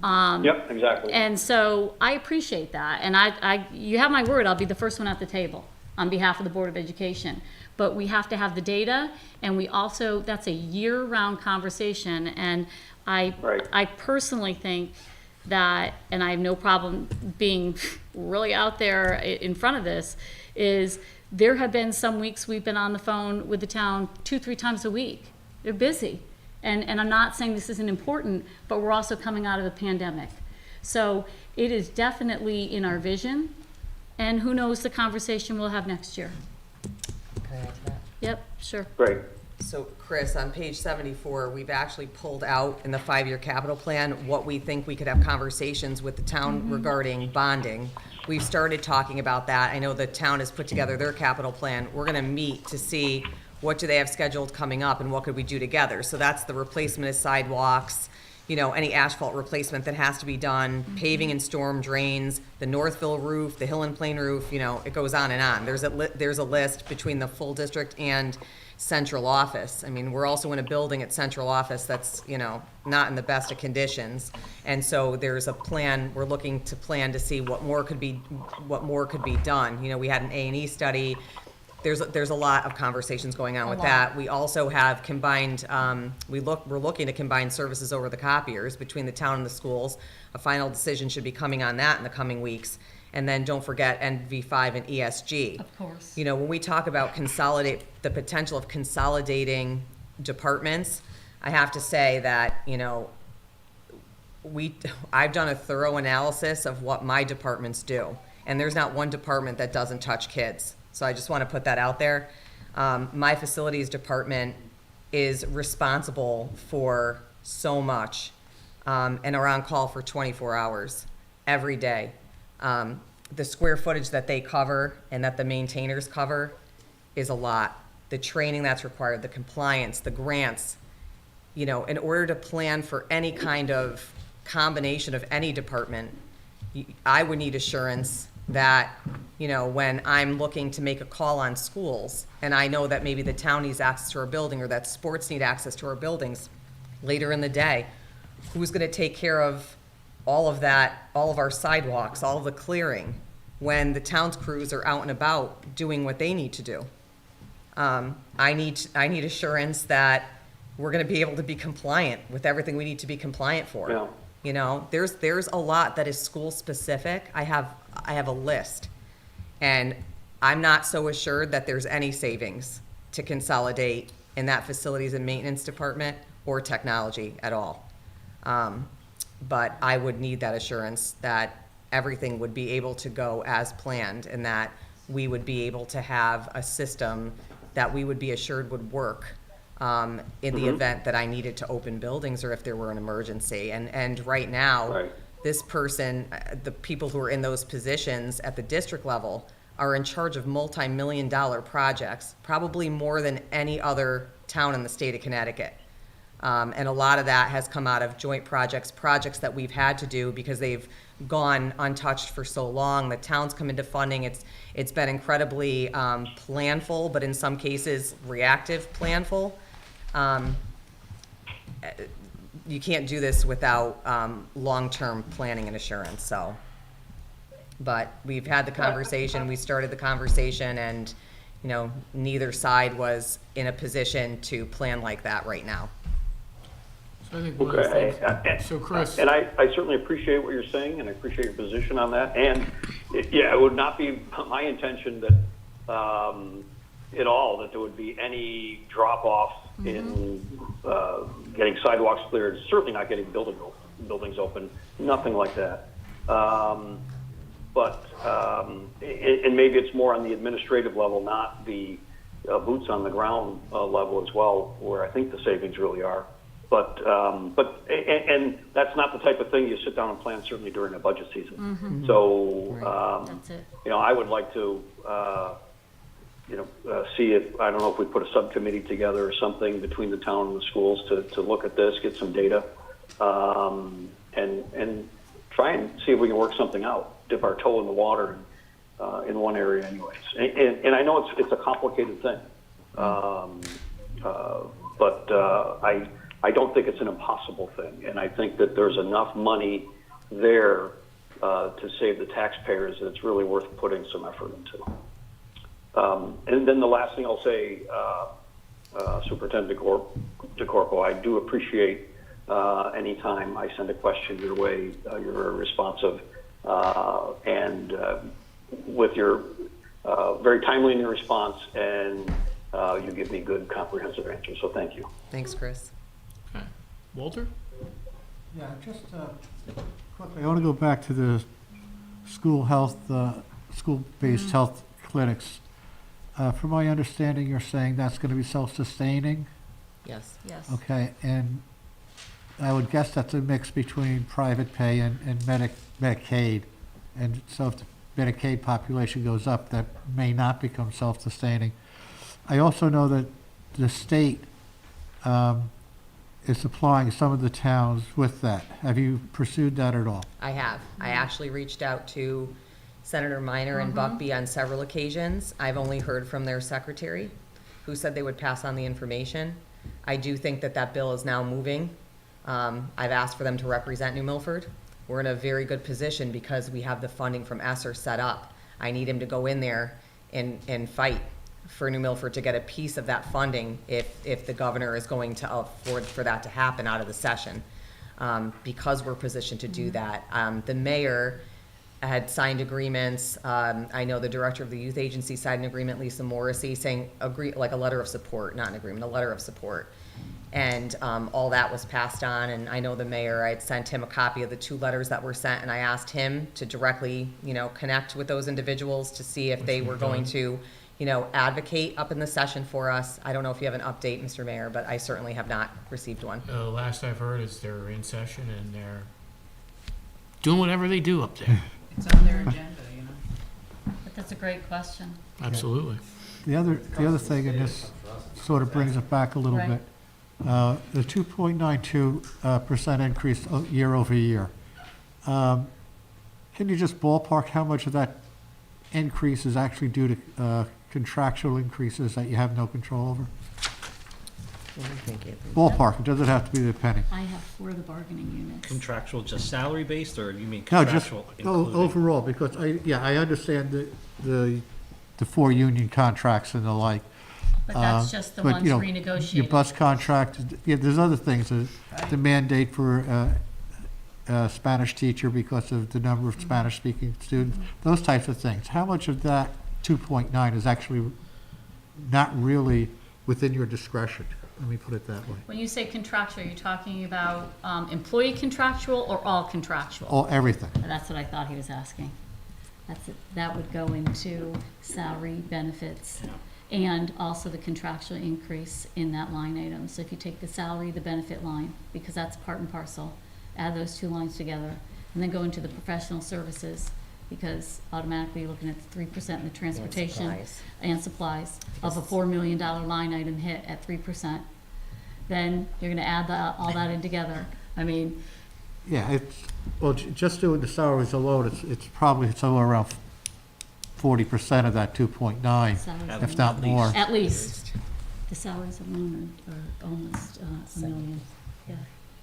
Yep, exactly. And so I appreciate that. And you have my word, I'll be the first one at the table on behalf of the Board of Education. But we have to have the data, and we also, that's a year-round conversation. And I personally think that, and I have no problem being really out there in front of this, is there have been some weeks we've been on the phone with the town 2-3 times a week. They're busy. And I'm not saying this isn't important, but we're also coming out of a pandemic. So it is definitely in our vision, and who knows the conversation we'll have next year. Can I add to that? Yep, sure. Great. So Chris, on page 74, we've actually pulled out in the 5-year capital plan what we think we could have conversations with the town regarding bonding. We've started talking about that. I know the town has put together their capital plan. We're gonna meet to see what do they have scheduled coming up and what could we do together. So that's the replacement of sidewalks, you know, any asphalt replacement that has to be done, paving and storm drains, the Northville roof, the Hill and Plain roof, you know, it goes on and on. There's a list between the full district and central office. I mean, we're also in a building at central office that's, you know, not in the best of conditions. And so there's a plan, we're looking to plan to see what more could be done. You know, we had an A&E study. There's a lot of conversations going on with that. We also have combined, we're looking to combine services over the copiers between the town and the schools. A final decision should be coming on that in the coming weeks. And then don't forget NV5 and ESG. Of course. You know, when we talk about the potential of consolidating departments, I have to say that, you know, I've done a thorough analysis of what my departments do. And there's not one department that doesn't touch kids. So I just want to put that out there. My facilities department is responsible for so much and are on call for 24 hours every day. The square footage that they cover and that the maintainers cover is a lot. The training that's required, the compliance, the grants, you know, in order to plan for any kind of combination of any department, I would need assurance that, you know, when I'm looking to make a call on schools and I know that maybe the town needs access to our building or that sports need access to our buildings later in the day, who's going to take care of all of that, all of our sidewalks, all of the clearing when the town's crews are out and about doing what they need to do? I need assurance that we're going to be able to be compliant with everything we need to be compliant for. Yeah. You know, there's a lot that is school specific. I have a list, and I'm not so assured that there's any savings to consolidate in that facilities and maintenance department or technology at all. But I would need that assurance that everything would be able to go as planned and that we would be able to have a system that we would be assured would work in the event that I needed to open buildings or if there were an emergency. And right now, this person, the people who are in those positions at the district level are in charge of multi-million-dollar projects, probably more than any other town in the state of Connecticut. And a lot of that has come out of joint projects that we've had to do because they've gone untouched for so long. The town's come into funding. It's been incredibly planful, but in some cases reactive planful. You can't do this without long-term planning and assurance, so. But we've had the conversation, we started the conversation, and, you know, neither side was in a position to plan like that right now. So I think one of the things, so Chris. And I certainly appreciate what you're saying, and I appreciate your position on that. And, it would not be my intention that, at all, that there would be any drop-off in getting sidewalks cleared, certainly not getting buildings open, nothing like that. But and maybe it's more on the administrative level, not the boots on the ground level as well, where I think the savings really are. But and that's not the type of thing you sit down and plan, certainly during a budget season. So That's it. you know, I would like to see if, I don't know if we put a subcommittee together or something between the town and the schools to look at this, get some data, and try and see if we can work something out, dip our toe in the water in one area anyways. And I know it's a complicated thing, but I don't think it's an impossible thing. And I think that there's enough money there to save the taxpayers that it's really worth putting some effort into. And then the last thing I'll say, Superintendent DeCorpo, I do appreciate anytime I send a question your way, you're very responsive, and with your very timely in your response, and you give me good, comprehensive answers. So thank you. Thanks, Chris. Okay. Walter? Yeah, just quickly, I want to go back to the school health, school-based health clinics. From my understanding, you're saying that's going to be self-sustaining? Yes. Yes. Okay, and I would guess that's a mix between private pay and Medicaid. And so if the Medicaid population goes up, that may not become self-sustaining. I also know that the state is supplying some of the towns with that. Have you pursued that at all? I have. I actually reached out to Senator Minor and Buckby on several occasions. I've only heard from their secretary, who said they would pass on the information. I do think that bill is now moving. I've asked for them to represent New Milford. We're in a very good position because we have the funding from ESSER set up. I need him to go in there and fight for New Milford to get a piece of that funding if the governor is going to afford for that to happen out of the session, because we're positioned to do that. The mayor had signed agreements. I know the director of the youth agency signed an agreement, Lisa Morrissey, saying like a letter of support, not an agreement, a letter of support. And all that was passed on, and I know the mayor, I had sent him a copy of the 2 letters that were sent, and I asked him to directly, connect with those individuals to see if they were going to, advocate up in the session for us. I don't know if you have an update, Mr. Mayor, but I certainly have not received one. Last I've heard is they're in session and they're doing whatever they do up there. It's on their agenda, But that's a great question. Absolutely. The other thing, and this sort of brings it back a little Right. bit, the 2.92% increase year over year. Can you just ballpark how much of that increase is actually due to contractual increases that you have no control over? What do you think, Anthony? Ballpark, it doesn't have to be the penny. I have 4 of the bargaining units. Contractual, just salary based, or you mean No, just contractual including? overall, because I understand the 4 union contracts and the like. But that's just the but, ones Your renegotiated. bus contract, there's other things, the mandate for a Spanish teacher because of the number of Spanish-speaking students, those types of things. How much of that 2.9 is actually not really within your discretion? Let me put it that way. When you say contractual, you're talking about employee contractual or all contractual? Everything. That's what I thought he was asking. That would go into salary, benefits, and also the contractual increase in that line item. So if you take the salary, the benefit line, because that's part and parcel, add those 2 lines together, and then go into the professional services, because automatically you're looking at the 3% in the transportation supplies. and supplies of a $4 million line item hit at 3%. then you're gonna add all that in together. I mean, Yeah, well, just doing the salaries alone, it's probably somewhere around 40% of that 2.9, salaries if not more. at least, the salaries alone are almost a million. Yeah,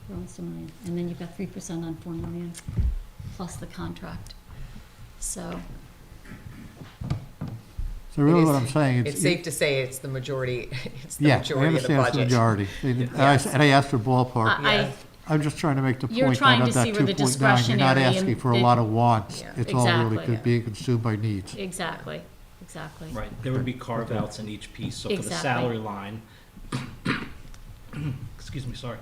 we're almost $1 million. And then you've got 3% on $4 million, plus the contract. So, So really what I'm saying, It's safe to say it's the majority, it's the yeah, I majority of the understand it's the budget. majority. And I asked for ballpark. I, I'm just trying to make the You're point trying that to of that see where the 2.9, you're not discretionary asking and for a the- lot of wants. Yeah. It's all really Exactly. being consumed by needs. exactly. Right, there would be carve-outs in each piece, so for the Exactly. salary line, excuse me, sorry,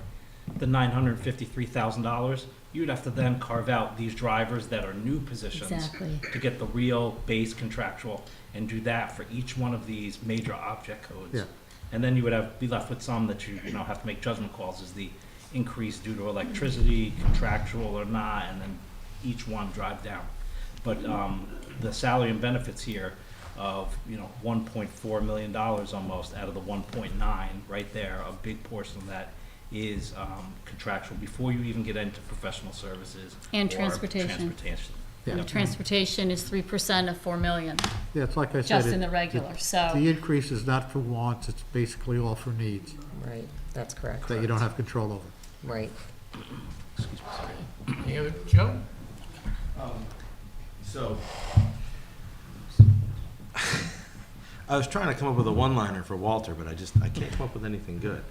the $953,000, you'd have to then carve out these drivers that are new positions Exactly. to get the real base contractual, and do that for each one of these major object codes. Yeah. And then you would be left with some that you know, have to make judgment calls, is the increase due to electricity, contractual or not, and then each one drive down. But the salary and benefits here of, $1.4 million almost out of the 1.9 right there, a big portion of that is contractual before you even get into professional services. And or transportation. Transportation. And the transportation is 3% of $4 million, Yeah, it's like I said. just in the regular, so. The increase is not for wants, it's basically all for needs Right, that's correct. that you don't have control over. Right. Any other, Joe? So, I was trying to come up with a one-liner for Walter, but I can't come up with anything good.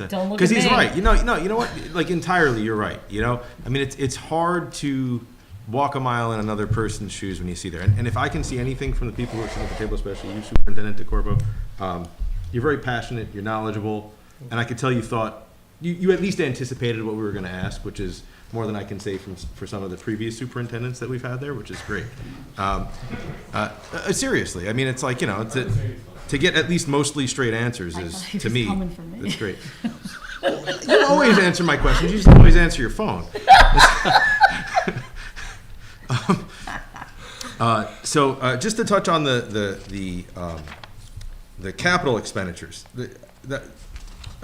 Don't look Because at he's me. right. You know what? Like entirely, you're right. I mean, it's hard to walk a mile in another person's shoes when you see there. And if I can see anything from the people who are sitting at the table, especially you, Superintendent DeCorpo, you're very passionate, you're knowledgeable, and I could tell you thought, you at least anticipated what we were going to ask, which is more than I can say for some of the previous superintendents that we've had there, which is great. Seriously, I mean, it's like, to get at least mostly straight answers I is, thought he to was me, coming for me. it's great. You always answer my questions, you just always answer your phone. So just to touch on the capital expenditures,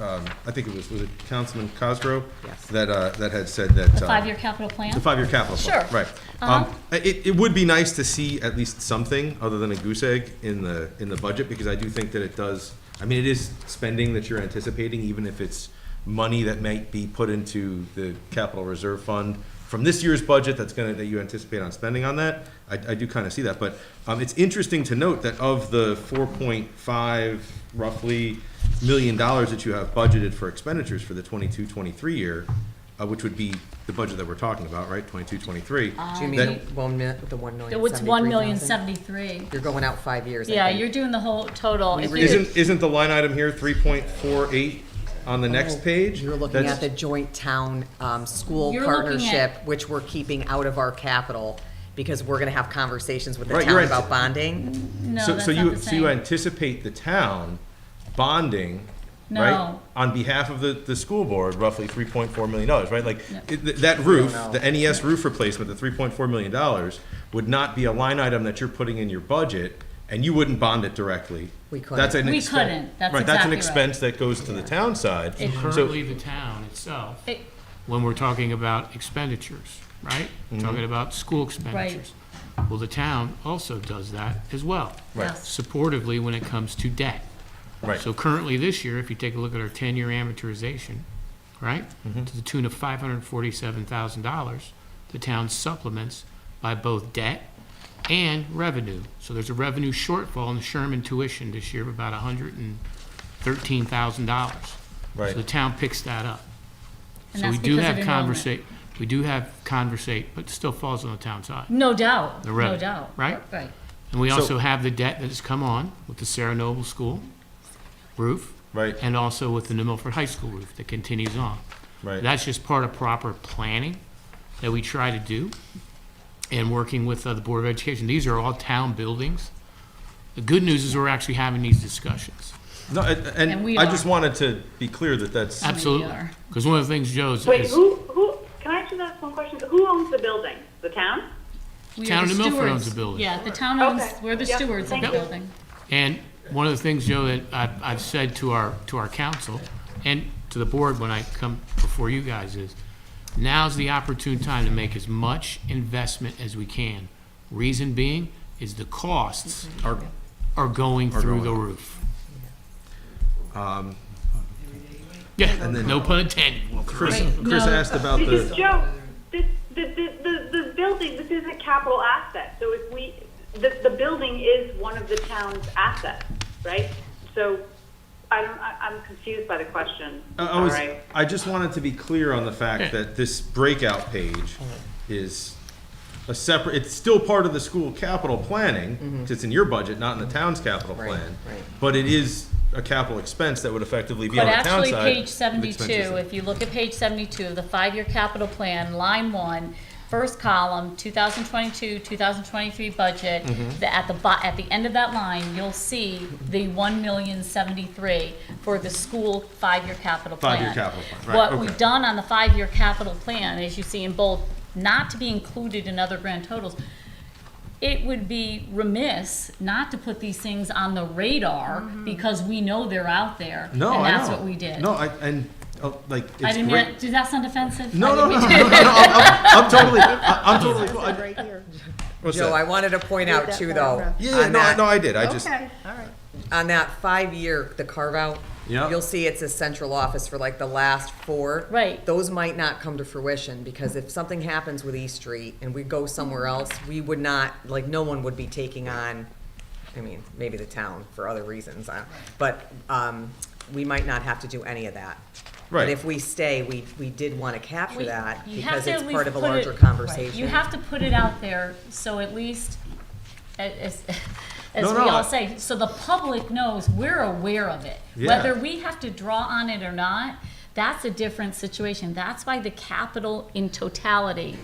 I think it was it Councilman Cosgrove? Yes. That had said that. The 5-year capital plan? The 5-year capital plan. Sure. Right. Uh-huh. It would be nice to see at least something other than a goose egg in the budget, because I do think that it does, I mean, it is spending that you're anticipating, even if it's money that might be put into the capital reserve fund from this year's budget that you anticipate on spending on that. I do kind of see that, but it's interesting to note that of the 4.5 roughly $1 million that you have budgeted for expenditures for the 22-23 year, which would be the budget that we're talking about, right? 22-23. Do you mean that- the 1 million? It's $1,073,000. You're going out 5 years, I Yeah, think. you're doing the whole total. We If really- you- Isn't the line item here 3.48 on the next page? You're looking That's- at the joint town school You're looking partnership, at- which we're keeping out of our capital, because we're gonna have conversations with the Right, town you're about right. bonding. No, So that's so not you the so you same. anticipate the town bonding, No. right? On behalf of the school board, roughly $3.4 million, right? Like, No. that roof, know. the NES roof replacement, the $3.4 million, would not be a line item that you're putting in your budget, and you wouldn't bond it directly. We couldn't. That's an We expen- couldn't. That's right, that's an exactly right. expense that goes to the town side. It- So, Currently, the town itself, It- when we're talking about expenditures, right? Talking about school expenditures. Well, the town also does that as well. Right. Yes. Supportively when it comes to debt. right, So currently this year, if you take a look at our 10-year amortization, right? To the tune of $547,000, the town supplements by both debt and revenue. So there's a revenue shortfall in the Sherman tuition this year of about $113,000. right. So the town picks that up. And So we that's do because have of enrollment. but it still falls on the town side. No doubt, The no revenue, doubt. right? Right. And we So- also have the debt that has come on with the Sarah Noble School roof, Right, and also with the New Milford High School roof that continues on. right. That's just part of proper planning that we try to do, and working with the Board of Education. These are all town buildings. The good news is we're actually having these discussions. No, And we I just are. wanted to be clear that that's, Absolutely. are. Because one of the things, Joe, is Wait, who, can I just ask one question? Who owns the building? The town? We Town are the of Milford owns stewards. the building. Yeah, the town owns, Okay. we're the Yep, stewards of the thank you. building. And one of the things, Joe, that I've said to our council, and to the board when I come before you guys is, now's the opportune time to make as much investment as we can. Reason being is the costs are going through the roof. Yeah, And then- no pun intended. Chris No. asked about Because the, Joe, the building, this is a capital asset, so if we, the building is one of the town's assets, right? So, I'm confused by the question. All right. I just wanted to be clear on the fact that this breakout page is a separate, it's still part of the school capital planning, 'cause it's in your budget, not in the town's capital plan. right. But it is a capital expense that would effectively be on But the town actually, side. page 72, if you look at page 72 of the 5-year capital plan, line 1, first column, 2022, 2023 budget, at the end of that line, you'll see the 1,073,000 for the school 5-year capital plan. 5-year capital plan, right, What okay. we've done on the 5-year capital plan, as you see in bold, not to be included in other grand totals, it would be remiss not to put these things on the radar because we know they're out there. No, and I that's know. what we did. No, like, it's I didn't great. mean, did that sound offensive? No, I no, didn't no, mean no, to. no, I'm totally cool. Right here. What's Joe, that? I wanted to point out that too, though. paragraph. Yeah, on that- no, I did. I just, Okay, all right. On that 5-year, the carve-out, Yep. you'll see it's a central office for like the last 4. Right. Those might not come to fruition, because if something happens with East Street and we go somewhere else, we would not, like, no one would be taking on, I mean, maybe the town for other reasons, but we might not have to do any of that. Right. But if we stay, we did want to capture that, You have because to it's at least part of a put it- larger right. conversation. You have to put it out there, so at least, as No, we no, all say, so the public knows we're aware of it. Yeah. Whether we have to draw on it or not, that's a different situation. That's why the capital in totality,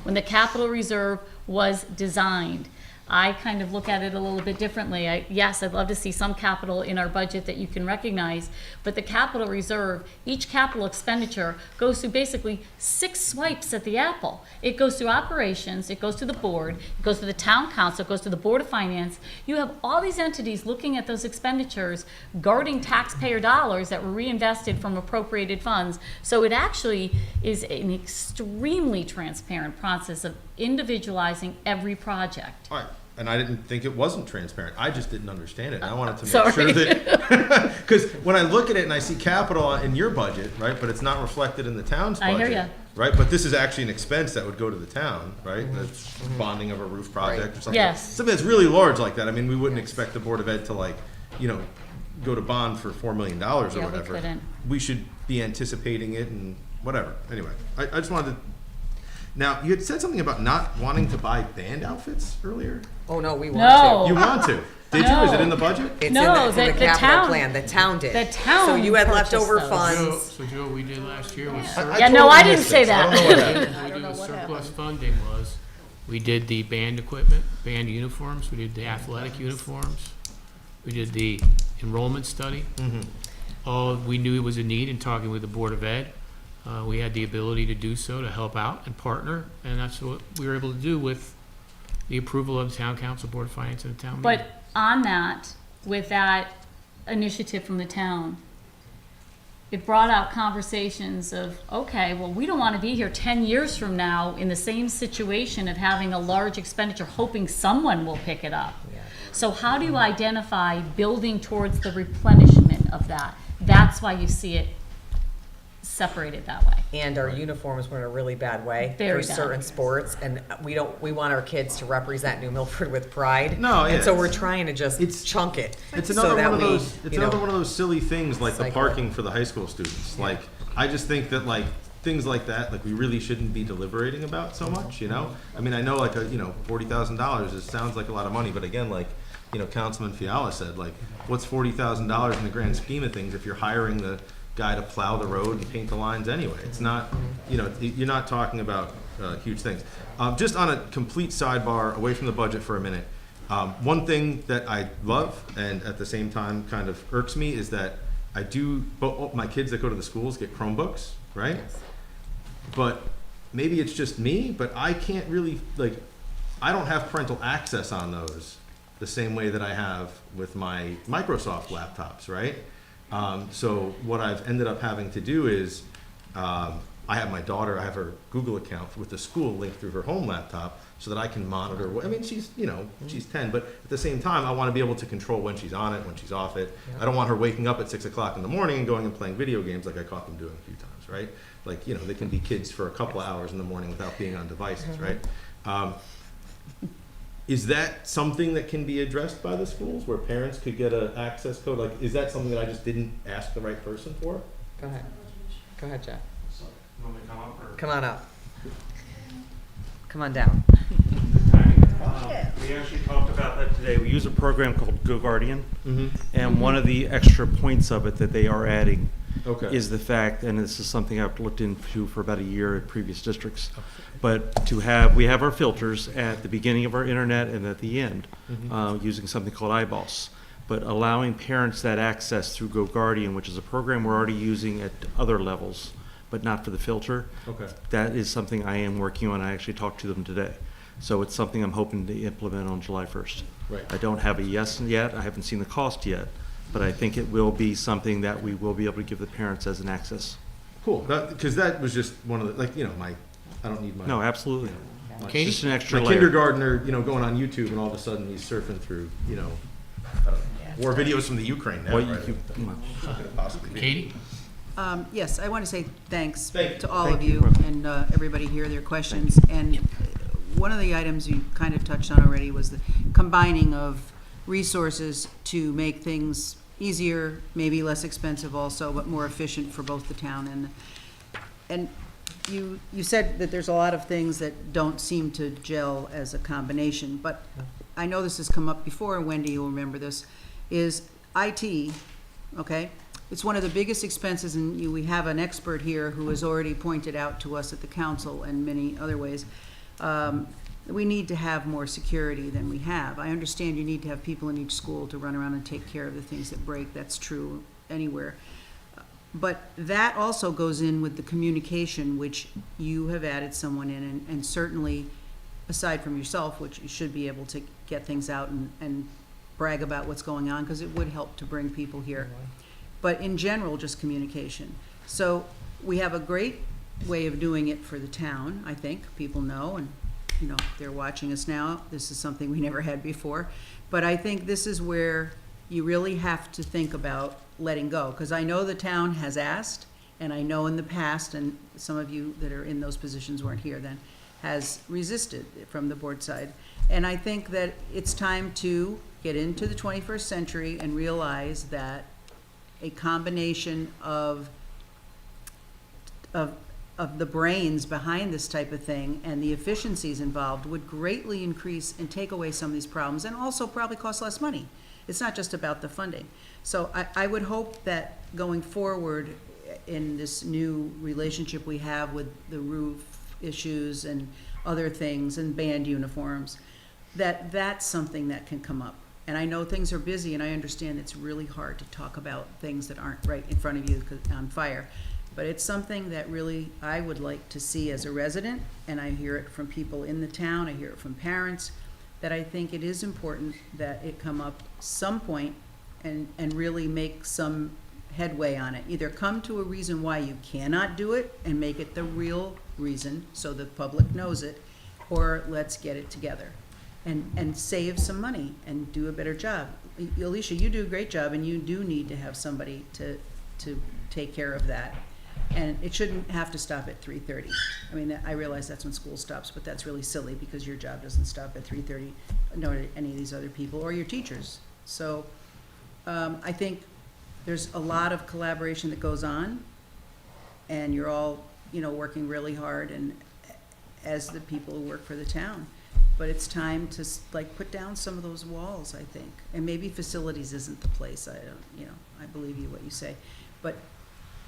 when the capital reserve was designed, I kind of look at it a little bit differently. Yes, I'd love to see some capital in our budget that you can recognize, but the capital reserve, each capital expenditure goes through basically 6 swipes at the apple. It goes through operations, it goes to the board, it goes to the town council, it goes to the Board of Finance. You have all these entities looking at those expenditures, guarding taxpayer dollars that were reinvested from appropriated funds. So it actually is an extremely transparent process of individualizing every project. all right. And I didn't think it wasn't transparent. I just didn't understand it. And I wanted to make Sorry. sure that, because when I look at it and I see capital in your budget, right, but it's not reflected in the town's I budget. hear ya. Right, but this is actually an expense that would go to the town, right? That's bonding of a roof project or something. Yes. Something that's really large like that. I mean, we wouldn't expect the Board of Ed to, like, you know, go to bond for $4 million or Yeah, we whatever. couldn't. We should be anticipating it and whatever. Anyway, I just wanted to. Now, you had said something about not wanting to buy band outfits earlier. Oh, no, we No. want to. You want to? Did you? Is it in the budget? It's No, in the the capital town- plan, the town did. the town So you had purchased leftover those. funds. So Joe, what we did last year was Yeah, no, I didn't say I that. don't know what happened. what we did with surplus funding was, we did the band equipment, band uniforms, we did the athletic uniforms, we did the enrollment study. All, we knew it was a need in talking with the Board of Ed. We had the ability to do so, to help out and partner, and that's what we were able to do with the approval of the Town Council, Board of Finance, and the town meeting. But on that, with that initiative from the town, it brought out conversations of, okay, well, we don't want to be here 10 years from now in the same situation of having a large expenditure, hoping someone will pick it up. So how do you identify building towards the replenishment of that? That's why you see it separated that way. And our uniforms were in a really bad way Very for bad. certain sports, and we want our kids to represent New Milford with pride. No, yeah, And so we're it's- trying to just chunk it. It's so another that one of we, those. It's you know, another one of those silly things like the cycle. parking for the high school students. Like, I just think that like things like that, like we really shouldn't be deliberating about so much. You know, I mean, I know like $40,000. It sounds like a lot of money, but again, like Councilman Fiala said, like, what's $40,000 in the grand scheme of things if you're hiring the guy to plow the road and paint the lines anyway? It's not, you're not talking about huge things. Just on a complete sidebar, away from the budget for a minute. One thing that I love and at the same time kind of irks me is that I do, both my kids that go to the schools get Chromebooks, right? But maybe it's just me, but I can't really, like, I don't have parental access on those the same way that I have with my Microsoft laptops, right? So what I've ended up having to do is, I have my daughter, I have her Google account with the school linked through her home laptop so that I can monitor, I mean, she's, you know, she's 10, but at the same time, I want to be able to control when she's on it, when she's off it. I don't want her waking up at 6 o'clock in the morning and going and playing video games like I caught them doing a few times, right? Like, you know, they can be kids for a couple of hours in the morning without being on devices, right? Is that something that can be addressed by the schools, where parents could get an access code? Like, is that something that I just didn't ask the right person for? Go ahead. Go ahead, Jeff. You want me to come up, or? Come on up. Come on down. We actually talked about that today. We use a program called Go Guardian, Mm-hmm. and one of the extra points of it that they are adding Okay. is the fact, and this is something I've looked into for about a year at previous districts, but we have our filters at the beginning of our internet and at the end, using something called eyeballs. But allowing parents that access through Go Guardian, which is a program we're already using at other levels, but not for the filter. Okay. That is something I am working on. I actually talked to them today. So it's something I'm hoping to implement on July 1st. Right. I don't have a yes yet. I haven't seen the cost yet, but I think it will be something that we will be able to give the parents as an access. Cool, because that was just one of the, like, you know, I don't need my. No, absolutely. Katie? Just an extra My layer. kindergartner, you know, going on YouTube and all of a sudden he's surfing through, you know, war videos from the Ukraine now, Well, right? you- How could it possibly be? Katie? Yes, I want to say thanks Thank you. to all Thank of you. you and everybody here, their questions. And one of the items you kind of touched on already was the combining of resources to make things easier, maybe less expensive also, but more efficient for both the town and you said that there's a lot of things that don't seem to gel as a combination, but I know this has come up before, and Wendy, you'll remember this, is IT, okay? It's one of the biggest expenses, and we have an expert here who has already pointed out to us at the council and many other ways, we need to have more security than we have. I understand you need to have people in each school to run around and take care of the things that break. That's true anywhere. But that also goes in with the communication, which you have added someone in, and certainly, aside from yourself, which you should be able to get things out and brag about what's going on, because it would help to bring people here. But in general, just communication. So we have a great way of doing it for the town, I think. People know, and you know, they're watching us now. This is something we never had before. But I think this is where you really have to think about letting go, because I know the town has asked, and I know in the past, and some of you that are in those positions weren't here then, has resisted from the board side. And I think that it's time to get into the 21st century and realize that a combination of the brains behind this type of thing and the efficiencies involved would greatly increase and take away some of these problems, and also probably cost less money. It's not just about the funding. So I would hope that going forward in this new relationship we have with the roof issues and other things and band uniforms, that that's something that can come up. And I know things are busy, and I understand it's really hard to talk about things that aren't right in front of you on fire. But it's something that really I would like to see as a resident, and I hear it from people in the town, I hear it from parents, that I think it is important that it come up some point and really make some headway on it. Either come to a reason why you cannot do it and make it the real reason so the public knows it, or let's get it together and save some money and do a better job. Alicia, you do a great job, and you do need to have somebody to take care of that. And it shouldn't have to stop at 3:30. I mean, I realize that's when school stops, but that's really silly because your job doesn't stop at 3:30, nor do any of these other people or your teachers. So I think there's a lot of collaboration that goes on, and you're all, you know, working really hard and as the people who work for the town. But it's time to like put down some of those walls, I think. And maybe facilities isn't the place. I don't, you know, I believe you what you say, but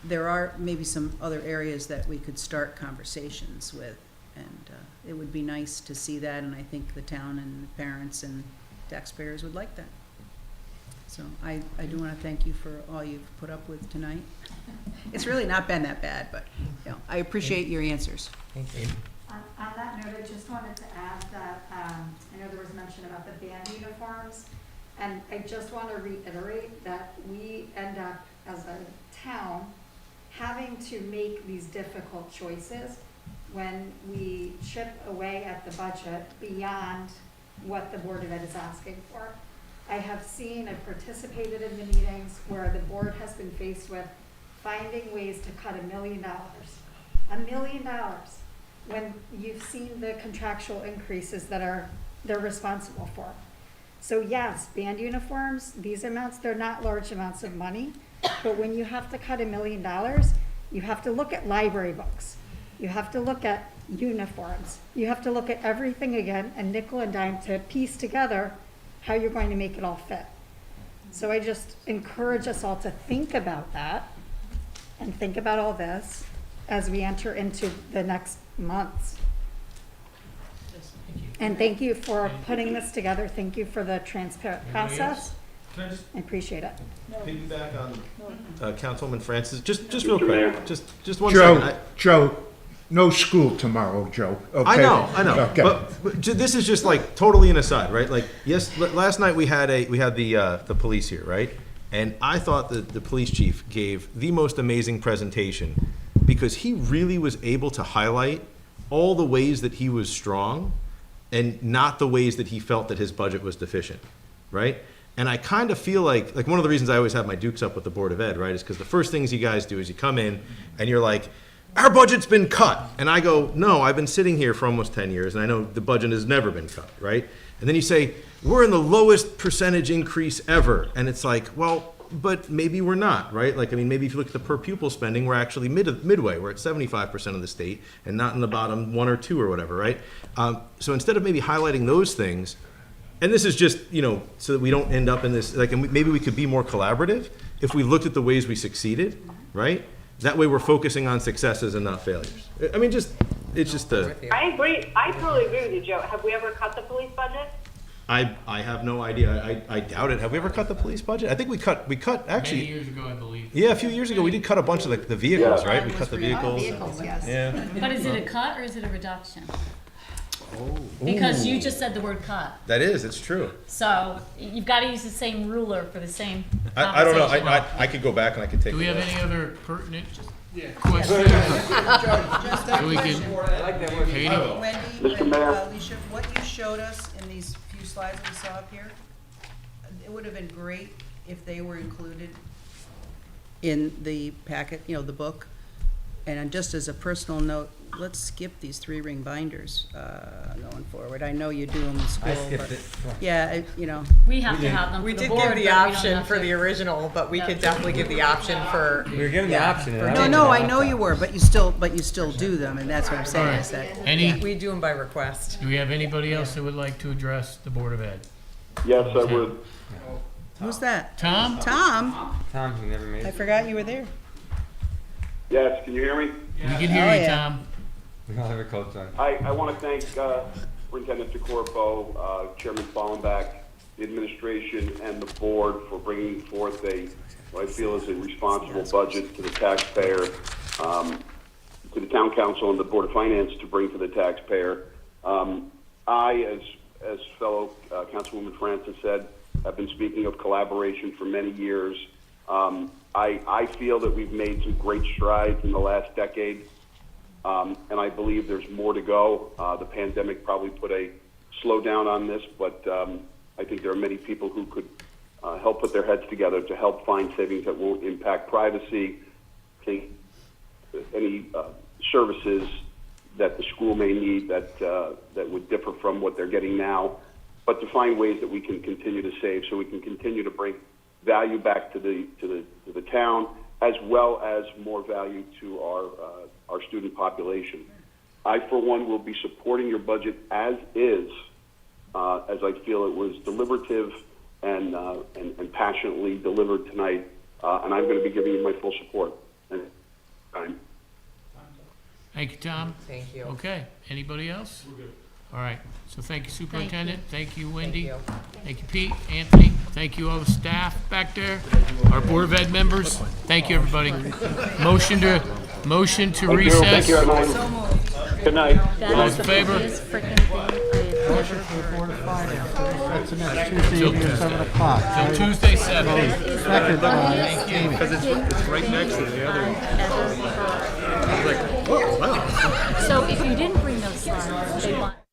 there are maybe some other areas that we could start conversations with, and it would be nice to see that, and I think the town and the parents and taxpayers would like that. So I do want to thank you for all you've put up with tonight. It's really not been that bad, but you know, I appreciate your answers. Thank you. On that note, I just wanted to add that I know there was mention about the band uniforms, and I just want to reiterate that we end up as a town, having to make these difficult choices when we chip away at the budget beyond what the Board of Ed is asking for. I have seen, I've participated in the meetings where the board has been faced with finding ways to cut $1 million. $1 million, when you've seen the contractual increases that they're responsible for. So yes, band uniforms, these amounts, they're not large amounts of money, but when you have to cut $1 million, you have to look at library books. You have to look at uniforms. You have to look at everything again and nickel and dime to piece together how you're going to make it all fit. So I just encourage us all to think about that and think about all this as we enter into the next months. And thank you for putting this together. Thank you for the transparent Anybody process. else? Can I just I appreciate it. piggyback on Councilwoman Francis? Just real Mr. Mayor. quick, just 1 second. Joe, no school tomorrow, Joe. Okay? I know. Okay. But this is just like totally an aside, right? Like, yes, last night we had the police here, right? And I thought that the police chief gave the most amazing presentation because he really was able to highlight all the ways that he was strong and not the ways that he felt that his budget was deficient, right? And I kind of feel like one of the reasons I always have my dukes up with the Board of Ed, right, is because the first things you guys do is you come in and you're like, our budget's been cut. And I go, no, I've been sitting here for almost 10 years and I know the budget has never been cut, right? And then you say, we're in the lowest percentage increase ever. And it's like, well, but maybe we're not, right? Like, I mean, maybe if you look at the per pupil spending, we're actually midway. We're at 75% of the state and not in the bottom 1 or 2 or whatever, right? So instead of maybe highlighting those things, and this is just, so that we don't end up in this, like, and maybe we could be more collaborative if we looked at the ways we succeeded, right? That way we're focusing on successes and not failures. I mean, it's just I agree. I totally agree with you, Joe. Have we ever cut the police budget? I have no idea. I doubt it. Have we ever cut the police budget? I think we cut actually. Many years ago, I believe. Yeah, a few years ago, we did cut a bunch of the vehicles, Yeah. right? We cut the vehicles. Vehicles, yes. Yeah. But is it a cut or is it a reduction? Because you just said the word cut. That is, it's true. So you've got to use the same ruler for the same I don't know. conversation. I could go back and I could take. Do we a have look. any other pertinent questions? Just a So we can- question. Katie? Wendy, Mr. Mayor. Alicia, what you showed us in these few slides we saw up here, it would have been great if they were included in the packet, the book. And just as a personal note, let's skip these 3-ring binders going forward. I know you do them in school. I skipped but- it. Yeah, We have to have them We for the did board, give but the we don't option have for to. the original, but we Yeah. could definitely give the option for. We were given the option. and I No, didn't no, I want know that. you were, but you still do them, and that's what I'm saying, is that. Any, We do them by request. do we have anybody else that would like to address the Board of Ed? Yes, I would. Who's that? Tom? Tom? Tom, who never made I it. forgot you were there. Yes, can you hear me? We can hear Oh, you, yeah. Tom. We all have our coats on. I want to thank Superintendent DeCorpo, Chairman Fallenbach, the administration, and the board for bringing forth what I feel is a responsible budget to the taxpayer, to the town council and the Board of Finance to bring to the taxpayer. I, as fellow Councilwoman Francis said, have been speaking of collaboration for many years. I feel that we've made some great strides in the last decade. And I believe there's more to go. The pandemic probably put a slowdown on this, but I think there are many people who could help put their heads together to help find savings that won't impact privacy, any services that the school may need that would differ from what they're getting now, but to find ways that we can continue to save so we can continue to bring value back to the town, as well as more value to our student population. I, for one, will be supporting your budget as is, as I feel it was deliberative and passionately delivered tonight, and I'm going to be giving you my full support. Thank you, Tom. Thank you. Okay, anybody else? We're good. All right, so thank you, Superintendent. Thank you, Wendy. Thank you, Pete, Anthony. Thank you, all the staff back there, our Board of Ed members. Thank you, everybody. Motion to recess. Thank you, everyone. Good night. That All is in the favor? biggest frickin' thing I have motion for the Board of Finance. That's the next Tuesday evening at 7 o'clock. Till Tuesday, 7. Second by Thank you. Because it's right next to the other. It's like, oh, wow. So if you didn't bring those slides, they want.